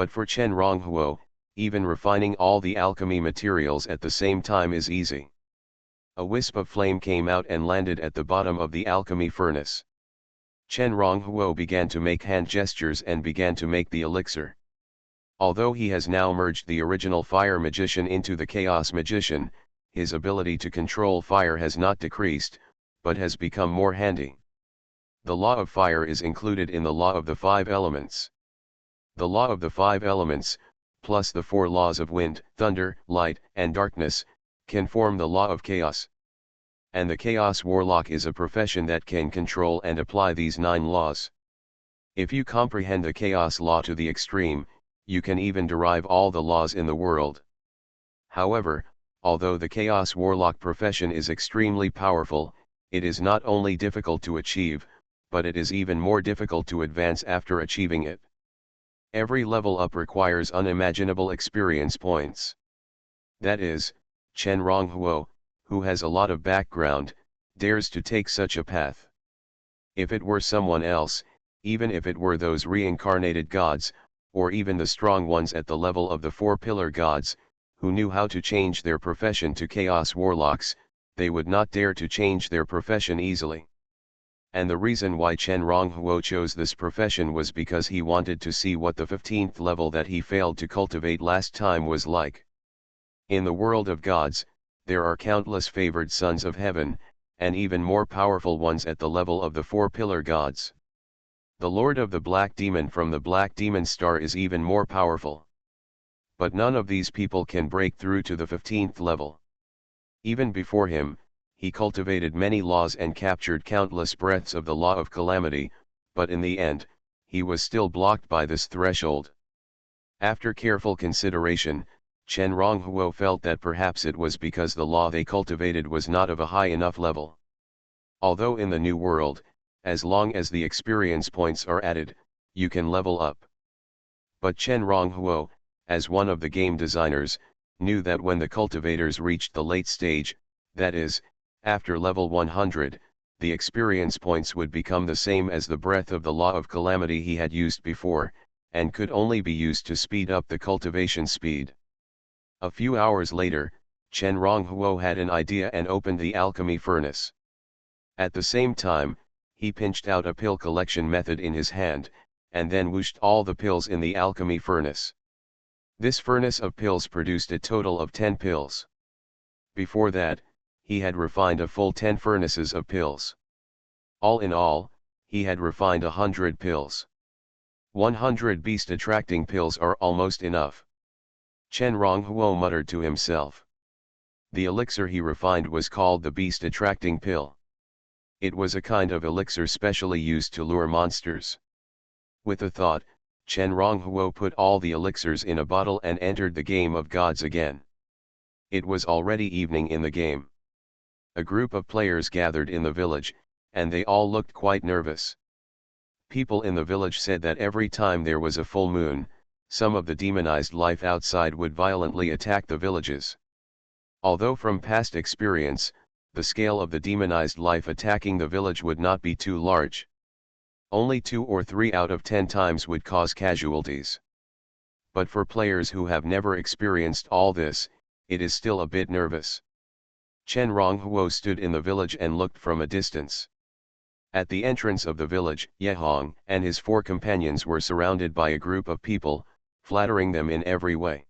S1: But for Chen Ronghuo, even refining all the alchemy materials at the same time is easy. A wisp of flame came out and landed at the bottom of the alchemy furnace. Chen Ronghuo began to make hand gestures and began to make the elixir. Although he has now merged the original fire magician into the chaos magician, his ability to control fire has not decreased, but has become more handy. The law of fire is included in the law of the 5 elements. The law of the 5 elements, plus the 4 laws of wind, thunder, light, and darkness, can form the law of chaos. And the Chaos Warlock is a profession that can control and apply these 9 laws. If you comprehend the chaos law to the extreme, you can even derive all the laws in the world. However, although the Chaos Warlock profession is extremely powerful, it is not only difficult to achieve, but it is even more difficult to advance after achieving it. Every level up requires unimaginable experience points. That is, Chen Ronghuo, who has a lot of background, dares to take such a path. If it were someone else, even if it were those reincarnated gods, or even the strong ones at the level of the 4 pillar gods, who knew how to change their profession to chaos warlocks, they would not dare to change their profession easily. And the reason why Chen Ronghuo chose this profession was because he wanted to see what the 15th level that he failed to cultivate last time was like. In the world of gods, there are countless favored sons of heaven, and even more powerful ones at the level of the 4 pillar gods. The Lord of the Black Demon from the Black Demon Star is even more powerful. But none of these people can break through to the 15th level. Even before him, he cultivated many laws and captured countless breaths of the law of calamity, but in the end, he was still blocked by this threshold. After careful consideration, Chen Ronghuo felt that perhaps it was because the law they cultivated was not of a high enough level. Although in the new world, as long as the experience points are added, you can level up. But Chen Ronghuo, as one of the game designers, knew that when the cultivators reached the late stage, that is, after level 100, the experience points would become the same as the breath of the law of calamity he had used before, and could only be used to speed up the cultivation speed. A few hours later, Chen Ronghuo had an idea and opened the alchemy furnace. At the same time, he pinched out a pill collection method in his hand, and then whooshed all the pills in the alchemy furnace. This furnace of pills produced a total of 10 pills. Before that, he had refined a full 10 furnaces of pills. All in all, he had refined 100 pills. 100 beast-attracting pills are almost enough. Chen Ronghuo muttered to himself. The elixir he refined was called the beast-attracting pill. It was a kind of elixir specially used to lure monsters. With a thought, Chen Ronghuo put all the elixirs in a bottle and entered the game of gods again. It was already evening in the game. A group of players gathered in the village, and they all looked quite nervous. People in the village said that every time there was a full moon, some of the demonized life outside would violently attack the villages. Although from past experience, the scale of the demonized life attacking the village would not be too large. Only 2 or 3 out of 10 times would cause casualties. But for players who have never experienced all this, it is still a bit nervous. Chen Ronghuo stood in the village and looked from a distance. At the entrance of the village, Yehong and his 4 companions were surrounded by a group of people, flattering them in every way.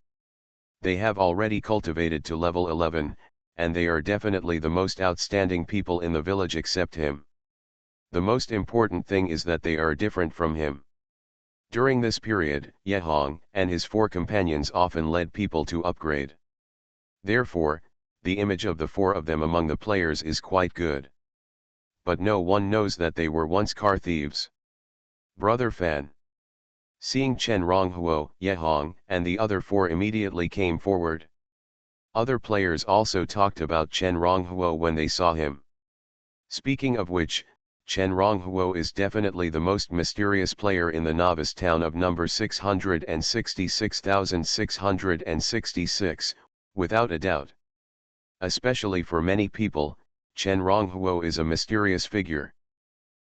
S1: They have already cultivated to level 11, and they are definitely the most outstanding people in the village except him. The most important thing is that they are different from him. During this period, Yehong and his 4 companions often led people to upgrade. Therefore, the image of the 4 of them among the players is quite good. But no one knows that they were once car thieves. Brother Fan. Seeing Chen Ronghuo, Yehong, and the other 4 immediately came forward. Other players also talked about Chen Ronghuo when they saw him. Speaking of which, Chen Ronghuo is definitely the most mysterious player in the novice town of number 666,666, without a doubt. Especially for many people, Chen Ronghuo is a mysterious figure.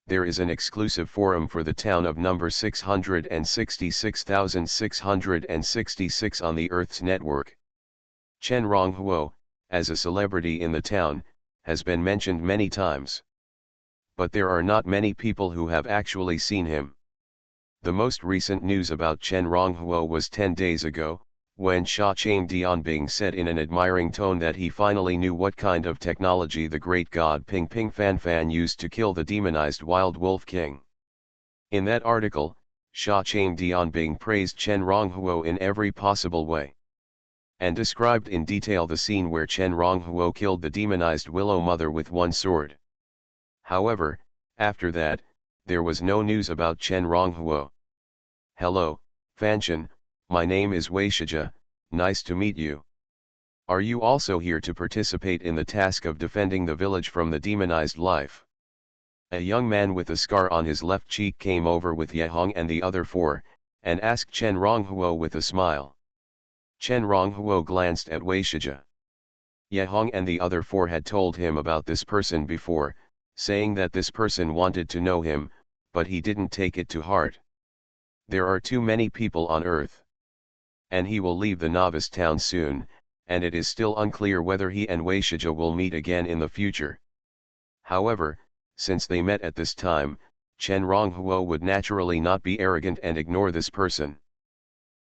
S1: there is an exclusive forum for the town of number 666,666 on the Earth's network. Chen Ronghuo, as a celebrity in the town, has been mentioned many times. But there are not many people who have actually seen him. The most recent news about Chen Ronghuo was 10 days ago, when Sha Chang Dianbing said in an admiring tone that he finally knew what kind of technology the great god Ping Ping Fanfan used to kill the demonized Wild Wolf King. In that article, Sha Chang Dianbing praised Chen Ronghuo in every possible way, and described in detail the scene where Chen Ronghuo killed the demonized Willow Mother with one sword. However, after that, there was no news about Chen Ronghuo. Hello, Fanshan, my name is Wei Shija, nice to meet you. Are you also here to participate in the task of defending the village from the demonized life? A young man with a scar on his left cheek came over with Yehong and the other four, and asked Chen Ronghuo with a smile. Chen Ronghuo glanced at Wei Shija. Yehong and the other four had told him about this person before, saying that this person wanted to know him, but he didn't take it to heart. There are too many people on Earth. And he will leave the novice town soon, and it is still unclear whether he and Wei Shija will meet again in the future. However, since they met at this time, Chen Ronghuo would naturally not be arrogant and ignore this person.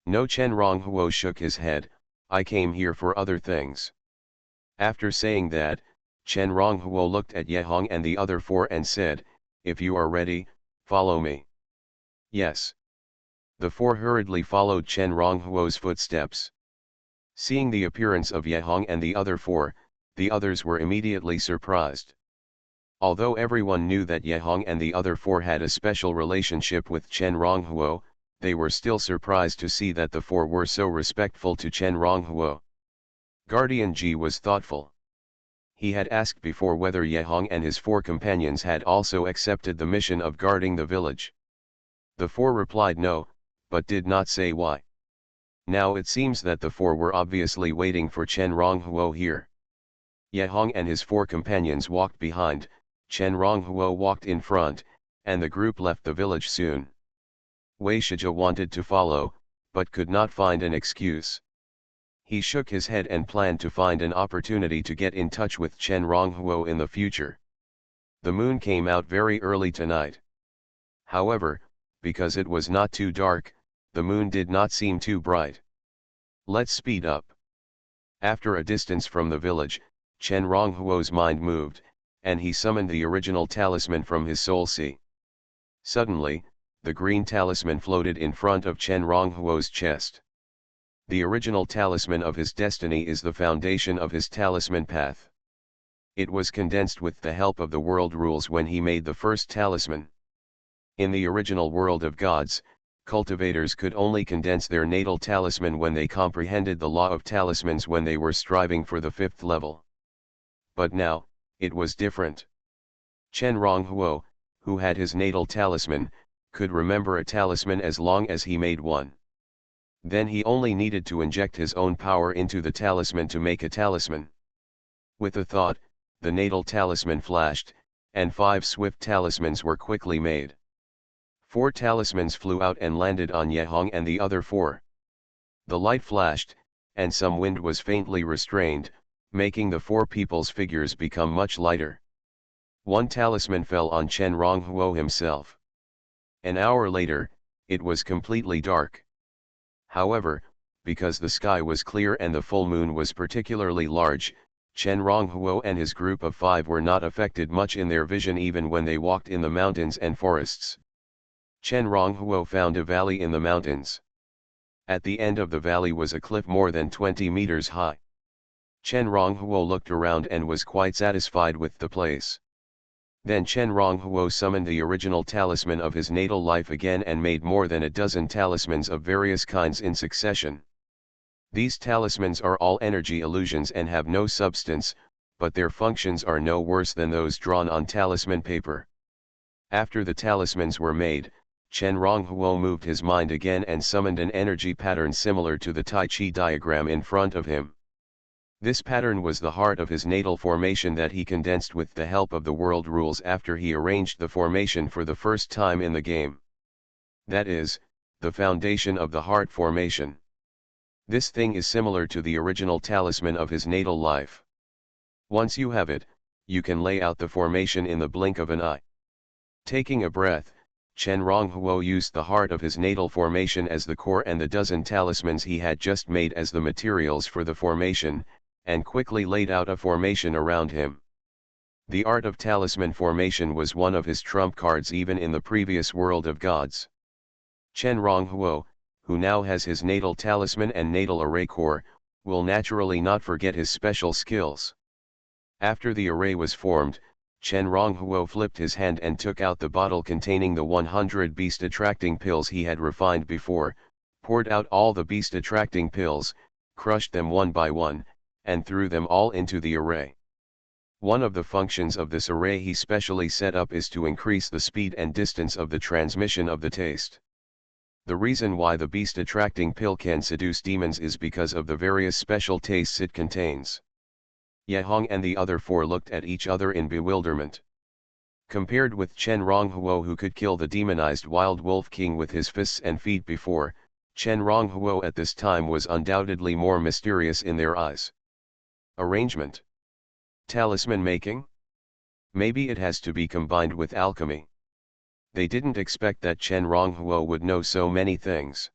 S1: No, Chen Ronghuo shook his head, I came here for other things. After saying that, Chen Ronghuo looked at Yehong and the other four and said, if you are ready, follow me. Yes. The four hurriedly followed Chen Ronghuo's footsteps. Seeing the appearance of Yehong and the other four, the others were immediately surprised. Although everyone knew that Yehong and the other four had a special relationship with Chen Ronghuo, they were still surprised to see that the four were so respectful to Chen Ronghuo. Guardian Ji was thoughtful. He had asked before whether Yehong and his four companions had also accepted the mission of guarding the village. The four replied no, but did not say why. Now it seems that the four were obviously waiting for Chen Ronghuo here. Yehong and his four companions walked behind, Chen Ronghuo walked in front, and the group left the village soon. Wei Shija wanted to follow, but could not find an excuse. He shook his head and planned to find an opportunity to get in touch with Chen Ronghuo in the future. The moon came out very early tonight. However, because it was not too dark, the moon did not seem too bright. Let's speed up. After a distance from the village, Chen Ronghuo's mind moved, and he summoned the original talisman from his soul sea. Suddenly, the green talisman floated in front of Chen Ronghuo's chest. The original talisman of his destiny is the foundation of his talisman path. It was condensed with the help of the world rules when he made the first talisman. In the original world of gods, cultivators could only condense their natal talisman when they comprehended the law of talismans when they were striving for the 5th level. But now, it was different. Chen Ronghuo, who had his natal talisman, could remember a talisman as long as he made one. Then he only needed to inject his own power into the talisman to make a talisman. With a thought, the natal talisman flashed, and 5 swift talismans were quickly made. 4 talismans flew out and landed on Yehong and the other 4. The light flashed, and some wind was faintly restrained, making the 4 people's figures become much lighter. 1 talisman fell on Chen Ronghuo himself. An hour later, it was completely dark. However, because the sky was clear and the full moon was particularly large, Chen Ronghuo and his group of 5 were not affected much in their vision even when they walked in the mountains and forests. Chen Ronghuo found a valley in the mountains. At the end of the valley was a cliff more than 20 meters high. Chen Ronghuo looked around and was quite satisfied with the place. Then Chen Ronghuo summoned the original talisman of his natal life again and made more than a dozen talismans of various kinds in succession. These talismans are all energy illusions and have no substance, but their functions are no worse than those drawn on talisman paper. After the talismans were made, Chen Ronghuo moved his mind again and summoned an energy pattern similar to the Tai Chi diagram in front of him. This pattern was the heart of his natal formation that he condensed with the help of the world rules after he arranged the formation for the first time in the game. That is, the foundation of the heart formation. This thing is similar to the original talisman of his natal life. Once you have it, you can lay out the formation in the blink of an eye. Taking a breath, Chen Ronghuo used the heart of his natal formation as the core and the dozen talismans he had just made as the materials for the formation, and quickly laid out a formation around him. The art of talisman formation was one of his trump cards even in the previous world of gods. Chen Ronghuo, who now has his natal talisman and natal array core, will naturally not forget his special skills. After the array was formed, Chen Ronghuo flipped his hand and took out the bottle containing the 100 beast-attracting pills he had refined before, poured out all the beast-attracting pills, crushed them one by one, and threw them all into the array. One of the functions of this array he specially set up is to increase the speed and distance of the transmission of the taste. The reason why the beast-attracting pill can seduce demons is because of the various special tastes it contains. Yehong and the other four looked at each other in bewilderment. Compared with Chen Ronghuo, who could kill the demonized wild wolf king with his fists and feet before, Chen Ronghuo at this time was undoubtedly more mysterious in their eyes. Arrangement? Talisman making? Maybe it has to be combined with alchemy. They didn't expect that Chen Ronghuo would know so many things.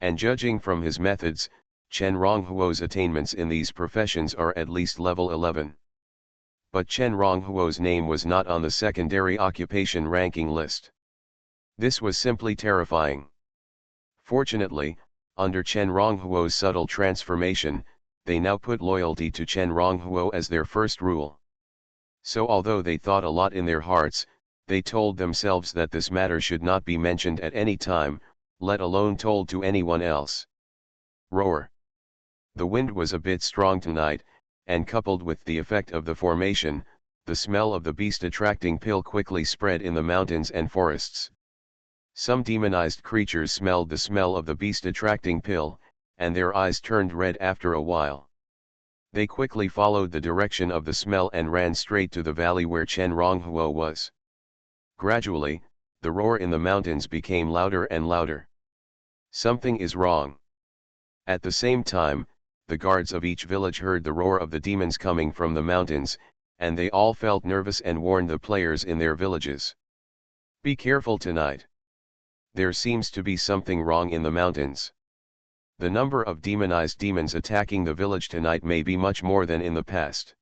S1: And judging from his methods, Chen Ronghuo's attainments in these professions are at least level 11. But Chen Ronghuo's name was not on the secondary occupation ranking list. This was simply terrifying. Fortunately, under Chen Ronghuo's subtle transformation, they now put loyalty to Chen Ronghuo as their first rule. So although they thought a lot in their hearts, they told themselves that this matter should not be mentioned at any time, let alone told to anyone else. Roar. The wind was a bit strong tonight, and coupled with the effect of the formation, the smell of the beast-attracting pill quickly spread in the mountains and forests. Some demonized creatures smelled the smell of the beast-attracting pill, and their eyes turned red after a while. They quickly followed the direction of the smell and ran straight to the valley where Chen Ronghuo was. Gradually, the roar in the mountains became louder and louder. Something is wrong. At the same time, the guards of each village heard the roar of the demons coming from the mountains, and they all felt nervous and warned the players in their villages. Be careful tonight. There seems to be something wrong in the mountains. The number of demonized demons attacking the village tonight may be much more than in the past.